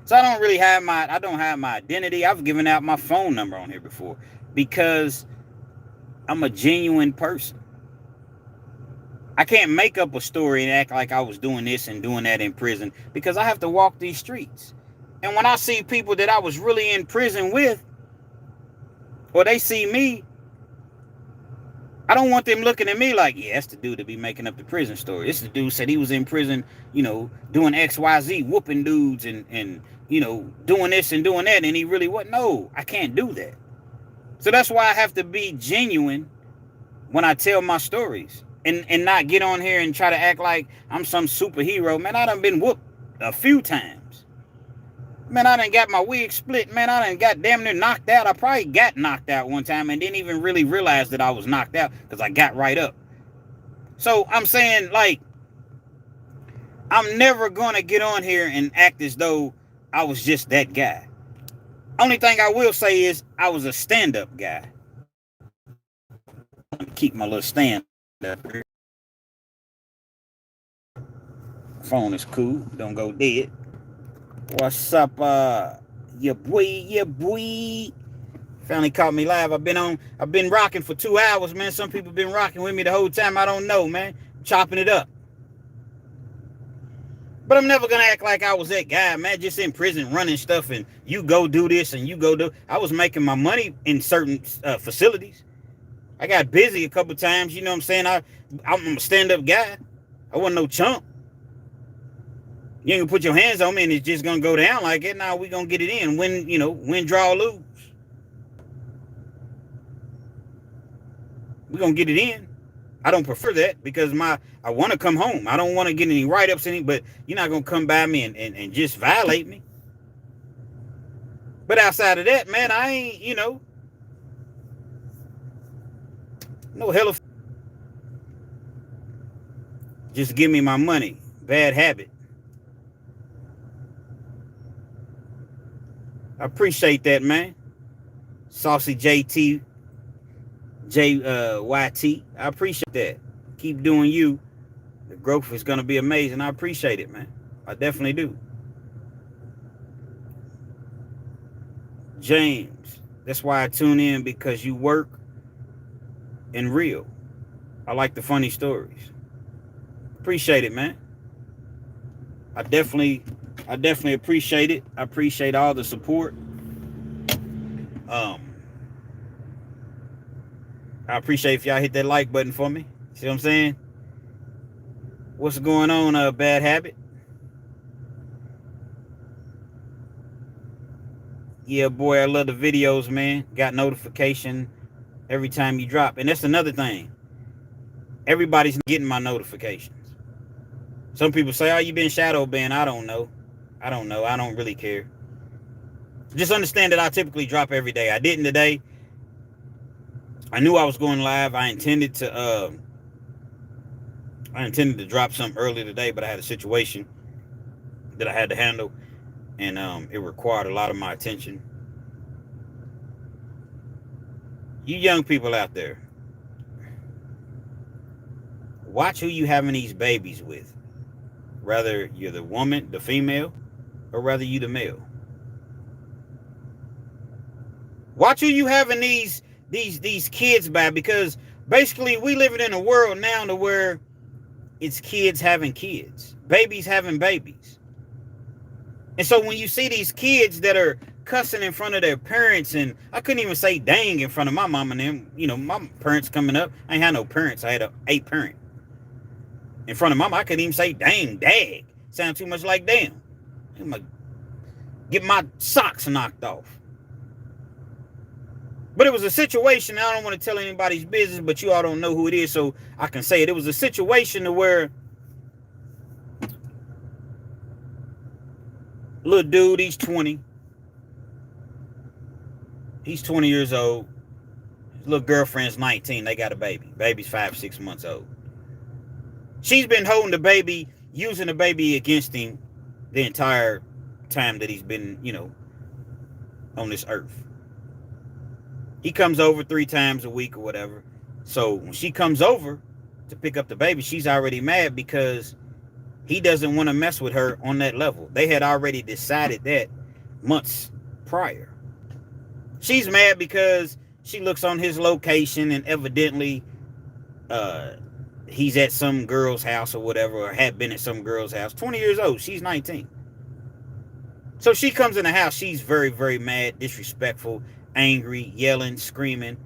So I don't have my identity. I've given out my phone number on here before because I'm a genuine person. I can't make up a story and act like I was doing this and doing that in prison because I have to walk these streets. And when I see people that I was really in prison with, or they see me, I don't want them looking at me like, yeah, that's the dude that be making up the prison story. This the dude said he was in prison, doing XYZ, whooping dudes and doing this and doing that, and he really wasn't. No, I can't do that. So that's why I have to be genuine when I tell my stories and not get on here and try to act like I'm some superhero. Man, I done been whooped a few times. Man, I done got my wig split. Man, I done got damn near knocked out. I probably got knocked out one time and didn't even really realize that I was knocked out because I got right up. So I'm saying, like, I'm never going to get on here and act as though I was just that guy. Only thing I will say is I was a stand-up guy. I'm gonna keep my little stand up here. Phone is cool. Don't go dead. What's up, your boy? Finally caught me live. I've been rocking for 2 hours, man. Some people been rocking with me the whole time. I don't know, man. Chopping it up. But I'm never gonna act like I was that guy, man, just in prison running stuff and you go do this and you go do. I was making my money in certain facilities. I got busy a couple times, you know what I'm saying? I'm a stand-up guy. I wasn't no chump. You ain't gonna put your hands on me and it's just gonna go down like it. Now we gonna get it in. Win, draw, lose. We gonna get it in. I don't prefer that because I want to come home. I don't want to get any write-ups in it, but you're not gonna come by me and just violate me. But outside of that, man, I ain't, no hell of. Just give me my money. Bad habit. I appreciate that, man. Saucy JT, YT. I appreciate that. Keep doing you. The growth is going to be amazing. I appreciate it, man. I definitely do. James, that's why I tune in, because you work and real. I like the funny stories. Appreciate it, man. I definitely appreciate it. I appreciate all the support. I appreciate if y'all hit that like button for me. See what I'm saying? What's going on, Bad Habit? Yeah, boy, I love the videos, man. Got notification every time you drop. And that's another thing. Everybody's getting my notifications. Some people say, oh, you been shadow banned. I don't know. I don't really care. Just understand that I typically drop every day. I didn't today. I knew I was going live. I intended to drop something early today, but I had a situation that I had to handle, and it required a lot of my attention. You young people out there, watch who you having these babies with. Whether you're the woman, the female, or whether you the male. Watch who you having these kids by, because basically we living in a world now to where it's kids having kids, babies having babies. And so when you see these kids that are cussing in front of their parents, and I couldn't even say dang in front of my mom and them, my parents coming up, I ain't had no parents, I had a parent. In front of mama, I couldn't even say dang, dag. Sound too much like damn. I'm gonna get my socks knocked off. But it was a situation, I don't want to tell anybody's business, but you all don't know who it is, so I can say it. It was a situation where little dude, he's 20. He's 20 years old. His little girlfriend's 19. They got a baby. Baby's 5-6 months old. She's been holding the baby, using the baby against him the entire time that he's been, on this earth. He comes over 3 times a week or whatever. So when she comes over to pick up the baby, she's already mad because he doesn't want to mess with her on that level. They had already decided that months prior. She's mad because she looks on his location and evidently he's at some girl's house or whatever, or had been at some girl's house. 20 years old. She's 19. So she comes in the house. She's very, very mad, disrespectful, angry, yelling, screaming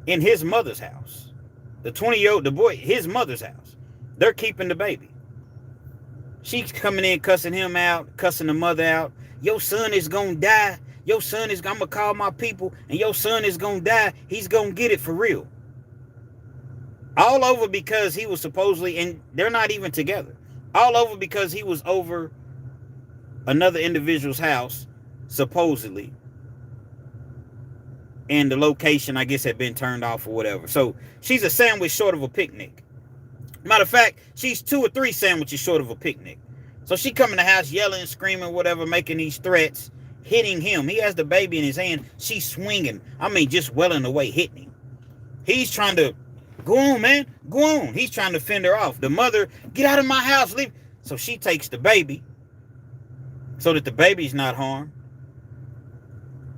in his mother's house. The 20-year-old, the boy, his mother's house. They're keeping the baby. She's coming in, cussing him out, cussing the mother out. Your son is going to die. Your son is, I'm going to call my people, and your son is going to die. He's going to get it for real. All over because he was supposedly, and they're not even together. All over because he was over another individual's house, supposedly. And the location, I guess, had been turned off or whatever. So she's a sandwich short of a picnic. Matter of fact, she's 2 or 3 sandwiches short of a picnic. So she come in the house yelling, screaming, whatever, making these threats, hitting him. He has the baby in his hand. She's swinging. I mean, just welling away, hitting him. He's trying to, go on, man. Go on. He's trying to fend her off. The mother, get out of my house. Leave. So she takes the baby so that the baby's not harmed.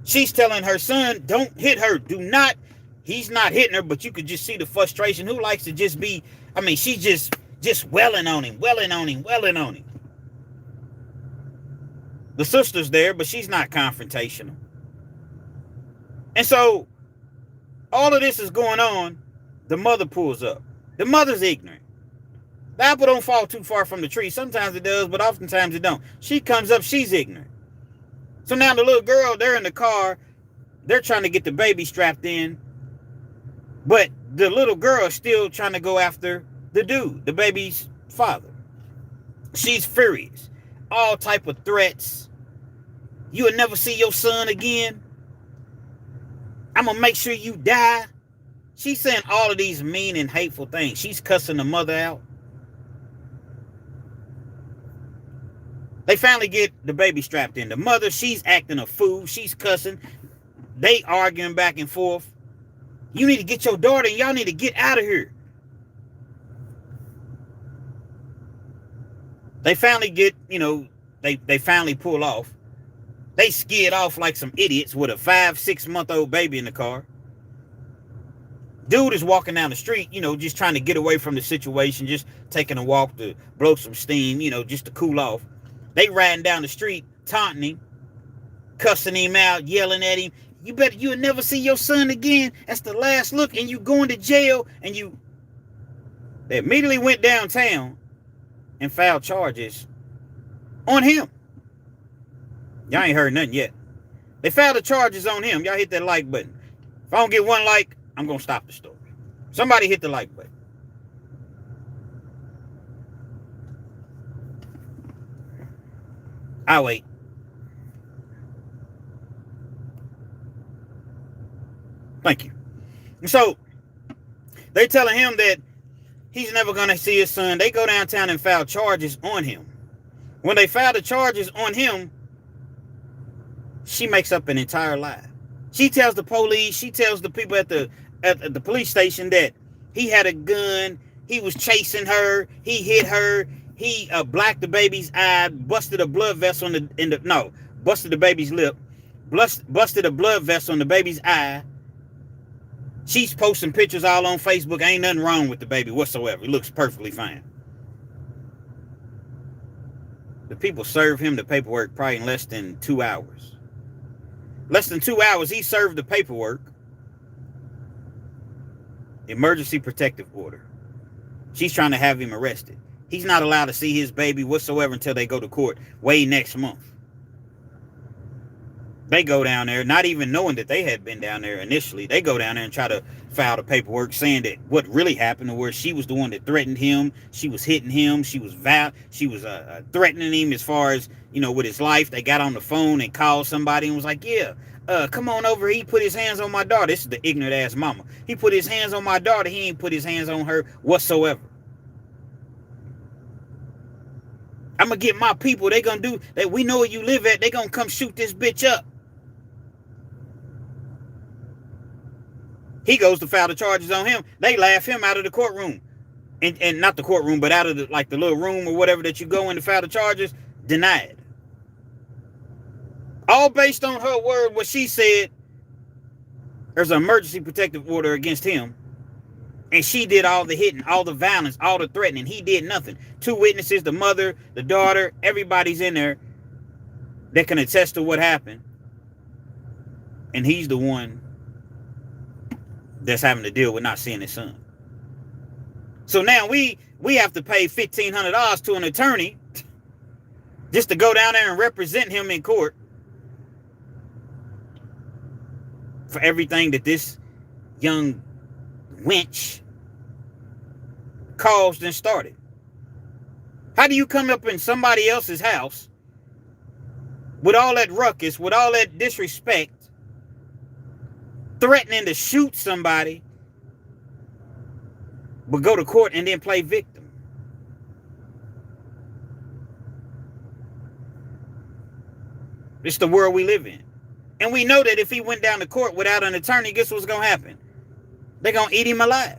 She's telling her son, don't hit her. Do not. He's not hitting her, but you could just see the frustration. Who likes to just be, I mean, she's just welling on him, welling on him, welling on him. The sister's there, but she's not confrontational. And so all of this is going on. The mother pulls up. The mother's ignorant. The apple don't fall too far from the tree. Sometimes it does, but oftentimes it don't. She comes up, she's ignorant. So now the little girl, they're in the car. They're trying to get the baby strapped in. But the little girl is still trying to go after the dude, the baby's father. She's furious. All type of threats. You will never see your son again. I'm going to make sure you die. She's saying all of these mean and hateful things. She's cussing the mother out. They finally get the baby strapped in. The mother, she's acting a fool. She's cussing. They arguing back and forth. You need to get your daughter and y'all need to get out of here. They finally get, they finally pull off. They skid off like some idiots with a 5-6 month old baby in the car. Dude is walking down the street, just trying to get away from the situation, just taking a walk to blow some steam, just to cool off. They riding down the street, taunting him, cussing him out, yelling at him. You'll never see your son again. That's the last look, and you going to jail. And they immediately went downtown and filed charges on him. Y'all ain't heard nothing yet. They filed the charges on him. Y'all hit that like button. If I don't get one like, I'm going to stop the story. Somebody hit the like button. I'll wait. Thank you. And so they telling him that he's never going to see his son. They go downtown and file charges on him. When they file the charges on him, she makes up an entire lie. She tells the police, she tells the people at the police station that he had a gun, he was chasing her, he hit her, he blacked the baby's eye, busted a blood vessel busted the baby's lip, busted a blood vessel on the baby's eye. She's posting pictures all on Facebook. Ain't nothing wrong with the baby whatsoever. It looks perfectly fine. The people serve him the paperwork probably in less than 2 hours. Less than 2 hours, he served the paperwork. Emergency protective order. She's trying to have him arrested. He's not allowed to see his baby whatsoever until they go to court way next month. They go down there, not even knowing that they had been down there initially. They go down there and try to file the paperwork saying that what really happened, where she was the one that threatened him. She was hitting him. She was threatening him as far as, with his life. They got on the phone and called somebody and was like, yeah, come on over. He put his hands on my daughter. This is the ignorant ass mama. He put his hands on my daughter. He ain't put his hands on her whatsoever. I'm going to get my people. They going to do that. We know where you live at. They going to come shoot this bitch up. He goes to file the charges on him. They laugh him out of the courtroom. And not the courtroom, but out of the little room or whatever that you go in to file the charges. Denied. All based on her word, what she said. There's an emergency protective order against him. And she did all the hitting, all the violence, all the threatening. He did nothing. 2 witnesses, the mother, the daughter, everybody's in there that can attest to what happened. And he's the one that's having to deal with not seeing his son. So now we have to pay $1,500 to an attorney just to go down there and represent him in court for everything that this young wench caused and started. How do you come up in somebody else's house with all that ruckus, with all that disrespect, threatening to shoot somebody, but go to court and then play victim? It's the world we live in. And we know that if he went down to court without an attorney, guess what's going to happen? They're going to eat him alive.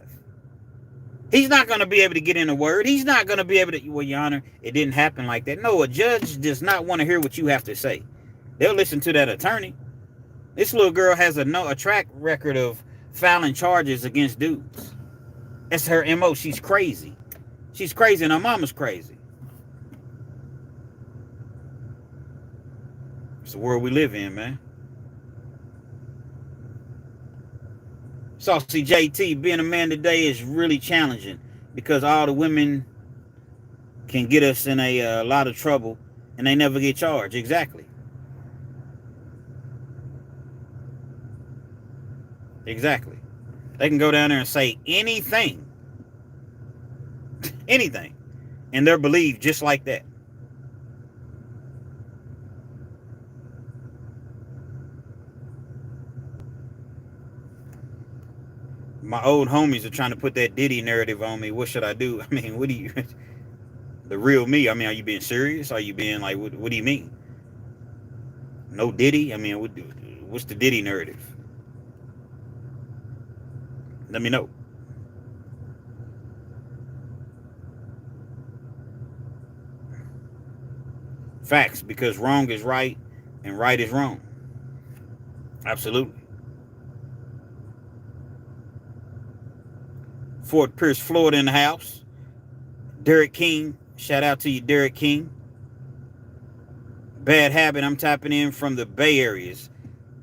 He's not going to be able to get in a word. He's not going to be able to, well, Your Honor, it didn't happen like that. No, a judge does not want to hear what you have to say. They'll listen to that attorney. This little girl has a track record of filing charges against dudes. That's her MO. She's crazy. She's crazy and her mama's crazy. It's the world we live in, man. Saucy JT, being a man today is really challenging because all the women can get us in a lot of trouble and they never get charged. Exactly. Exactly. They can go down there and say anything. Anything. And they're believed just like that. My old homies are trying to put that Diddy narrative on me. What should I do? I mean, what do you... The real me, I mean, are you being serious? Are you being like, what do you mean? No Diddy? I mean, what's the Diddy narrative? Let me know. Facts, because wrong is right and right is wrong. Absolutely. Fort Pierce, Florida in the house. Derek King. Shout out to you, Derek King. Bad habit. I'm tapping in from the Bay Areas.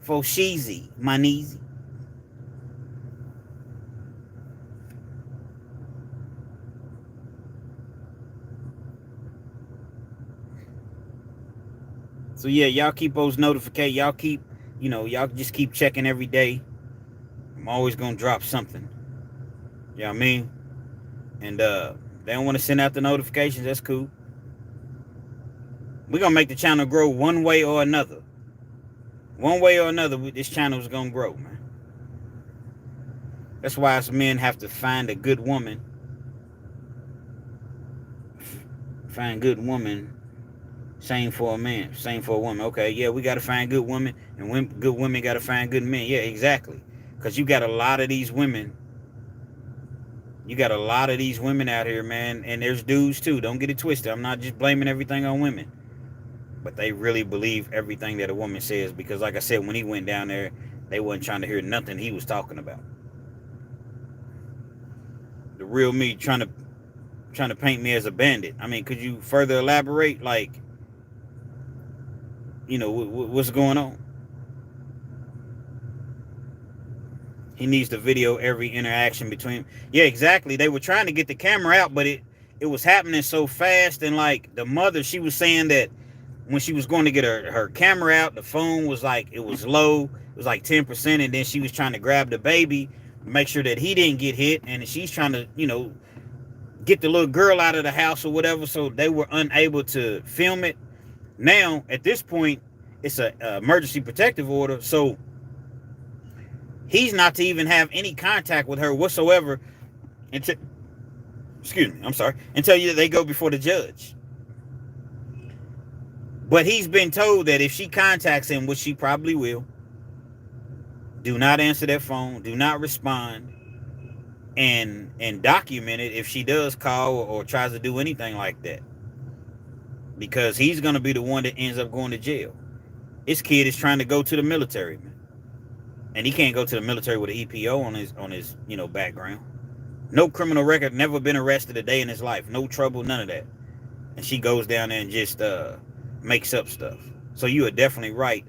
Fosheezy, my kneesy. So yeah, y'all keep those notifications. Y'all keep, y'all just keep checking every day. I'm always gonna drop something. You know what I mean? And they don't want to send out the notifications. That's cool. We're gonna make the channel grow one way or another. One way or another, this channel is gonna grow, man. That's why us men have to find a good woman. Find good woman. Same for a man. Same for a woman. Okay, yeah, we got to find good women, and good women got to find good men. Yeah, exactly. Because you got a lot of these women. You got a lot of these women out here, man. And there's dudes too. Don't get it twisted. I'm not just blaming everything on women. But they really believe everything that a woman says. Because like I said, when he went down there, they wasn't trying to hear nothing he was talking about. The real me trying to paint me as a bandit. I mean, could you further elaborate? Like, what's going on? He needs to video every interaction between. Yeah, exactly. They were trying to get the camera out, but it was happening so fast. And like the mother, she was saying that when she was going to get her camera out, the phone was like, it was low. It was like 10%. And then she was trying to grab the baby, make sure that he didn't get hit. And she's trying to, get the little girl out of the house or whatever. So they were unable to film it. Now, at this point, it's an emergency protective order. So he's not to even have any contact with her whatsoever until, until they go before the judge. But he's been told that if she contacts him, which she probably will, do not answer that phone, do not respond, and document it if she does call or tries to do anything like that. Because he's going to be the one that ends up going to jail. This kid is trying to go to the military, man. And he can't go to the military with an EPO on his background. No criminal record, never been arrested a day in his life. No trouble, none of that. And she goes down there and just makes up stuff. So you are definitely right,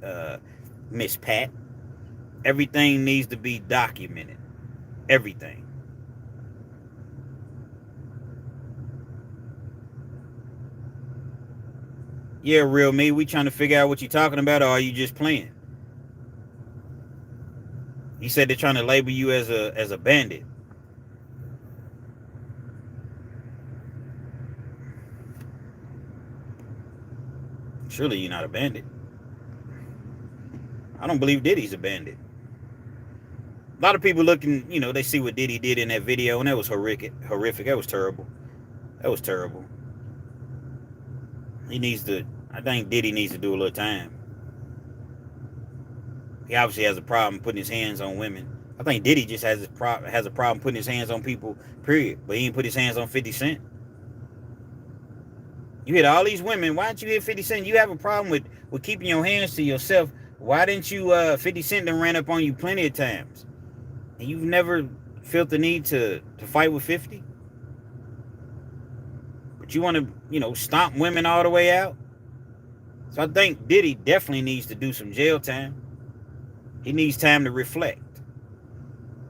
Miss Pat. Everything needs to be documented. Everything. Yeah, real me, we trying to figure out what you're talking about, or are you just playing? You said they're trying to label you as a bandit. Surely you're not a bandit. I don't believe Diddy's a bandit. A lot of people looking, they see what Diddy did in that video, and that was horrific. That was terrible. That was terrible. I think Diddy needs to do a little time. He obviously has a problem putting his hands on women. I think Diddy just has a problem putting his hands on people, period. But he didn't put his hands on 50 Cent. You hit all these women. Why don't you hit 50 Cent? You have a problem with keeping your hands to yourself. Why didn't you, 50 Cent done ran up on you plenty of times. And you've never felt the need to fight with 50? But you want to, stomp women all the way out? So I think Diddy definitely needs to do some jail time. He needs time to reflect.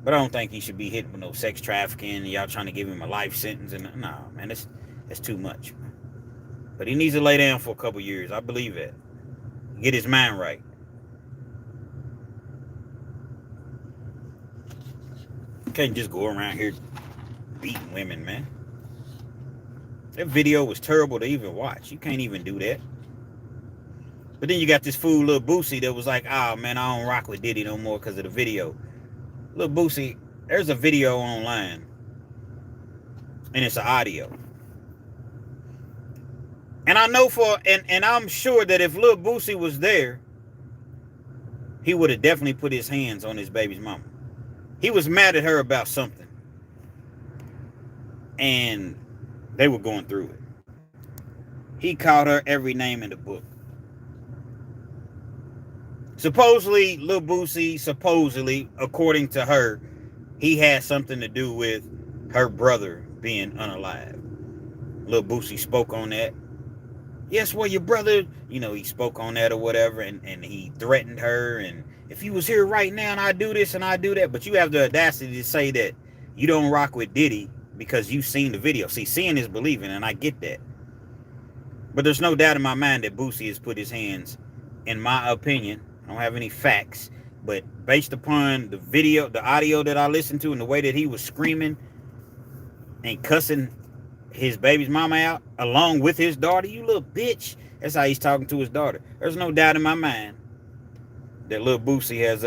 But I don't think he should be hit with no sex trafficking and y'all trying to give him a life sentence. And nah, man, that's too much. But he needs to lay down for a couple years. I believe that. Get his mind right. You can't just go around here beating women, man. That video was terrible to even watch. You can't even do that. But then you got this fool, Lil Boosie, that was like, oh, man, I don't rock with Diddy no more because of the video. Lil Boosie, there's a video online. And it's an audio. And I know and I'm sure that if Lil Boosie was there, he would have definitely put his hands on his baby's mama. He was mad at her about something. And they were going through it. He called her every name in the book. Supposedly, Lil Boosie, according to her, he had something to do with her brother being unalive. Lil Boosie spoke on that. Yes, well, your brother, he spoke on that or whatever, and he threatened her, and if you was here right now and I do this and I do that, but you have the audacity to say that you don't rock with Diddy because you've seen the video. See, seeing is believing, and I get that. But there's no doubt in my mind that Boosie has put his hands, in my opinion. I don't have any facts, but based upon the video, the audio that I listened to, and the way that he was screaming and cussing his baby's mama out along with his daughter, you little bitch. That's how he's talking to his daughter. There's no doubt in my mind that Lil Boosie has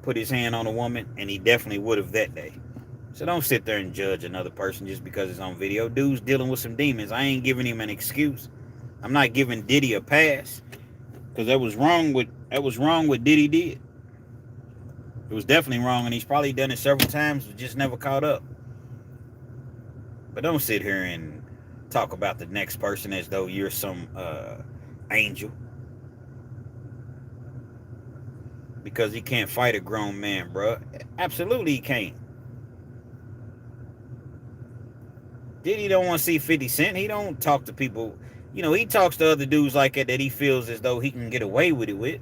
put his hand on a woman, and he definitely would have that day. So don't sit there and judge another person just because it's on video. Dude's dealing with some demons. I ain't giving him an excuse. I'm not giving Diddy a pass, because that was wrong what Diddy did. It was definitely wrong, and he's probably done it several times, but just never caught up. But don't sit here and talk about the next person as though you're some angel, because he can't fight a grown man, bro. Absolutely he can't. Diddy don't want to see 50 Cent. He don't talk to people. You know, he talks to other dudes like that he feels as though he can get away with it with.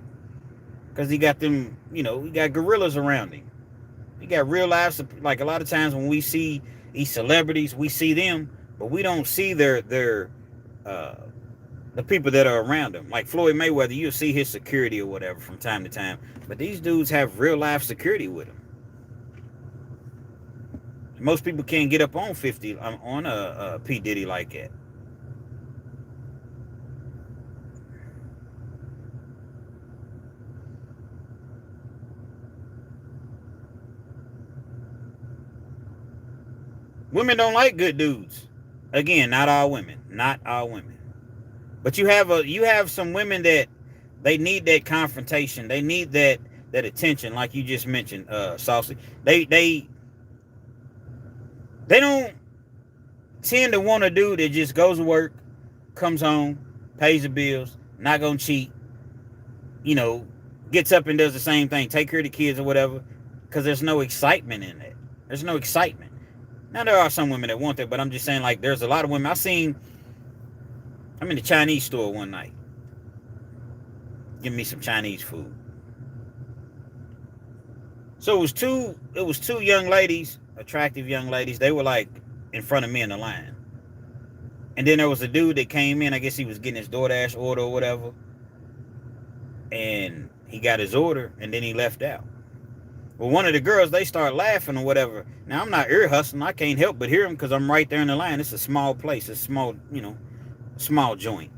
Because he got them, you know, he got gorillas around him. He got real lives. Like a lot of times when we see these celebrities, we see them, but we don't see the people that are around him. Like Floyd Mayweather, you'll see his security or whatever from time to time. But these dudes have real life security with them. Most people can't get up on 50 on a P. Diddy like that. Women don't like good dudes. Again, not all women. Not all women. But you have some women that they need that confrontation. They need that attention, like you just mentioned, Saucy. They don't tend to want a dude that just goes to work, comes home, pays the bills, not gonna cheat, you know, gets up and does the same thing, take care of the kids or whatever, because there's no excitement in that. There's no excitement. Now, there are some women that want that, but I'm just saying, like, there's a lot of women. I'm in the Chinese store one night, giving me some Chinese food. So it was two young ladies, attractive young ladies. They were like in front of me in the line. And then there was a dude that came in. I guess he was getting his DoorDash order or whatever. And he got his order, and then he left out. Well, one of the girls, they start laughing or whatever. Now, I'm not ear hustling. I can't help but hear them because I'm right there in the line. It's a small place. It's small, you know, small joint.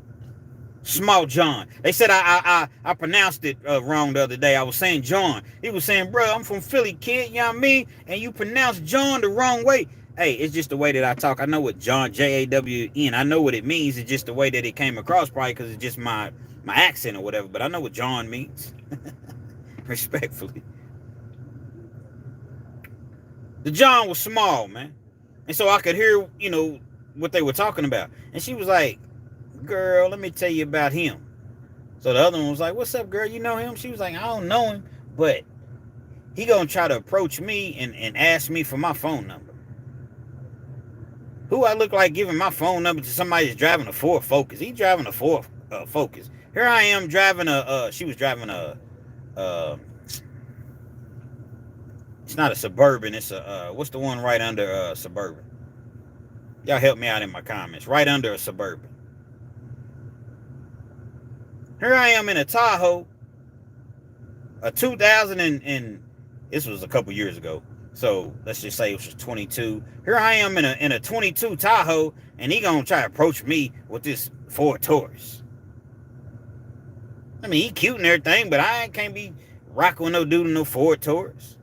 Small John. They said I pronounced it wrong the other day. I was saying John. He was saying, bro, I'm from Philly, kid. You know what I mean? And you pronounce John the wrong way. Hey, it's just the way that I talk. I know what John, J-A-W-N. I know what it means. It's just the way that it came across, probably because it's just my accent or whatever. But I know what John means. Respectfully. The John was small, man. And so I could hear, you know, what they were talking about. And she was like, girl, let me tell you about him. So the other one was like, what's up, girl? You know him? She was like, I don't know him, but he gonna try to approach me and ask me for my phone number. Who I look like giving my phone number to somebody that's driving a Ford Focus? He driving a Ford Focus. Here I am driving she was driving it's not a Suburban. It's what's the one right under Suburban? Y'all help me out in my comments. Right under a Suburban. Here I am in a Tahoe, a 2000 and this was a couple years ago. So let's just say it was 22. Here I am in a 22 Tahoe, and he gonna try to approach me with this Ford Taurus. I mean, he cute and everything, but I can't be rocking with no dude in no Ford Taurus.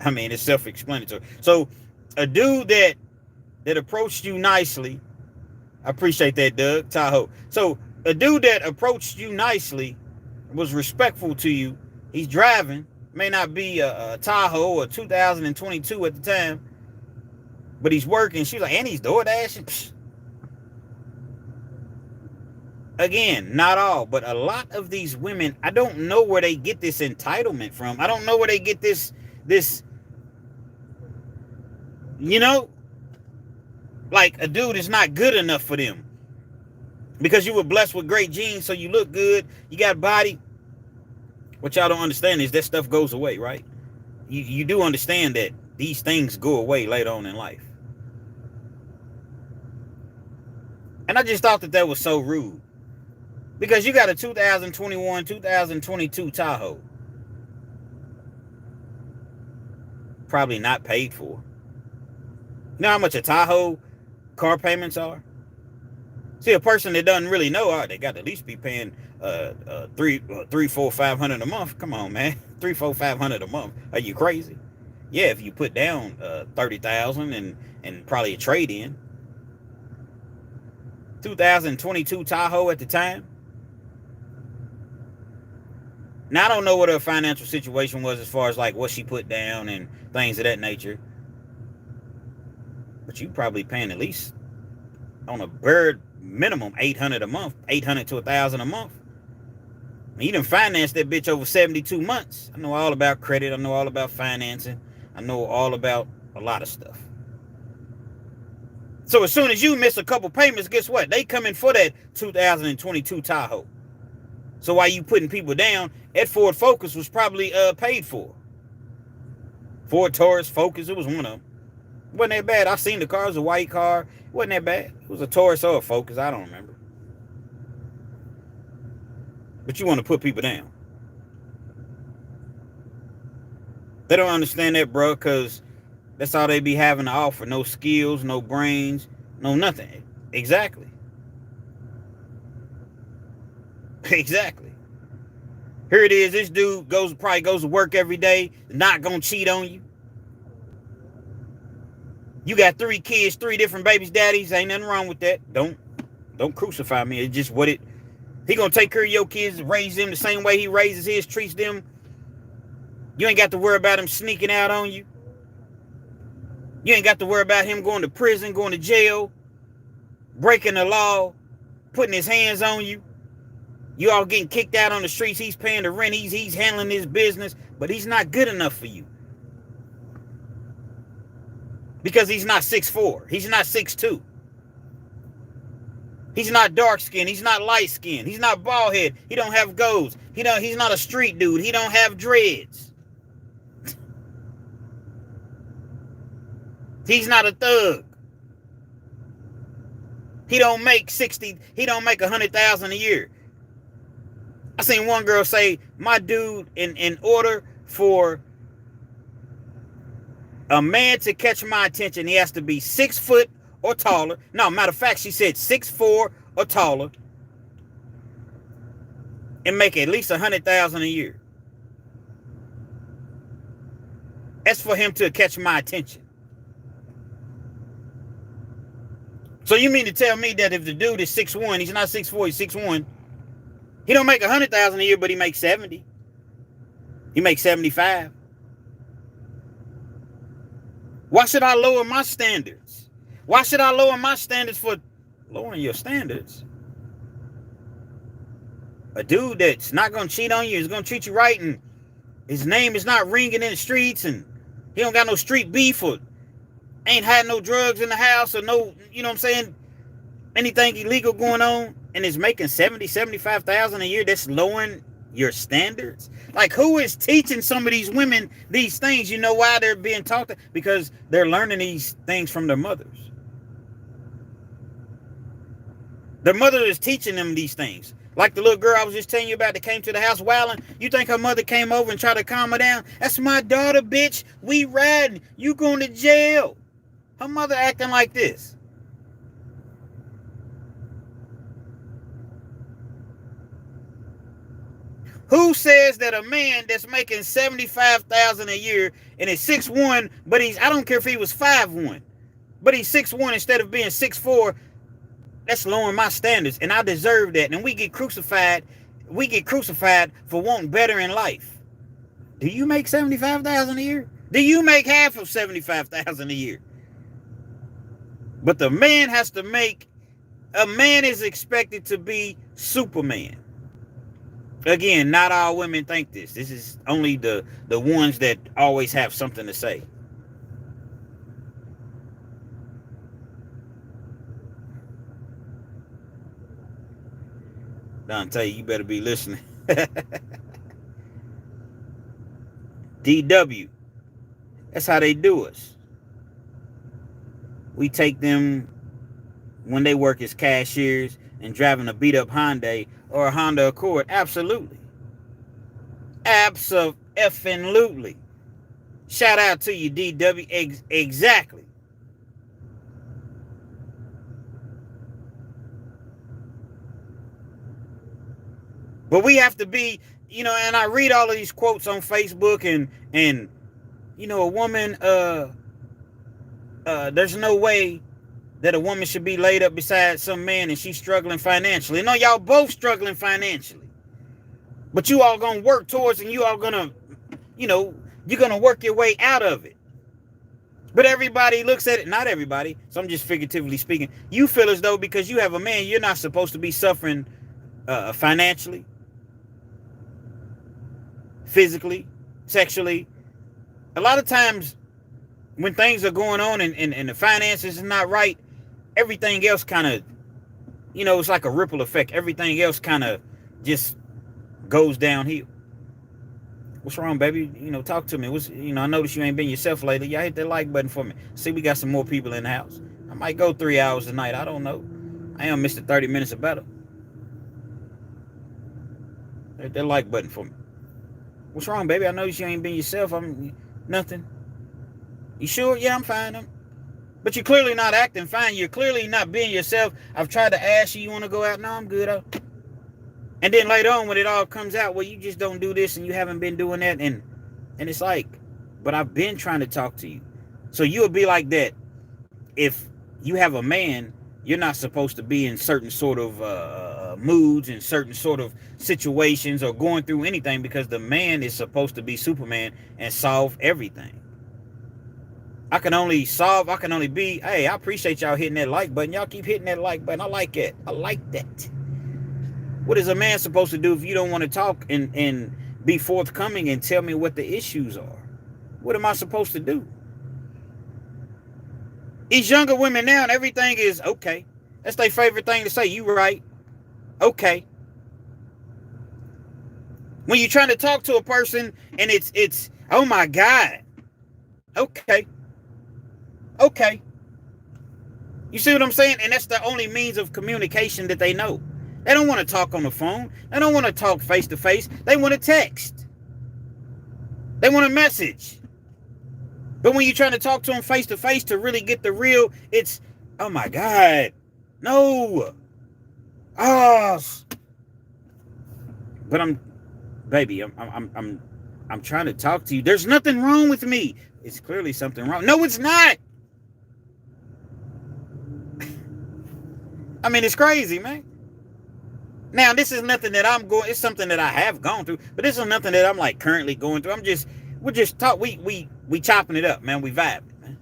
I mean, it's self-explanatory. So a dude that approached you nicely, I appreciate that, Doug, Tahoe. So a dude that approached you nicely, was respectful to you, he's driving, may not be a Tahoe or 2022 at the time, but he's working. She's like, and he's door dashing. Psh. Again, not all, but a lot of these women, I don't know where they get this entitlement from. I don't know where they get this, you know, like a dude is not good enough for them because you were blessed with great genes, so you look good, you got body. What y'all don't understand is that stuff goes away, right? You do understand that these things go away later on in life. And I just thought that was so rude, because you got a 2021, 2022 Tahoe, probably not paid for. You know how much a Tahoe car payments are? See, a person that doesn't really know, they got to at least be paying three, four, 500 a month. Come on, man, 3, 4, 500 a month. Are you crazy? Yeah, if you put down 30,000 and probably a trade in. 2022 Tahoe at the time. Now I don't know what her financial situation was as far as like what she put down and things of that nature. But you probably paying at least on a bird minimum 800 a month, 800 to 1,000 a month. And you done financed that bitch over 72 months. I know all about credit. I know all about financing. I know all about a lot of stuff. So as soon as you miss a couple payments, guess what? They come in for that 2022 Tahoe. So while you putting people down, that Ford Focus was probably paid for. Ford Taurus Focus, it was one of them. It wasn't that bad. I seen the car. It was a white car. It wasn't that bad. It was a Taurus or a Focus. I don't remember. But you want to put people down. They don't understand that, bro, because that's all they be having to offer. No skills, no brains, no nothing. Exactly. Exactly. Here it is. This dude probably goes to work every day, not gonna cheat on you. You got 3 kids, 3 different babies' daddies. Ain't nothing wrong with that. Don't crucify me. It's just what it. He gonna take care of your kids, raise them the same way he raises his, treats them. You ain't got to worry about him sneaking out on you. You ain't got to worry about him going to prison, going to jail, breaking the law, putting his hands on you. You all getting kicked out on the streets. He's paying the rent. He's handling his business, but he's not good enough for you. Because he's not 6'4". He's not 6'2". He's not dark skinned. He's not light skinned. He's not bald head. He don't have goals. He's not a street dude. He don't have dreads. He's not a thug. He don't make 60. He don't make 100,000 a year. I seen one girl say, my dude, in order for a man to catch my attention, he has to be 6 foot or taller. No, matter of fact, she said 6'4" or taller and make at least 100,000 a year. That's for him to catch my attention. So you mean to tell me that if the dude is 6'1", he's not 6'4", he's 6'1", he don't make 100,000 a year, but he makes 70. He makes 75. Why should I lower my standards? Why should I lower my standards for lowering your standards? A dude that's not going to cheat on you is going to treat you right, and his name is not ringing in the streets, and he don't got no street beef, or ain't had no drugs in the house, or no, you know what I'm saying, anything illegal going on, and is making 70, 75,000 a year, that's lowering your standards? Like, who is teaching some of these women these things? You know why they're being taught that? Because they're learning these things from their mothers. Their mother is teaching them these things. Like the little girl I was just telling you about that came to the house wilding. You think her mother came over and tried to calm her down? That's my daughter, bitch. We riding. You going to jail. Her mother acting like this. Who says that a man that's making 75,000 a year and is 6'1", but I don't care if he was 5'1", but he's 6'1" instead of being 6'4", that's lowering my standards, and I deserve that. And we get crucified for wanting better in life. Do you make 75,000 a year? Do you make half of 75,000 a year? But a man is expected to be Superman. Again, not all women think this. This is only the ones that always have something to say. Dante, you better be listening. DW. That's how they do us. We take them when they work as cashiers and driving a beat up Hyundai or a Honda Accord. Absolutely. Abso-effing-lutely. Shout out to you, DW. Exactly. But we have to be, and I read all of these quotes on Facebook, and a woman, there's no way that a woman should be laid up beside some man and she's struggling financially. No, y'all both struggling financially. But you all gonna work towards, and you all gonna, you're gonna work your way out of it. But everybody looks at it, not everybody, so I'm just figuratively speaking. You feel as though because you have a man, you're not supposed to be suffering financially, physically, sexually. A lot of times when things are going on and the finances is not right, everything else kind of, it's like a ripple effect. Everything else kind of just goes downhill. What's wrong, baby? Talk to me. I noticed you ain't been yourself lately. Y'all hit that like button for me. See, we got some more people in the house. I might go 3 hours a night. I don't know. I am Mr. 30 minutes or better. Hit that like button for me. What's wrong, baby? I noticed you ain't been yourself. Nothing. You sure? Yeah, I'm fine. But you're clearly not acting fine. You're clearly not being yourself. I've tried to ask you want to go out. No, I'm good. And then later on, when it all comes out, well, you just don't do this and you haven't been doing that. And it's like, but I've been trying to talk to you. So you'll be like that. If you have a man, you're not supposed to be in certain sort of moods and certain sort of situations or going through anything, because the man is supposed to be Superman and solve everything. I can only be, hey, I appreciate y'all hitting that like button. Y'all keep hitting that like button. I like it. I like that. What is a man supposed to do if you don't want to talk and be forthcoming and tell me what the issues are? What am I supposed to do? These younger women now, and everything is okay. That's their favorite thing to say. You right. Okay. When you're trying to talk to a person and it's oh my God. Okay. Okay. You see what I'm saying? And that's the only means of communication that they know. They don't want to talk on the phone. They don't want to talk face to face. They want to text. They want a message. But when you're trying to talk to them face to face to really get the real, it's, oh my God, no. Oh. But I'm trying to talk to you. There's nothing wrong with me. It's clearly something wrong. No, it's not. I mean, it's crazy, man. Now, this is nothing that it's something that I have gone through, but this is nothing that I'm like currently going through. We're just we chopping it up, man. We vibing, man.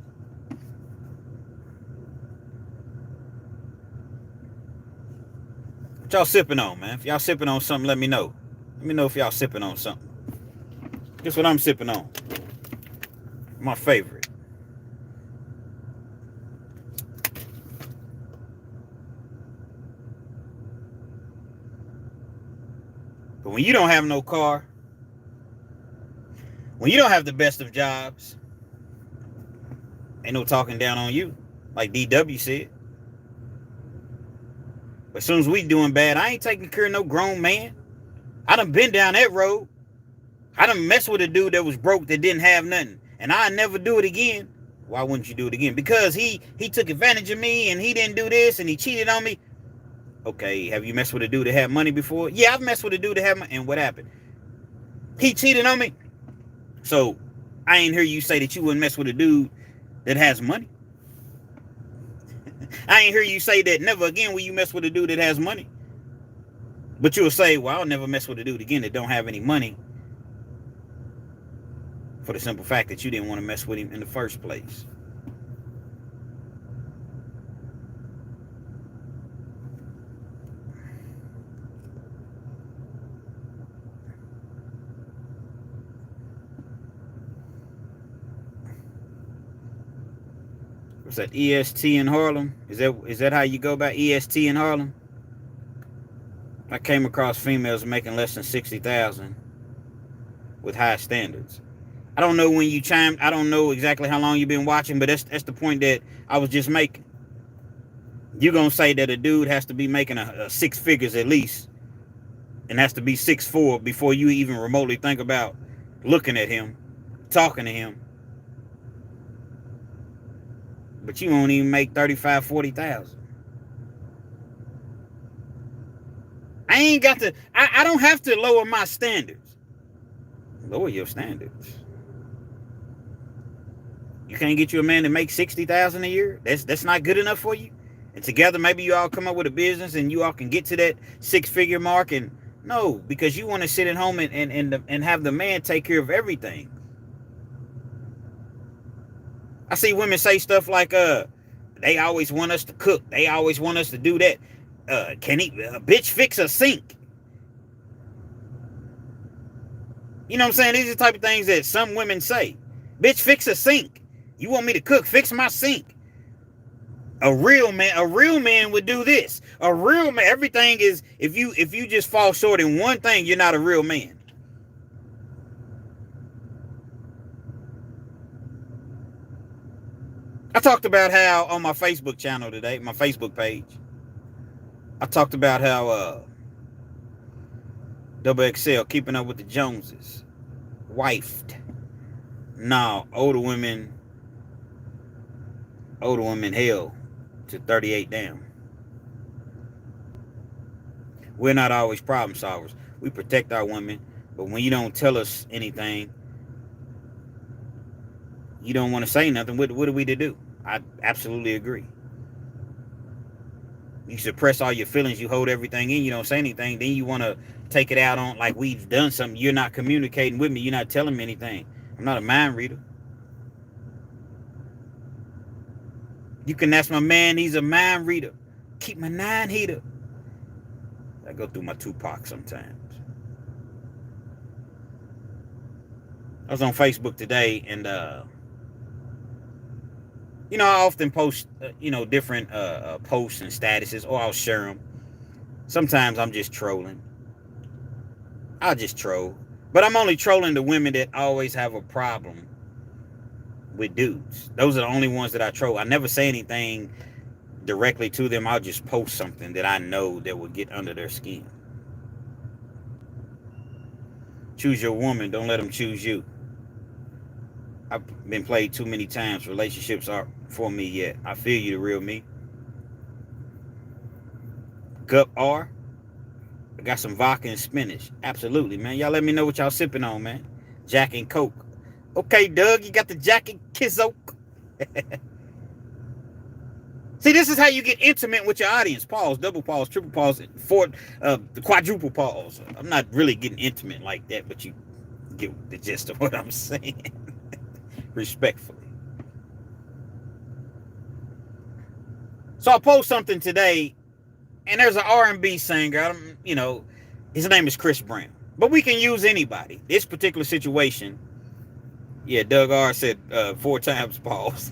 What y'all sipping on, man? If y'all sipping on something, let me know. Let me know if y'all sipping on something. Guess what I'm sipping on? My favorite. But when you don't have no car, when you don't have the best of jobs, ain't no talking down on you, like DW said. But as soon as we doing bad, I ain't taking care of no grown man. I done been down that road. I done messed with a dude that was broke, that didn't have nothing. And I never do it again. Why wouldn't you do it again? Because he took advantage of me, and he didn't do this, and he cheated on me. Okay, have you messed with a dude that had money before? Yeah, I've messed with a dude that had money. And what happened? He cheated on me. So I ain't hear you say that you wouldn't mess with a dude that has money. I ain't hear you say that never again will you mess with a dude that has money. But you'll say, well, I'll never mess with a dude again that don't have any money, for the simple fact that you didn't want to mess with him in the first place. What's that, EST in Harlem? Is that how you go by, EST in Harlem? I came across females making less than $60,000 with high standards. I don't know when you chimed. I don't know exactly how long you've been watching, but that's the point that I was just making. You're gonna say that a dude has to be making a six figures at least, and has to be 6'4" before you even remotely think about looking at him, talking to him. But you won't even make 35,000, 40,000. I ain't got to, I don't have to lower my standards. Lower your standards. You can't get you a man that makes $60,000 a year? That's not good enough for you? And together, maybe you all come up with a business and you all can get to that 6-figure mark. And no, because you want to sit at home and have the man take care of everything. I see women say stuff like, they always want us to cook. They always want us to do that. Can a bitch fix a sink? You know what I'm saying? These are the type of things that some women say. Bitch, fix a sink. You want me to cook? Fix my sink. A real man would do this. A real man, everything is, if you just fall short in one thing, you're not a real man. I talked about how on my Facebook channel today, my Facebook page, I talked about how Double XL, Keeping Up with the Joneses, wifed. Now, older women hell to 38 down. We're not always problem solvers. We protect our women, but when you don't tell us anything, you don't want to say nothing. What are we to do? I absolutely agree. You suppress all your feelings. You hold everything in. You don't say anything. Then you want to take it out on like we've done something. You're not communicating with me. You're not telling me anything. I'm not a mind reader. You can ask my man. He's a mind reader. Keep my 9 heater. I go through my Tupac sometimes. I was on Facebook today, and you know, I often post, different posts and statuses, or I'll share them. Sometimes I'm just trolling. I'll just troll. But I'm only trolling the women that always have a problem with dudes. Those are the only ones that I troll. I never say anything directly to them. I'll just post something that I know that will get under their skin. Choose your woman. Don't let them choose you. I've been played too many times. Relationships aren't for me yet. I feel you, the real me. Gup R. I got some vodka and spinach. Absolutely, man. Y'all let me know what y'all sipping on, man. Jack and Coke. Okay, Doug, you got the Jack and Kizoke. See, this is how you get intimate with your audience. Pause, double pause, triple pause, the quadruple pause. I'm not really getting intimate like that, but you get the gist of what I'm saying. Respectfully. So I post something today, and there's an R&B singer. His name is Chris Brown, but we can use anybody. This particular situation. Yeah, Doug R said 4 times pause.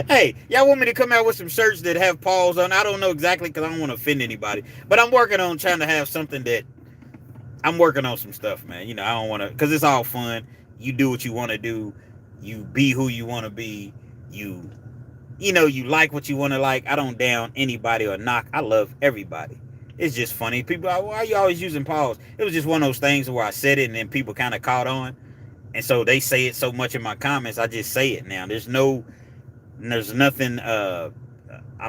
Hey, y'all want me to come out with some shirts that have pause on? I don't know exactly because I don't want to offend anybody, but I'm working on trying to have something that I'm working on some stuff, man. I don't want to, because it's all fun. You do what you want to do. You be who you want to be. You like what you want to like. I don't down anybody or knock. I love everybody. It's just funny. People, why are you always using pause? It was just one of those things where I said it and then people kind of caught on. And so they say it so much in my comments, I just say it now. There's nothing, I'm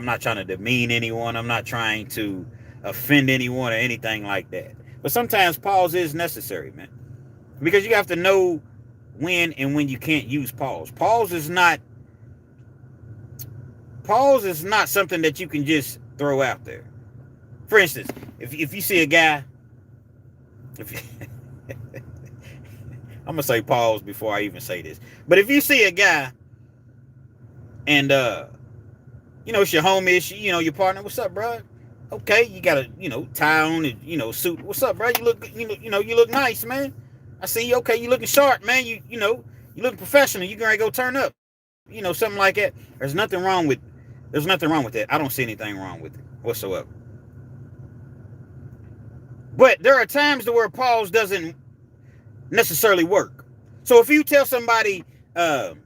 not trying to demean anyone. I'm not trying to offend anyone or anything like that. But sometimes pause is necessary, man. Because you have to know when and when you can't use pause. Pause is not something that you can just throw out there. For instance, if you see a guy, I'm gonna say pause before I even say this. But if you see a guy and it's your homie, it's your partner, what's up, bro? Okay, you got a tie on and suit. What's up, bro? You look you look nice, man. I see you. Okay, you looking sharp, man. You looking professional. You gonna go turn up. Something like that. There's nothing wrong with that. I don't see anything wrong with it whatsoever. But there are times to where pause doesn't necessarily work. So if you tell somebody, you're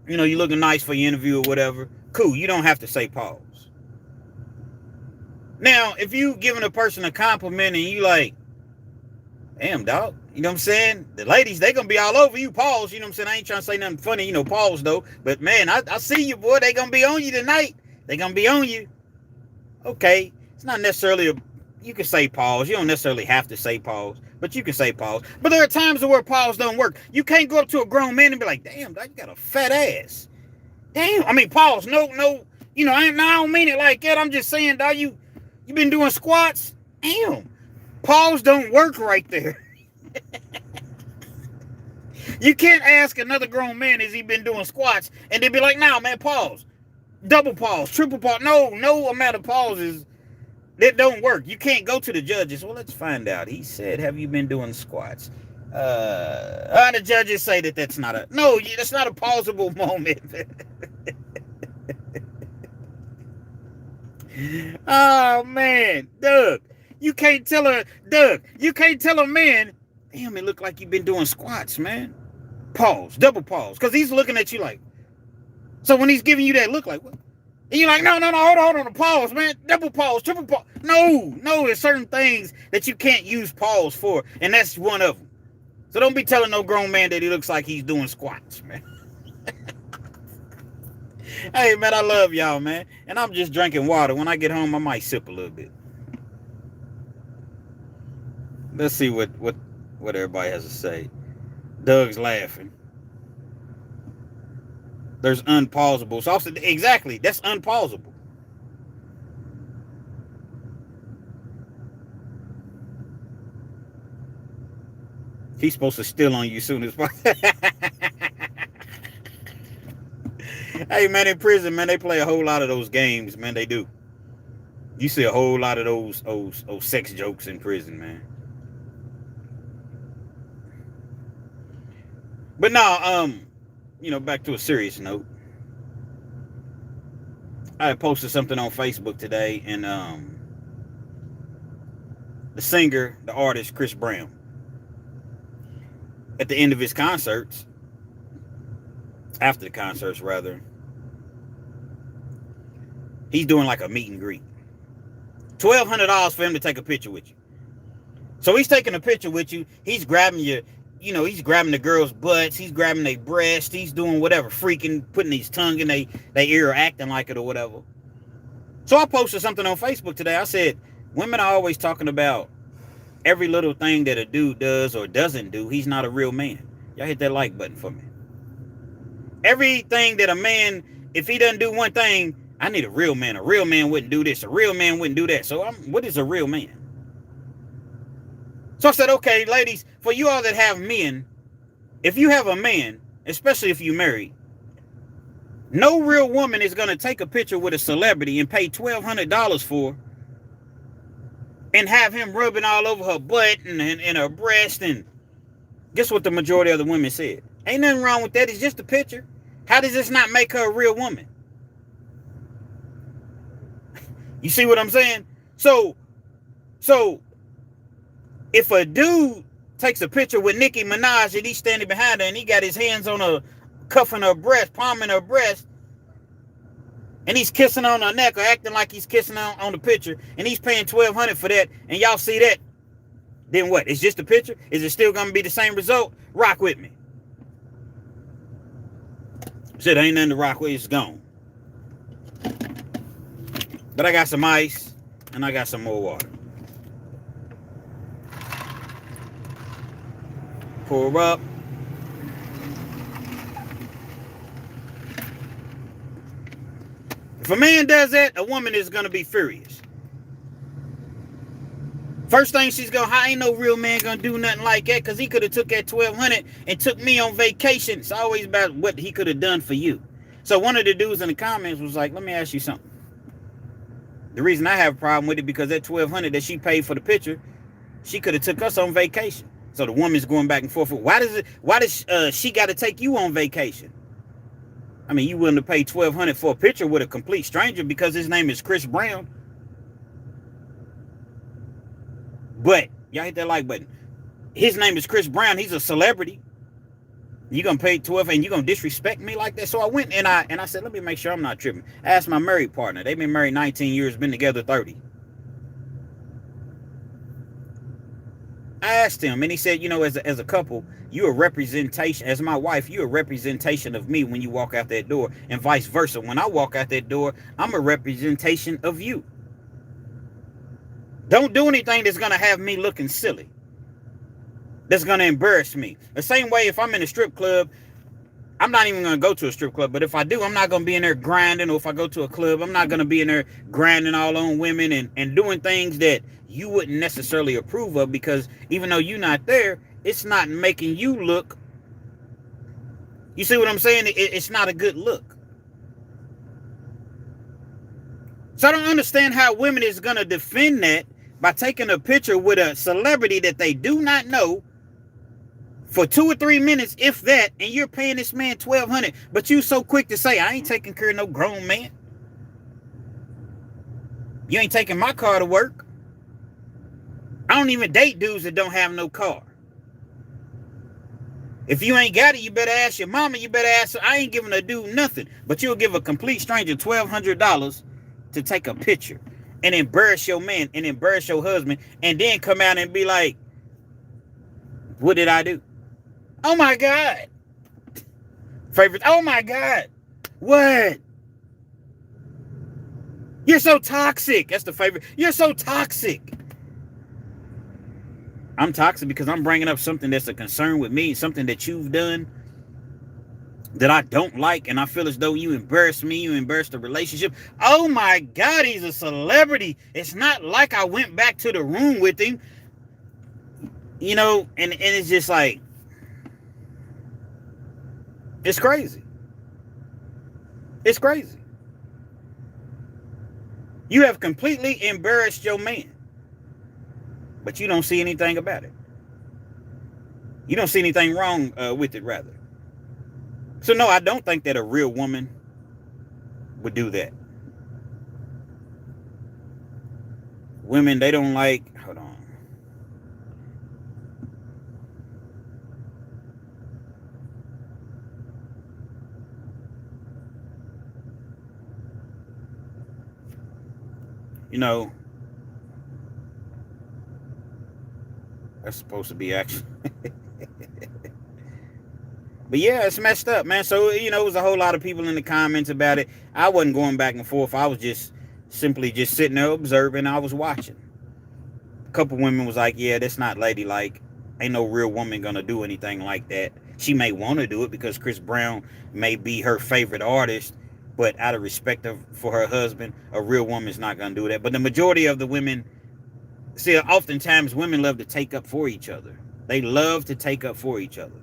looking nice for your interview or whatever, cool. You don't have to say pause. Now, if you giving a person a compliment and you like, damn, dog, you know what I'm saying? The ladies, they gonna be all over you. Pause, you know what I'm saying? I ain't trying to say nothing funny, pause though. But man, I see you, boy. They gonna be on you tonight. They gonna be on you. Okay. It's not necessarily you can say pause. You don't necessarily have to say pause, but you can say pause. But there are times where pause don't work. You can't go up to a grown man and be like, damn, dog, you got a fat ass. Damn. I mean, pause. No. You know, I don't mean it like that. I'm just saying, dog, you been doing squats? Damn. Pause don't work right there. You can't ask another grown man, has he been doing squats? And they'd be like, nah, man, pause. Double pause, triple pause. No amount of pauses. That don't work. You can't go to the judges. Well, let's find out. He said, have you been doing squats? The judges say that's not a pausable moment. Oh, man. Doug, you can't tell a man, damn, it look like you've been doing squats, man. Pause, double pause. Because he's looking at you like, so when he's giving you that look like, what? And you're like, no, hold on, pause, man. Double pause, triple pause. No, there's certain things that you can't use pause for, and that's one of them. So don't be telling no grown man that he looks like he's doing squats, man. Hey, man, I love y'all, man. And I'm just drinking water. When I get home, I might sip a little bit. Let's see what everybody has to say. Doug's laughing. There's unpausable. So exactly, that's unpausable. He's supposed to steal on you soon as possible. Hey, man, in prison, man, they play a whole lot of those games, man. They do. You see a whole lot of those sex jokes in prison, man. But now, you know, back to a serious note. I posted something on Facebook today, and the singer, the artist, Chris Brown, at the end of his concerts, after the concerts rather, he's doing like a meet and greet. $1,200 for him to take a picture with you. So he's taking a picture with you. He's grabbing you. You know, he's grabbing the girls' butts. He's grabbing their breasts. He's doing whatever, freaking, putting his tongue in their ear, acting like it or whatever. So I posted something on Facebook today. I said, women are always talking about every little thing that a dude does or doesn't do. He's not a real man. Y'all hit that like button for me. Everything that a man, if he doesn't do one thing, I need a real man. A real man wouldn't do this. A real man wouldn't do that. So what is a real man? So I said, okay, ladies, for you all that have men, if you have a man, especially if you're married, no real woman is going to take a picture with a celebrity and pay $1,200 for and have him rubbing all over her butt and her breast. And guess what the majority of the women said? Ain't nothing wrong with that. It's just a picture. How does this not make her a real woman? You see what I'm saying? So if a dude takes a picture with Nicki Minaj and he's standing behind her and he got his hands on her, cuffing her breast, palming her breast, and he's kissing on her neck or acting like he's kissing on the picture, and he's paying $1,200 for that, and y'all see that, then what? It's just a picture? Is it still going to be the same result? Rock with me. Shit, ain't nothing to rock with. It's gone. But I got some ice, and I got some more water. Pour up. If a man does that, a woman is going to be furious. First thing she's going, I ain't no real man going to do nothing like that, because he could have took that $1,200 and took me on vacation. It's always about what he could have done for you. So one of the dudes in the comments was like, let me ask you something. The reason I have a problem with it, because that $1,200 that she paid for the picture, she could have took us on vacation. So the woman's going back and forth. Why does she got to take you on vacation? I mean, you willing to pay $1,200 for a picture with a complete stranger because his name is Chris Brown? But y'all hit that like button. His name is Chris Brown. He's a celebrity. You gonna pay $1,200 and you gonna disrespect me like that? So I went and I said, let me make sure I'm not tripping. I asked my married partner. They've been married 19 years, been together 30. I asked him, and he said, you know, as a couple, you're a representation. As my wife, you're a representation of me when you walk out that door, and vice versa. When I walk out that door, I'm a representation of you. Don't do anything that's going to have me looking silly, that's going to embarrass me. The same way if I'm in a strip club, I'm not even going to go to a strip club, but if I do, I'm not going to be in there grinding. Or if I go to a club, I'm not going to be in there grinding all on women and doing things that you wouldn't necessarily approve of, because even though you're not there, it's not making you look. You see what I'm saying? It's not a good look. So I don't understand how women is going to defend that by taking a picture with a celebrity that they do not know for 2 or 3 minutes, if that, and you're paying this man $1,200, but you so quick to say, I ain't taking care of no grown man. You ain't taking my car to work. I don't even date dudes that don't have no car. If you ain't got it, you better ask your mama. You better ask her. I ain't giving a dude nothing, but you'll give a complete stranger $1,200 to take a picture and embarrass your man and embarrass your husband, and then come out and be like, what did I do? Oh my God. Favorite. Oh my God. What? You're so toxic. That's the favorite. You're so toxic. I'm toxic because I'm bringing up something that's a concern with me, something that you've done that I don't like, and I feel as though you embarrassed me, you embarrassed the relationship. Oh my God, he's a celebrity. It's not like I went back to the room with him. You know, and it's just like, it's crazy. It's crazy. You have completely embarrassed your man, but you don't see anything about it. You don't see anything wrong with it, rather. So no, I don't think that a real woman would do that. Women, they don't like, hold on. You know, that's supposed to be action. But yeah, it's messed up, man. So, you know, it was a whole lot of people in the comments about it. I wasn't going back and forth. I was just simply just sitting there observing. I was watching. A couple women was like, yeah, that's not ladylike. Ain't no real woman gonna do anything like that. She may want to do it because Chris Brown may be her favorite artist, but out of respect for her husband, a real woman's not gonna do that. But the majority of the women, see, oftentimes women love to take up for each other. They love to take up for each other.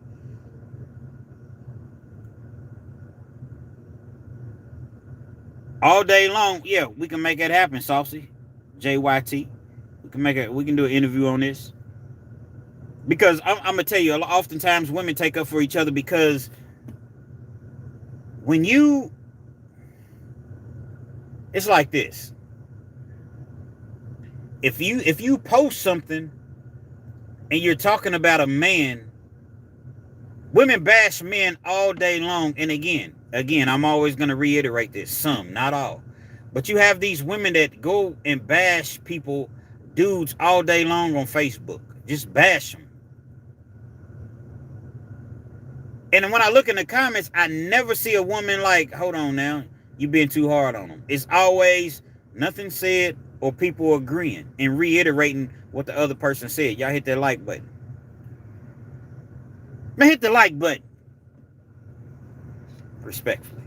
All day long, yeah, we can make it happen, Saucy. JYT. We can do an interview on this. Because I'm gonna tell you, oftentimes women take up for each other because when you, it's like this. If you post something and you're talking about a man, women bash men all day long. And again, I'm always going to reiterate this. Some, not all. But you have these women that go and bash people, dudes, all day long on Facebook. Just bash them. And when I look in the comments, I never see a woman like, hold on now, you being too hard on them. It's always nothing said or people agreeing and reiterating what the other person said. Y'all hit that like button. Man, hit the like button. Respectfully.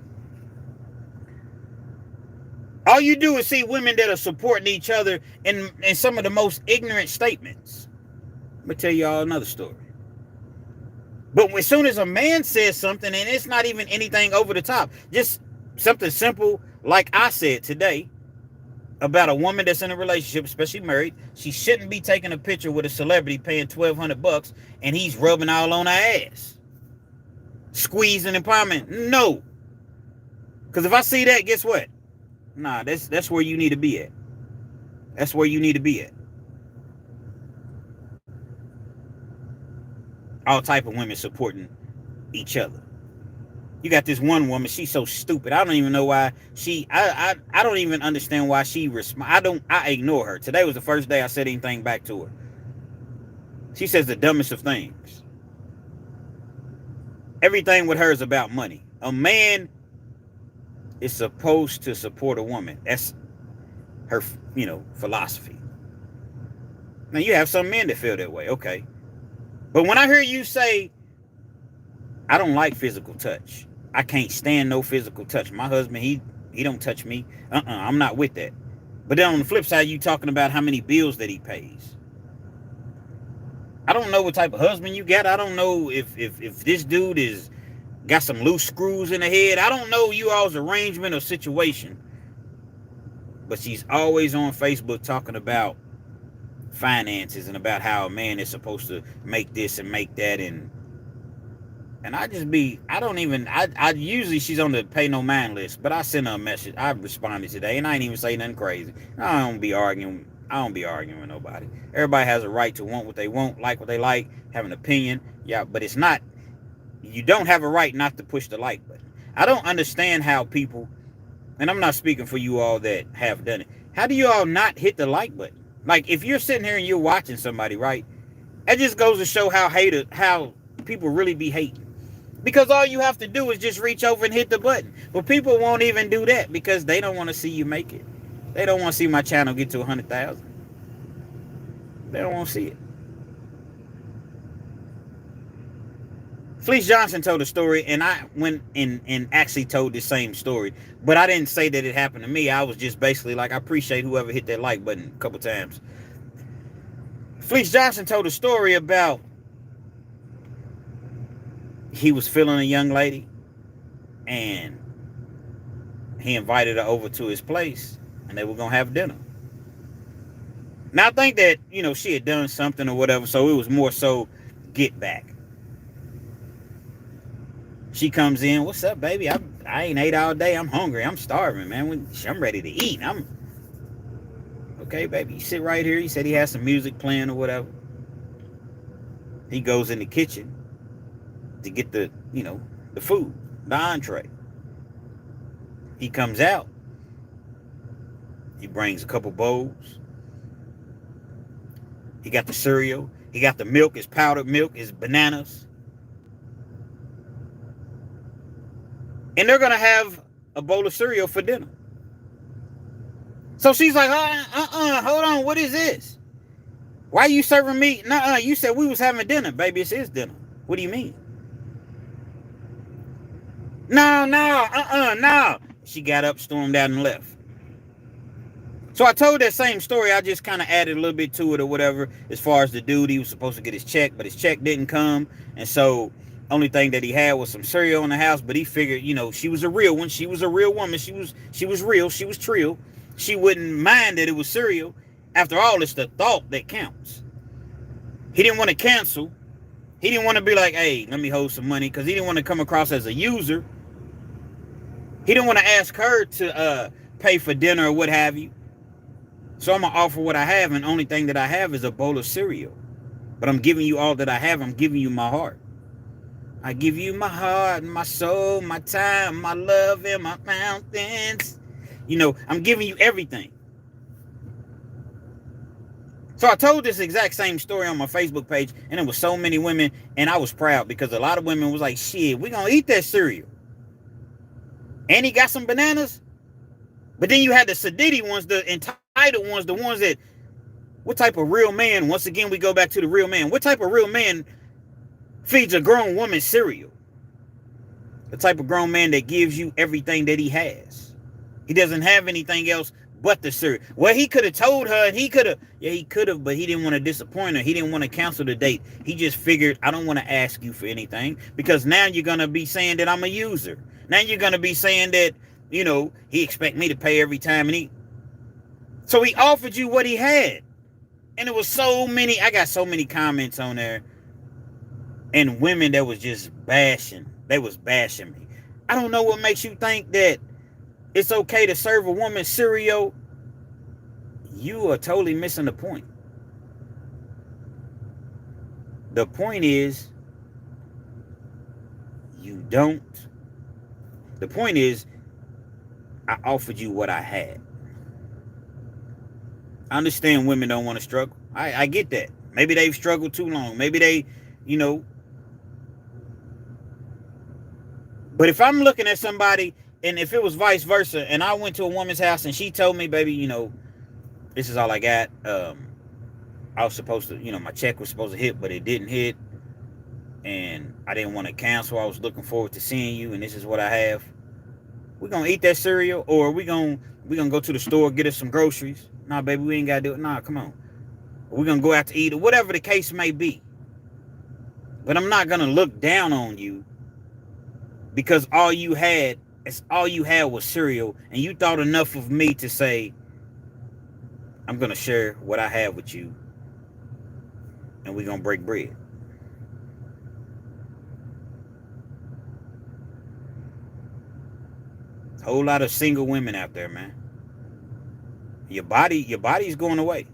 All you do is see women that are supporting each other in some of the most ignorant statements. Let me tell y'all another story. But as soon as a man says something, and it's not even anything over the top, just something simple like I said today about a woman that's in a relationship, especially married, she shouldn't be taking a picture with a celebrity paying $1,200 and he's rubbing all on her ass. Squeezing and palming. No. Because if I see that, guess what? Nah, that's where you need to be at. That's where you need to be at. All type of women supporting each other. You got this one woman, she's so stupid. I don't even know why I don't even understand why she I ignore her. Today was the first day I said anything back to her. She says the dumbest of things. Everything with her is about money. A man is supposed to support a woman. That's her, philosophy. Now, you have some men that feel that way, okay. But when I hear you say, I don't like physical touch, I can't stand no physical touch. My husband, he don't touch me. I'm not with that. But then on the flip side, you talking about how many bills that he pays. I don't know what type of husband you got. I don't know if this dude is got some loose screws in the head. I don't know you all's arrangement or situation. But she's always on Facebook talking about finances and about how a man is supposed to make this and make that, and I just be, I usually she's on the pay no mind list, but I sent her a message. I responded today, and I ain't even say nothing crazy. I don't be arguing with nobody. Everybody has a right to want what they want, like what they like, have an opinion. Yeah, but it's not, you don't have a right not to push the like button. I don't understand how people, and I'm not speaking for you all that have done it, how do you all not hit the like button? Like, if you're sitting here and you're watching somebody, right, that just goes to show how people really be hating. Because all you have to do is just reach over and hit the button. But people won't even do that because they don't want to see you make it. They don't want to see my channel get to 100,000. They don't want to see it. Fleece Johnson told a story, and I went and actually told the same story. But I didn't say that it happened to me. I was just basically like, I appreciate whoever hit that like button a couple times. Fleece Johnson told a story about he was feeling a young lady, and he invited her over to his place, and they were going to have dinner. Now, I think that, she had done something or whatever, so it was more so get back. She comes in, what's up, baby? I ain't ate all day. I'm hungry. I'm starving, man. I'm ready to eat. Okay, baby, you sit right here. He said he has some music playing or whatever. He goes in the kitchen to get the food, the entree. He comes out. He brings a couple bowls. He got the cereal. He got the milk, his powdered milk, his bananas. And they're going to have a bowl of cereal for dinner. So she's like, hold on, what is this? Why are you serving me? Nuh-uh, you said we was having dinner. Baby, it's his dinner. What do you mean? No. She got up, stormed out, and left. So I told that same story. I just kind of added a little bit to it or whatever. As far as the dude, he was supposed to get his check, but his check didn't come. And so only thing that he had was some cereal in the house. But he figured, she was a real one. She was a real woman. She was real. She was trill. She wouldn't mind that it was cereal. After all, it's the thought that counts. He didn't want to cancel. He didn't want to be like, hey, let me hold some money, because he didn't want to come across as a user. He didn't want to ask her to pay for dinner or what have you. So I'm going to offer what I have, and the only thing that I have is a bowl of cereal. But I'm giving you all that I have. I'm giving you my heart. I give you my heart, my soul, my time, my love, and my mountains. I'm giving you everything. So I told this exact same story on my Facebook page, and there was so many women, and I was proud because a lot of women was like, shit, we gonna eat that cereal. And he got some bananas. But then you had the sedity ones, the entitled ones, the ones that, what type of real man, once again we go back to the real man, what type of real man feeds a grown woman cereal? The type of grown man that gives you everything that he has. He doesn't have anything else but the cereal. Well, he could have told her, and he could have, but he didn't want to disappoint her. He didn't want to cancel the date. He just figured, I don't want to ask you for anything, because now you're going to be saying that I'm a user. Now you're going to be saying that, he expect me to pay every time. So he offered you what he had. And it was so many, I got so many comments on there. And women that was just bashing. They was bashing me. I don't know what makes you think that it's okay to serve a woman cereal. You are totally missing the point. The point is, the point is, I offered you what I had. I understand women don't want to struggle. I get that. Maybe they've struggled too long. Maybe they, But if I'm looking at somebody, and if it was vice versa, and I went to a woman's house and she told me, baby, this is all I got. I was supposed to, my check was supposed to hit, but it didn't hit. And I didn't want to cancel. I was looking forward to seeing you, and this is what I have. We're going to eat that cereal, or we gonna go to the store, get us some groceries. Nah, baby, we ain't got to do it. Nah, come on. We're going to go out to eat, or whatever the case may be. But I'm not going to look down on you because all you had was cereal, and you thought enough of me to say, I'm going to share what I have with you, and we're going to break bread. Whole lot of single women out there, man. Your body's going away.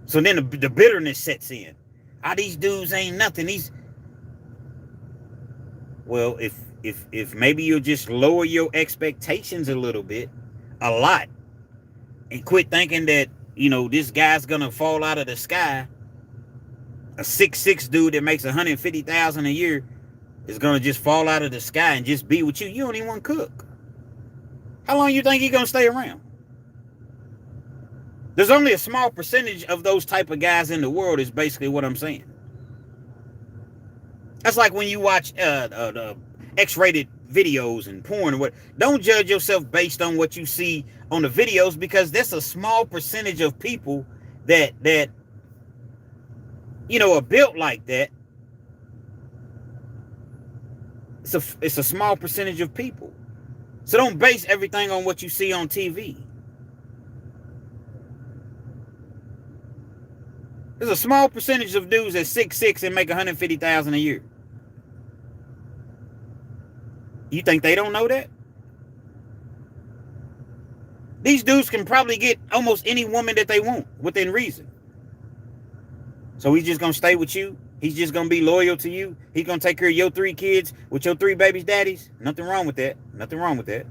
So then the bitterness sets in. These dudes ain't nothing. Well, if maybe you'll just lower your expectations a little bit, a lot, and quit thinking that, this guy's gonna fall out of the sky. A 6'6" dude that makes $150,000 a year is gonna just fall out of the sky and just be with you. You don't even want to cook. How long you think he's gonna stay around? There's only a small percentage of those type of guys in the world, is basically what I'm saying. That's like when you watch X-rated videos and porn. Don't judge yourself based on what you see on the videos, because that's a small percentage of people that are built like that. It's a small percentage of people. So don't base everything on what you see on TV. There's a small percentage of dudes that's 6'6" and make $150,000 a year. You think they don't know that? These dudes can probably get almost any woman that they want within reason. So he's just going to stay with you? He's just going to be loyal to you? He's going to take care of your 3 kids with your 3 babies' daddies? Nothing wrong with that. Nothing wrong with that.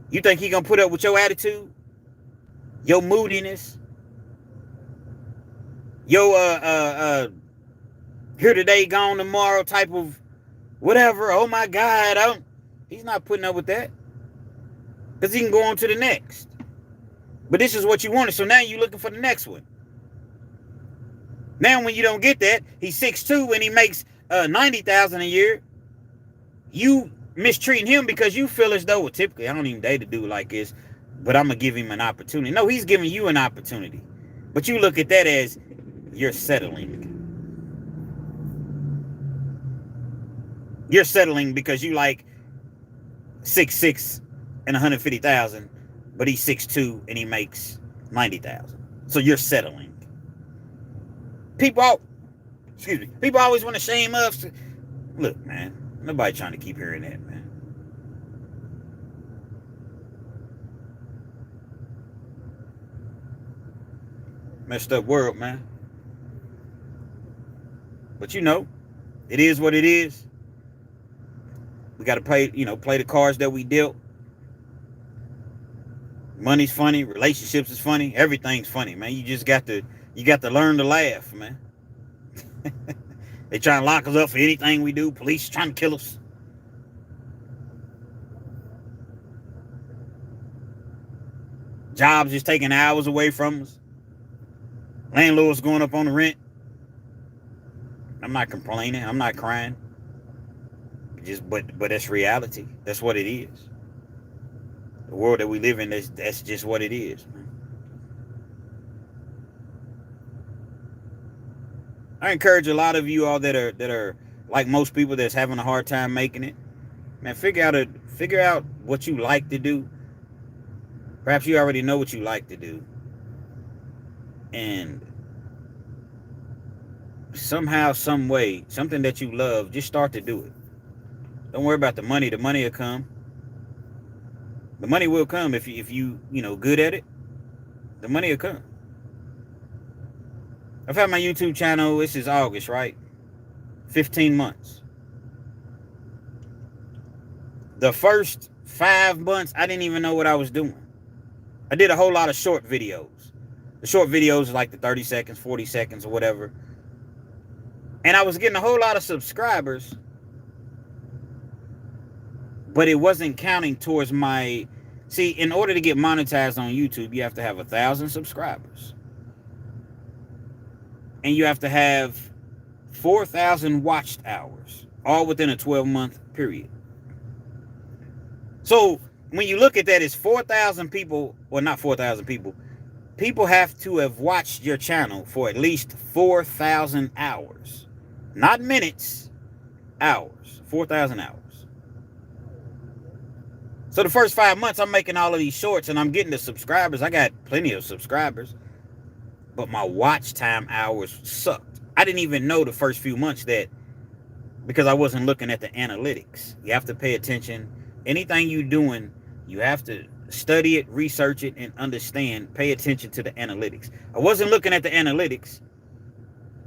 You think he's going to put up with your attitude? Your moodiness? Your here today, gone tomorrow type of whatever. Oh my God. He's not putting up with that. Because he can go on to the next. But this is what you wanted. So now you're looking for the next one. Now when you don't get that, he's 6'2" and he makes $90,000 a year. You mistreating him because you feel as though, well, typically I don't even date a dude like this, but I'm going to give him an opportunity. No, he's giving you an opportunity. But you look at that as you're settling. You're settling because you like 6'6" and 150,000, but he's 6'2" and he makes 90,000. So you're settling. People always want to shame us. Look, man, nobody trying to keep hearing that, man. Messed up world, man. But it is what it is. We got to play the cards that we dealt. Money's funny, relationships is funny, everything's funny, man. You got to learn to laugh, man. They trying to lock us up for anything we do. Police trying to kill us. Jobs just taking hours away from us. Landlords going up on the rent. I'm not complaining. I'm not crying. But that's reality. That's what it is. The world that we live in, that's just what it is, man. I encourage a lot of you all that are like most people that's having a hard time making it. Man, figure out what you like to do. Perhaps you already know what you like to do. And somehow, some way, something that you love, just start to do it. Don't worry about the money. The money will come. The money will come if you good at it. The money will come. I've had my YouTube channel, this is August, right? 15 months. The first 5 months, I didn't even know what I was doing. I did a whole lot of short videos. The short videos are like the 30 seconds, 40 seconds, or whatever. And I was getting a whole lot of subscribers, but it wasn't counting towards my... See, in order to get monetized on YouTube, you have to have 1,000 subscribers. and you have to have 4,000 watched hours, all within a 12-month period. So when you look at that, it's 4,000 people, well, not 4,000 people. People have to have watched your channel for at least 4,000 hours. Not minutes, hours. 4,000 hours. So the first 5 months, I'm making all of these shorts and I'm getting the subscribers. I got plenty of subscribers. But my watch time hours sucked. I didn't even know the first few months that, because I wasn't looking at the analytics. You have to pay attention. Anything you're doing, you have to study it, research it, and understand, pay attention to the analytics. I wasn't looking at the analytics.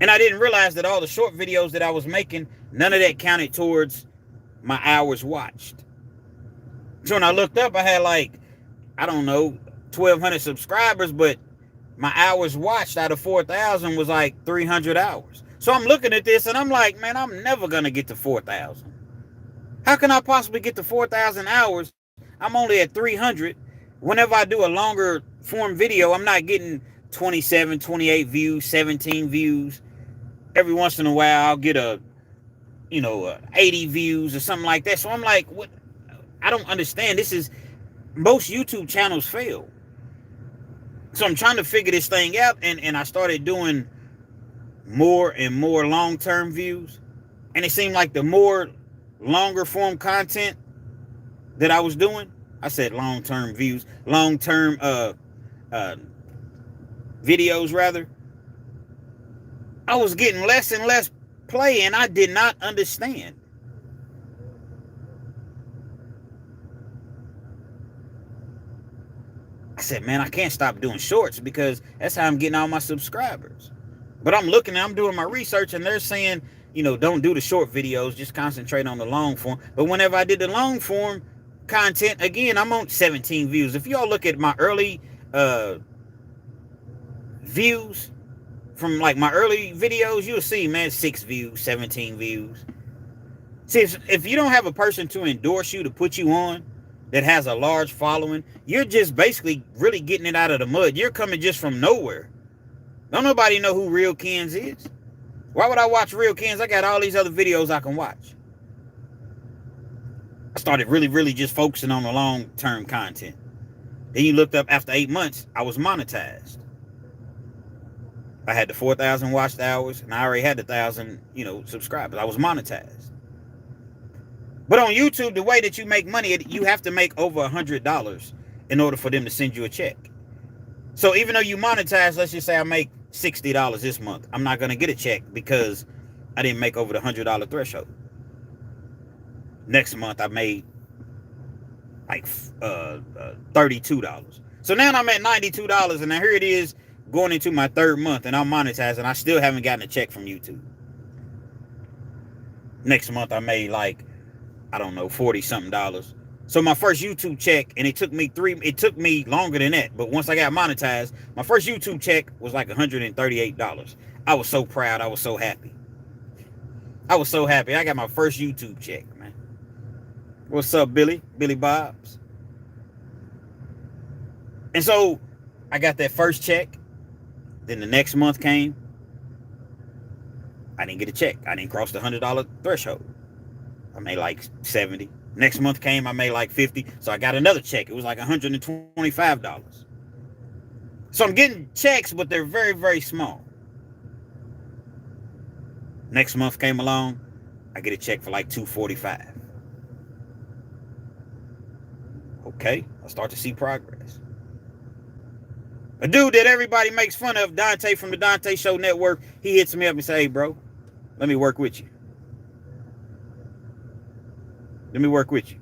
And I didn't realize that all the short videos that I was making, none of that counted towards my hours watched. So when I looked up, I had like, I don't know, 1,200 subscribers, but my hours watched out of 4,000 was like 300 hours. So I'm looking at this and I'm like, man, I'm never going to get to 4,000. How can I possibly get to 4,000 hours? I'm only at 300. Whenever I do a longer form video, I'm not getting 27, 28 views, 17 views. Every once in a while, I'll get 80 views or something like that. So I'm like, what? I don't understand. This is, most YouTube channels fail. So I'm trying to figure this thing out, and I started doing more and more long-term views. And it seemed like the more longer form content that I was doing, I said long-term views, long-term videos rather, I was getting less and less play, and I did not understand. I said, man, I can't stop doing shorts because that's how I'm getting all my subscribers. But I'm looking, I'm doing my research, and they're saying, don't do the short videos, just concentrate on the long form. But whenever I did the long form content, again, I'm on 17 views. If y'all look at my early views from like my early videos, you'll see, man, 6 views, 17 views. See, if you don't have a person to endorse you, to put you on, that has a large following, you're just basically really getting it out of the mud. You're coming just from nowhere. Don't nobody know who Realkenz is. Why would I watch Realkenz? I got all these other videos I can watch. I started really just focusing on the long-term content. Then you looked up, after 8 months, I was monetized. I had the 4,000 watched hours, and I already had the 1,000, subscribers. I was monetized. But on YouTube, the way that you make money, you have to make over $100 in order for them to send you a check. So even though you monetize, let's just say I make $60 this month, I'm not going to get a check because I didn't make over the $100 threshold. Next month, I made like $32. So now I'm at $92, and now here it is going into my 3rd month, and I'm monetized, and I still haven't gotten a check from YouTube. Next month, I made like, I don't know, 40-something dollars. So my first YouTube check, and it took me longer than that, but once I got monetized, my first YouTube check was like $138. I was so proud. I was so happy. I was so happy. I got my first YouTube check, man. What's up, Billy? Billy Bobs. And so I got that first check. Then the next month came. I didn't get a check. I didn't cross the $100 threshold. I made like 70. Next month came, I made like 50. So I got another check. It was like $125. So I'm getting checks, but they're very, very small. Next month came along, I get a check for like $245. Okay, I start to see progress. A dude that everybody makes fun of, Dante from the Dante Show Network, he hits me up and say, hey, bro, let me work with you. Let me work with you.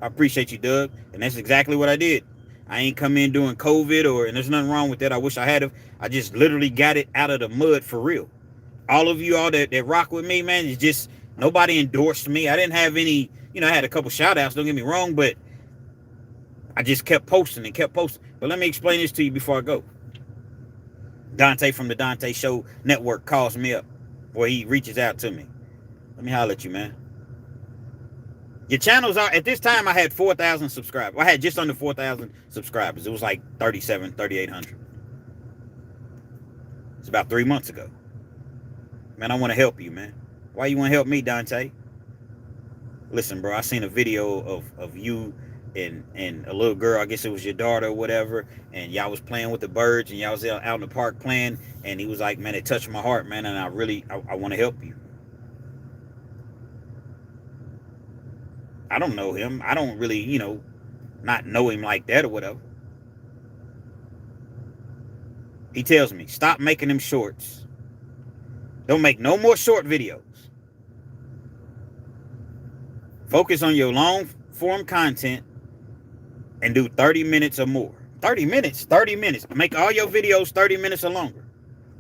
I appreciate you, Doug. And that's exactly what I did. I ain't come in doing COVID, and there's nothing wrong with that. I wish I had. I just literally got it out of the mud for real. All of you all that rock with me, man, it's just nobody endorsed me. I didn't have any, I had a couple shout outs, don't get me wrong, but I just kept posting and kept posting. But let me explain this to you before I go. Dante from the Dante Show Network calls me up, or he reaches out to me. Let me holler at you, man. Your channels are, at this time, I had 4,000 subscribers. I had just under 4,000 subscribers. It was like 3,800. It's about 3 months ago. Man, I want to help you, man. Why you want to help me, Dante? Listen, bro, I seen a video of you and a little girl, I guess it was your daughter or whatever, and y'all was playing with the birds, and y'all was out in the park playing, and he was like, man, it touched my heart, man, and I want to help you. I don't know him. I don't really, not know him like that or whatever. He tells me, stop making them shorts. Don't make no more short videos. Focus on your long form content and do 30 minutes or more. 30 minutes, 30 minutes. Make all your videos 30 minutes or longer.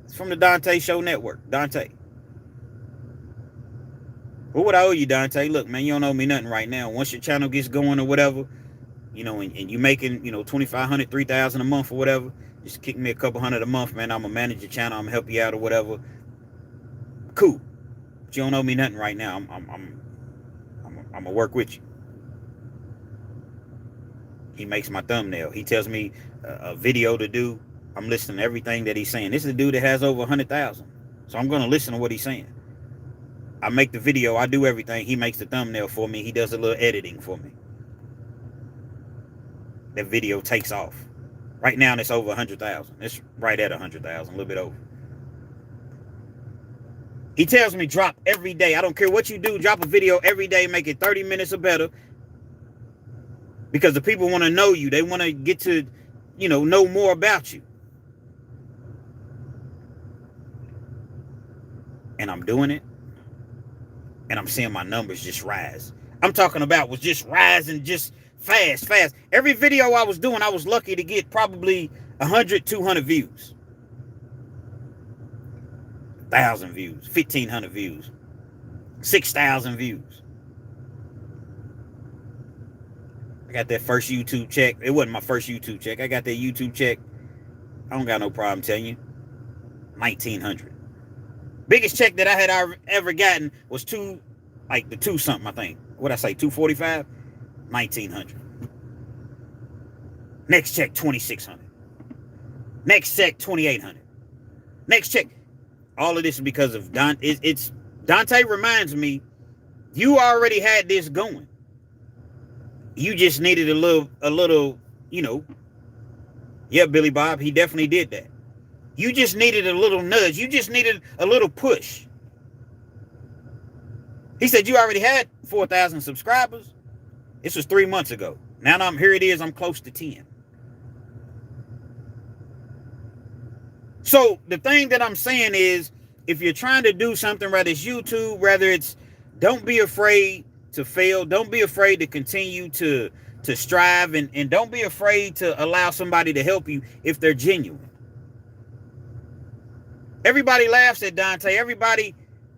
It's from the Dante Show Network. Dante. What would I owe you, Dante? Look, man, you don't owe me nothing right now. Once your channel gets going or whatever, and you making, $2,500, $3,000 a month or whatever, just kick me a couple hundred a month, man. I'm going to manage your channel. I'm going to help you out or whatever. Cool. But you don't owe me nothing right now. I'm going to work with you. He makes my thumbnail. He tells me a video to do. I'm listening to everything that he's saying. This is a dude that has over 100,000. So I'm going to listen to what he's saying. I make the video. I do everything. He makes the thumbnail for me. He does a little editing for me. That video takes off. Right now, it's over 100,000. It's right at 100,000, a little bit over. He tells me drop every day. I don't care what you do. Drop a video every day. Make it 30 minutes or better. Because the people want to know you. They want to get to, know more about you. And I'm doing it. And I'm seeing my numbers just rise. I'm talking about was just rising just fast. Every video I was doing, I was lucky to get probably 100, 200 views. 1,000 views, 1,500 views, 6,000 views. I got that first YouTube check. It wasn't my first YouTube check. I got that YouTube check. I don't got no problem telling you. 1,900. Biggest check that I had ever gotten was the two something, I think. What'd I say, 245? 1,900. Next check, 2,600. Next check, 2,800. Next check. All of this is because of Dante reminds me, you already had this going. You just needed a little, yeah, Billy Bob, he definitely did that. You just needed a little nudge. You just needed a little push. He said you already had 4,000 subscribers. This was 3 months ago. Now here it is. I'm close to 10. So the thing that I'm saying is, if you're trying to do something, whether it's YouTube, whether it's, don't be afraid to fail. Don't be afraid to continue to strive, and don't be afraid to allow somebody to help you if they're genuine. Everybody laughs at Dante. Everybody,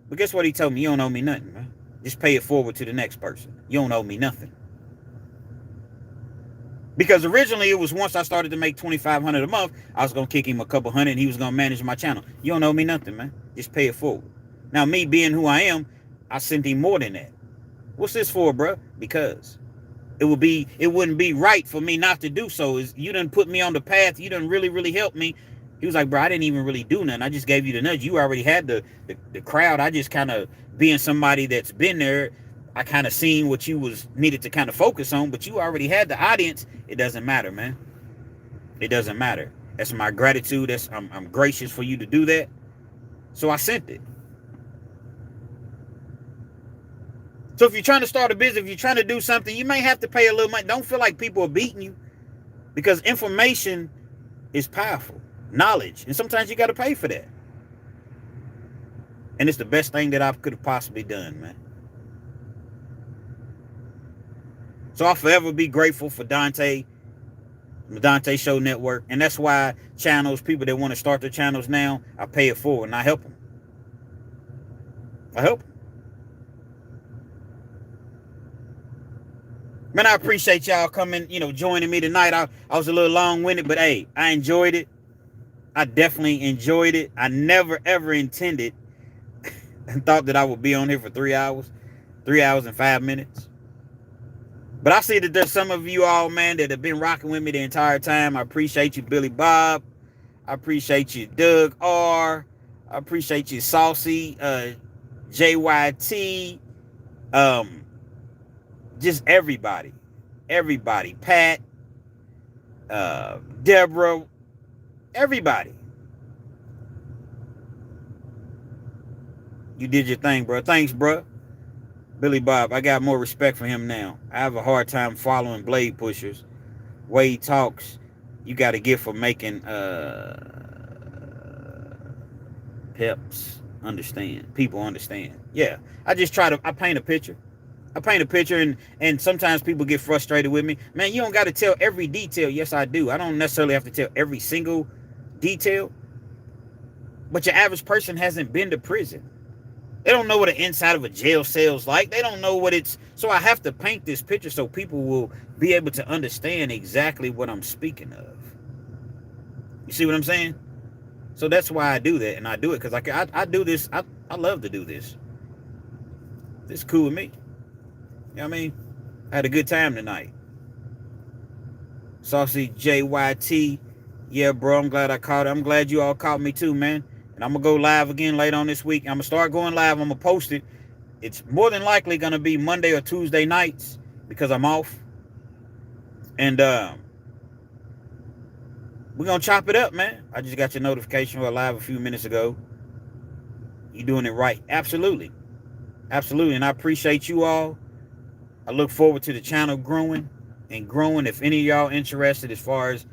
but guess what he told me? You don't owe me nothing, man. Just pay it forward to the next person. You don't owe me nothing. Because originally it was, once I started to make $2,500 a month, I was going to kick him a couple hundred and he was going to manage my channel. You don't owe me nothing, man. Just pay it forward. Now, me being who I am, I sent him more than that. What's this for, bro? Because it wouldn't be right for me not to do so. You done put me on the path. You done really, really helped me. He was like, bro, I didn't even really do nothing. I just gave you the nudge. You already had the crowd. I just kind of, being somebody that's been there, I kind of seen what you needed to kind of focus on, but you already had the audience. It doesn't matter, man. It doesn't matter. That's my gratitude. I'm gracious for you to do that. So I sent it. So if you're trying to start a business, if you're trying to do something, you may have to pay a little money. Don't feel like people are beating you, because information is powerful. Knowledge. And sometimes you got to pay for that. And it's the best thing that I could have possibly done, man. So I'll forever be grateful for Dante, the Dante Show Network. And that's why people that want to start their channels now, I pay it forward and I help them. I help them. Man, I appreciate y'all coming, joining me tonight. I was a little long-winded, but hey, I enjoyed it. I definitely enjoyed it. I never, ever intended and thought that I would be on here for 3 hours and 5 minutes. But I see that there's some of you all, man, that have been rocking with me the entire time. I appreciate you, Billy Bob. I appreciate you, Doug R. I appreciate you, Saucy, JYT, just everybody, Pat, Deborah, everybody. You did your thing, bro. Thanks, bro. Billy Bob, I got more respect for him now. I have a hard time following blade pushers. Way he talks, you got a gift for making peps understand. People understand. Yeah. I paint a picture. And sometimes people get frustrated with me. Man, you don't got to tell every detail. Yes, I do. I don't necessarily have to tell every single detail. But your average person hasn't been to prison. They don't know what the inside of a jail cell is like. They don't know what it's... So I have to paint this picture so people will be able to understand exactly what I'm speaking of. You see what I'm saying? So that's why I do that. And I do it because I do this. I love to do this. This is cool with me. You know what I mean? I had a good time tonight. Saucy JYT. Yeah, bro, I'm glad I caught it. I'm glad you all caught me too, man. And I'm going to go live again later on this week. I'm going to start going live. I'm going to post it. It's more than likely going to be Monday or Tuesday nights because I'm off. And we're going to chop it up, man. I just got your notification for live a few minutes ago. You doing it right. Absolutely. Absolutely. And I appreciate you all. I look forward to the channel growing and growing. If any of y'all interested as far as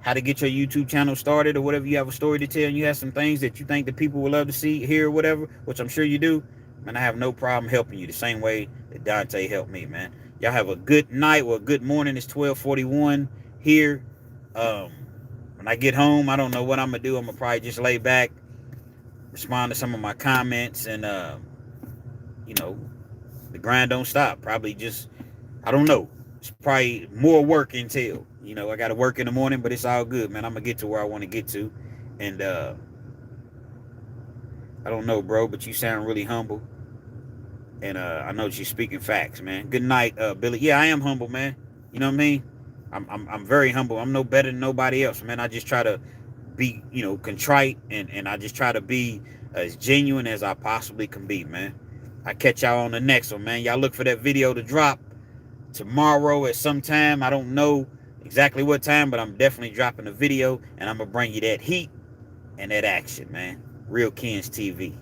how to get your YouTube channel started or whatever, you have a story to tell and you have some things that you think that people would love to see, hear, or whatever, which I'm sure you do, man, I have no problem helping you the same way that Dante helped me, man. Y'all have a good night or a good morning. It's 12:41 here. When I get home, I don't know what I'm going to do. I'm going to probably just lay back, respond to some of my comments, and, you know, the grind don't stop. Probably just, I don't know. It's probably more work until, you know, I got to work in the morning, but it's all good, man. I'm going to get to where I want to get to. And I don't know, bro, but you sound really humble. And I know that you're speaking facts, man. Good night, Billy. Yeah, I am humble, man. You know what I mean? I'm very humble. I'm no better than nobody else, man. I just try to be, you know, contrite, and I just try to be as genuine as I possibly can be, man. I catch y'all on the next one, man. Y'all look for that video to drop tomorrow at some time. I don't know exactly what time, but I'm definitely dropping a video, and I'm going to bring you that heat and that action, man. Realkenz TV.